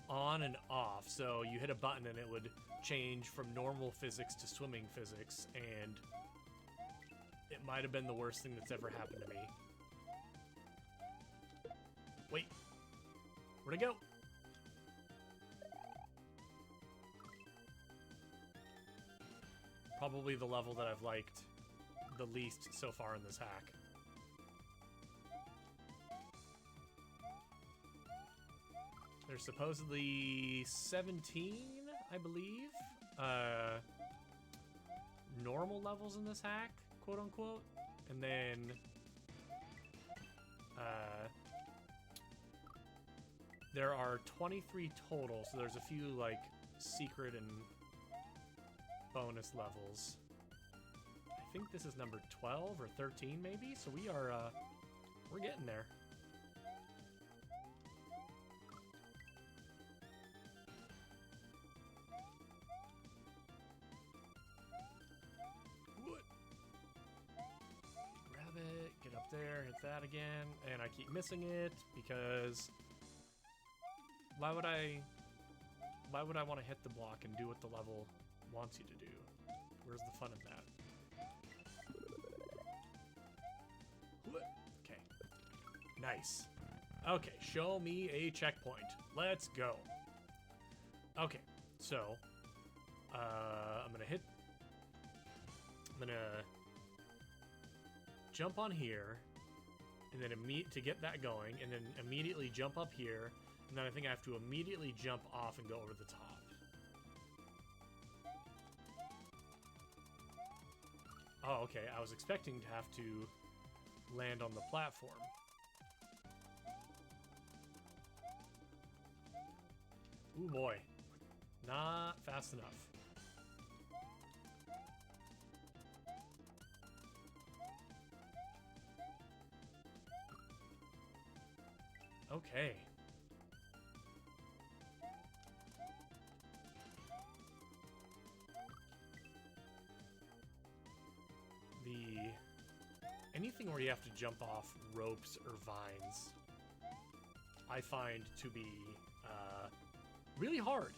on and off. So you hit a button and it would change from normal physics to swimming physics, and it might have been the worst thing that's ever happened to me. Wait, where'd it go? Probably the level that I've liked the least so far in this hack. There's supposedly 17, I believe, normal levels in this hack, quote unquote, and then there are 23 total, so there's a few like secret and bonus levels. I think this is number 12 or 13 maybe, so we're getting there. Grab it, get up there, hit that again, and I keep missing it because why would I want to hit the block and do what the level wants you to do? Where's the fun in that? Okay. Nice. Okay, show me a checkpoint. Let's go. Okay, so I'm gonna jump on here, and then to get that going, and then immediately jump up here, and then I think I have to immediately jump off and go over the top. Oh, okay. I was expecting to have to land on the platform. Ooh, boy. Not fast enough. Okay. Anything where you have to jump off ropes or vines, I find to be really hard.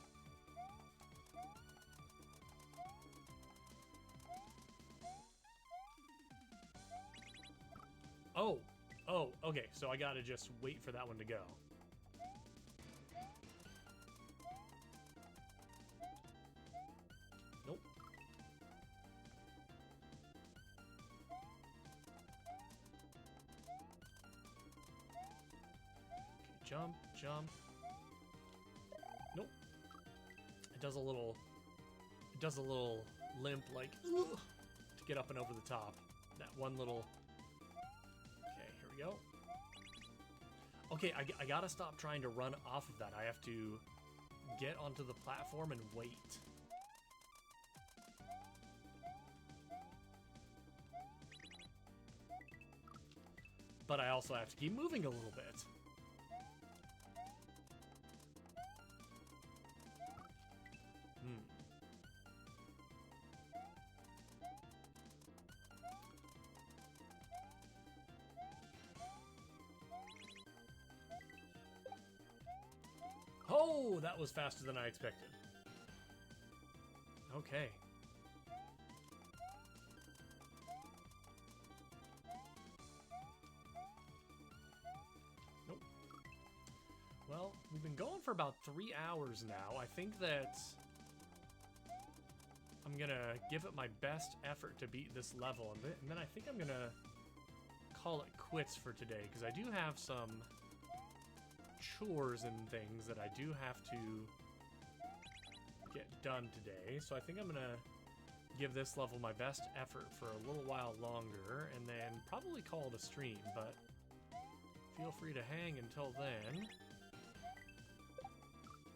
Oh, okay, so I gotta just wait for that one to go. Nope. Okay, jump, jump. Nope. It does a little limp, like, ugh, to get up and over the top. That one little... Okay, here we go. Okay, I gotta stop trying to run off of that. I have to get onto the platform and wait. But I also have to keep moving a little bit. Oh, that was faster than I expected. Okay. Nope. Well, we've been going for about 3 hours now. I think that I'm gonna give it my best effort to beat this level, and then I think I'm gonna call it quits for today, because I do have some chores and things that I do have to get done today. So I think I'm gonna give this level my best effort for a little while longer, and then probably call it a stream, but feel free to hang until then.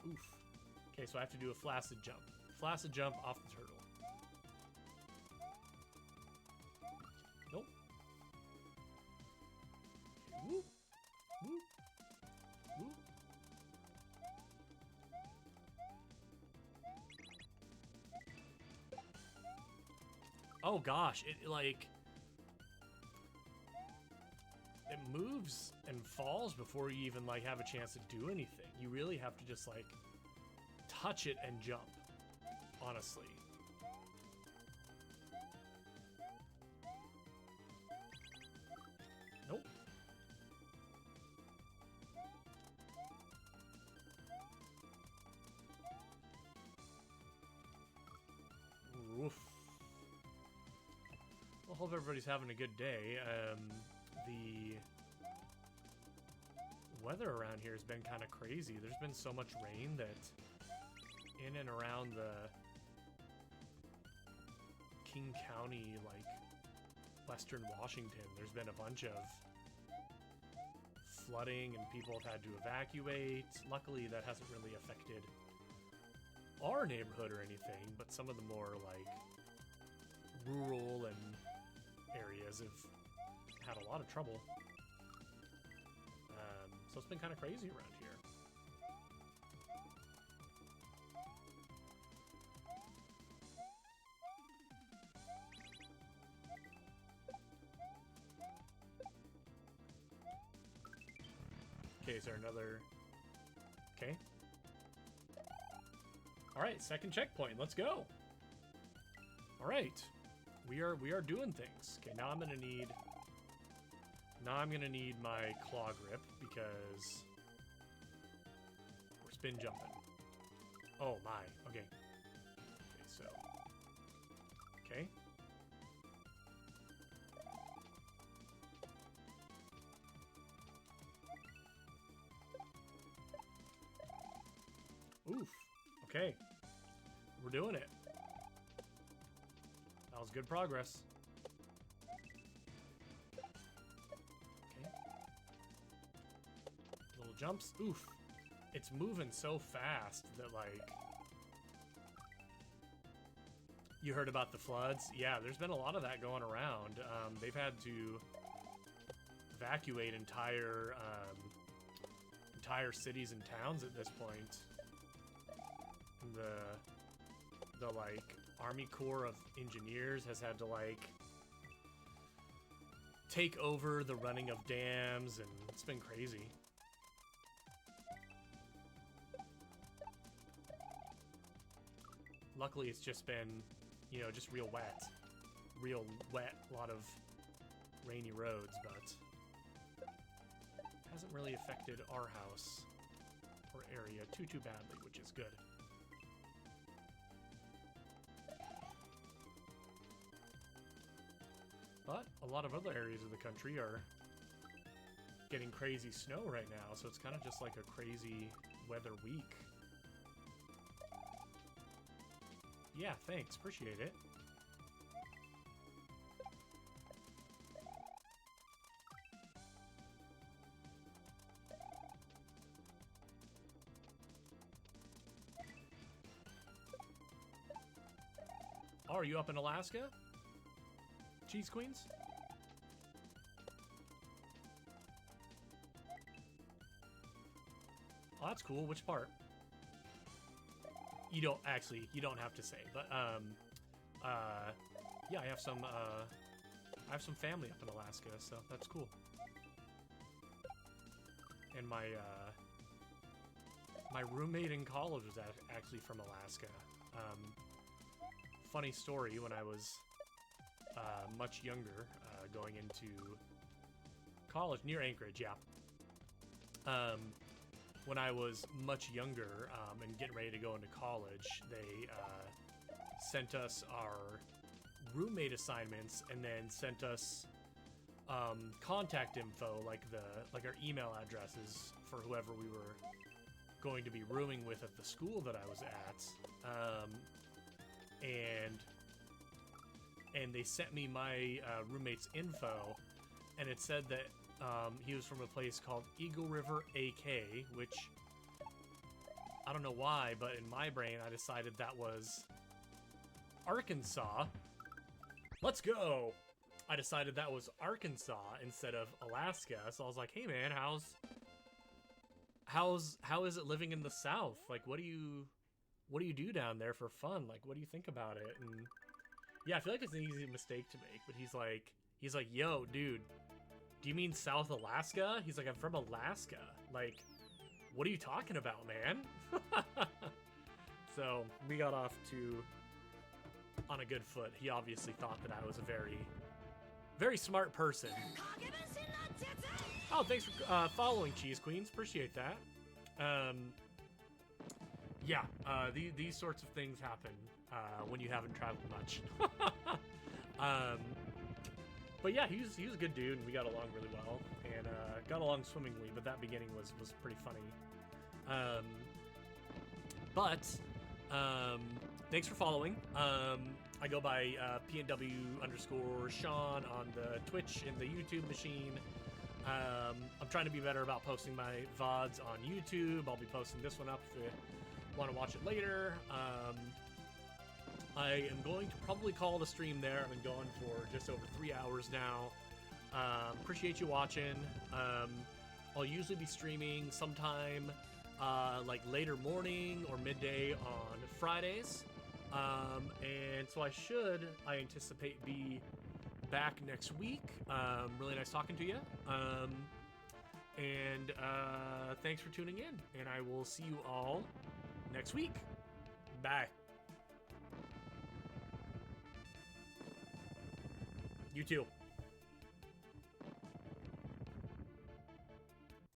Oof. Okay, so I have to do a flaccid jump. Flaccid jump off the turtle. Nope. Okay, whoop. Whoop. Whoop. Oh gosh, it like... it moves and falls before you even like have a chance to do anything. You really have to just like touch it and jump, honestly. Nope. Oof. Well, hope everybody's having a good day. The weather around here has been kind of crazy. There's been so much rain that in and around the King County, like Western Washington, there's been a bunch of flooding and people have had to evacuate. Luckily, that hasn't really affected our neighborhood or anything, but some of the more like rural and areas have had a lot of trouble. So it's been kind of crazy around here. Okay, is there another... Okay. Alright, second checkpoint. Let's go. Alright. We are doing things. Okay, now I'm gonna need my claw grip because we're spin jumping. Oh my, okay. Okay, so. Okay. Oof. Okay. We're doing it. That was good progress. Okay. Little jumps. Oof. It's moving so fast that, like... You heard about the floods? Yeah, there's been a lot of that going around. They've had to evacuate entire cities and towns at this point. The like Army Corps of Engineers has had to like take over the running of dams, and it's been crazy. Luckily, it's just been, you know, just real wet, a lot of rainy roads, but hasn't really affected our house or area too badly, which is good. But a lot of other areas of the country are getting crazy snow right now, so it's kind of just like a crazy weather week. Yeah, thanks. Appreciate it. Oh, are you up in Alaska? Cheese Queens? Oh, that's cool. Which part? You don't have to say, but yeah, I have some family up in Alaska, so that's cool. And my roommate in college was actually from Alaska. Funny story, when I was much younger, going into college near Anchorage, yeah. When I was much younger and getting ready to go into college, they sent us our roommate assignments and then sent us contact info, like our email addresses for whoever we were going to be rooming with at the school that I was at, and they sent me my roommate's info, and it said that he was from a place called Eagle River AK, which I don't know why, but in my brain I decided that was Arkansas. Let's go! I decided that was Arkansas instead of Alaska, so I was like, hey man, how is it living in the South? Like, what do you do down there for fun? Like, what do you think about it? And yeah, I feel like it's an easy mistake to make, but he's like, yo, dude, do you mean South Alaska? He's like, I'm from Alaska. Like, what are you talking about, man? So we got off on a good foot. He obviously thought that I was a very, very smart person. Oh, thanks for following, Cheese Queens. Appreciate that. Yeah, these sorts of things happen when you haven't traveled much. But yeah, he was a good dude, and we got along really well, and got along swimmingly. But that beginning was pretty funny. Thanks for following. I go by PNW_Sean on the Twitch and the YouTube machine. I'm trying to be better about posting my VODs on YouTube. I'll be posting this one up if you want to watch it later. I am going to probably call the stream there. I've been going for just over 3 hours now. Appreciate you watching. I'll usually be streaming sometime like later morning or midday on Fridays. And so I anticipate be back next week. Really nice talking to you. And thanks for tuning in, and I will see you all next week. Bye. You too.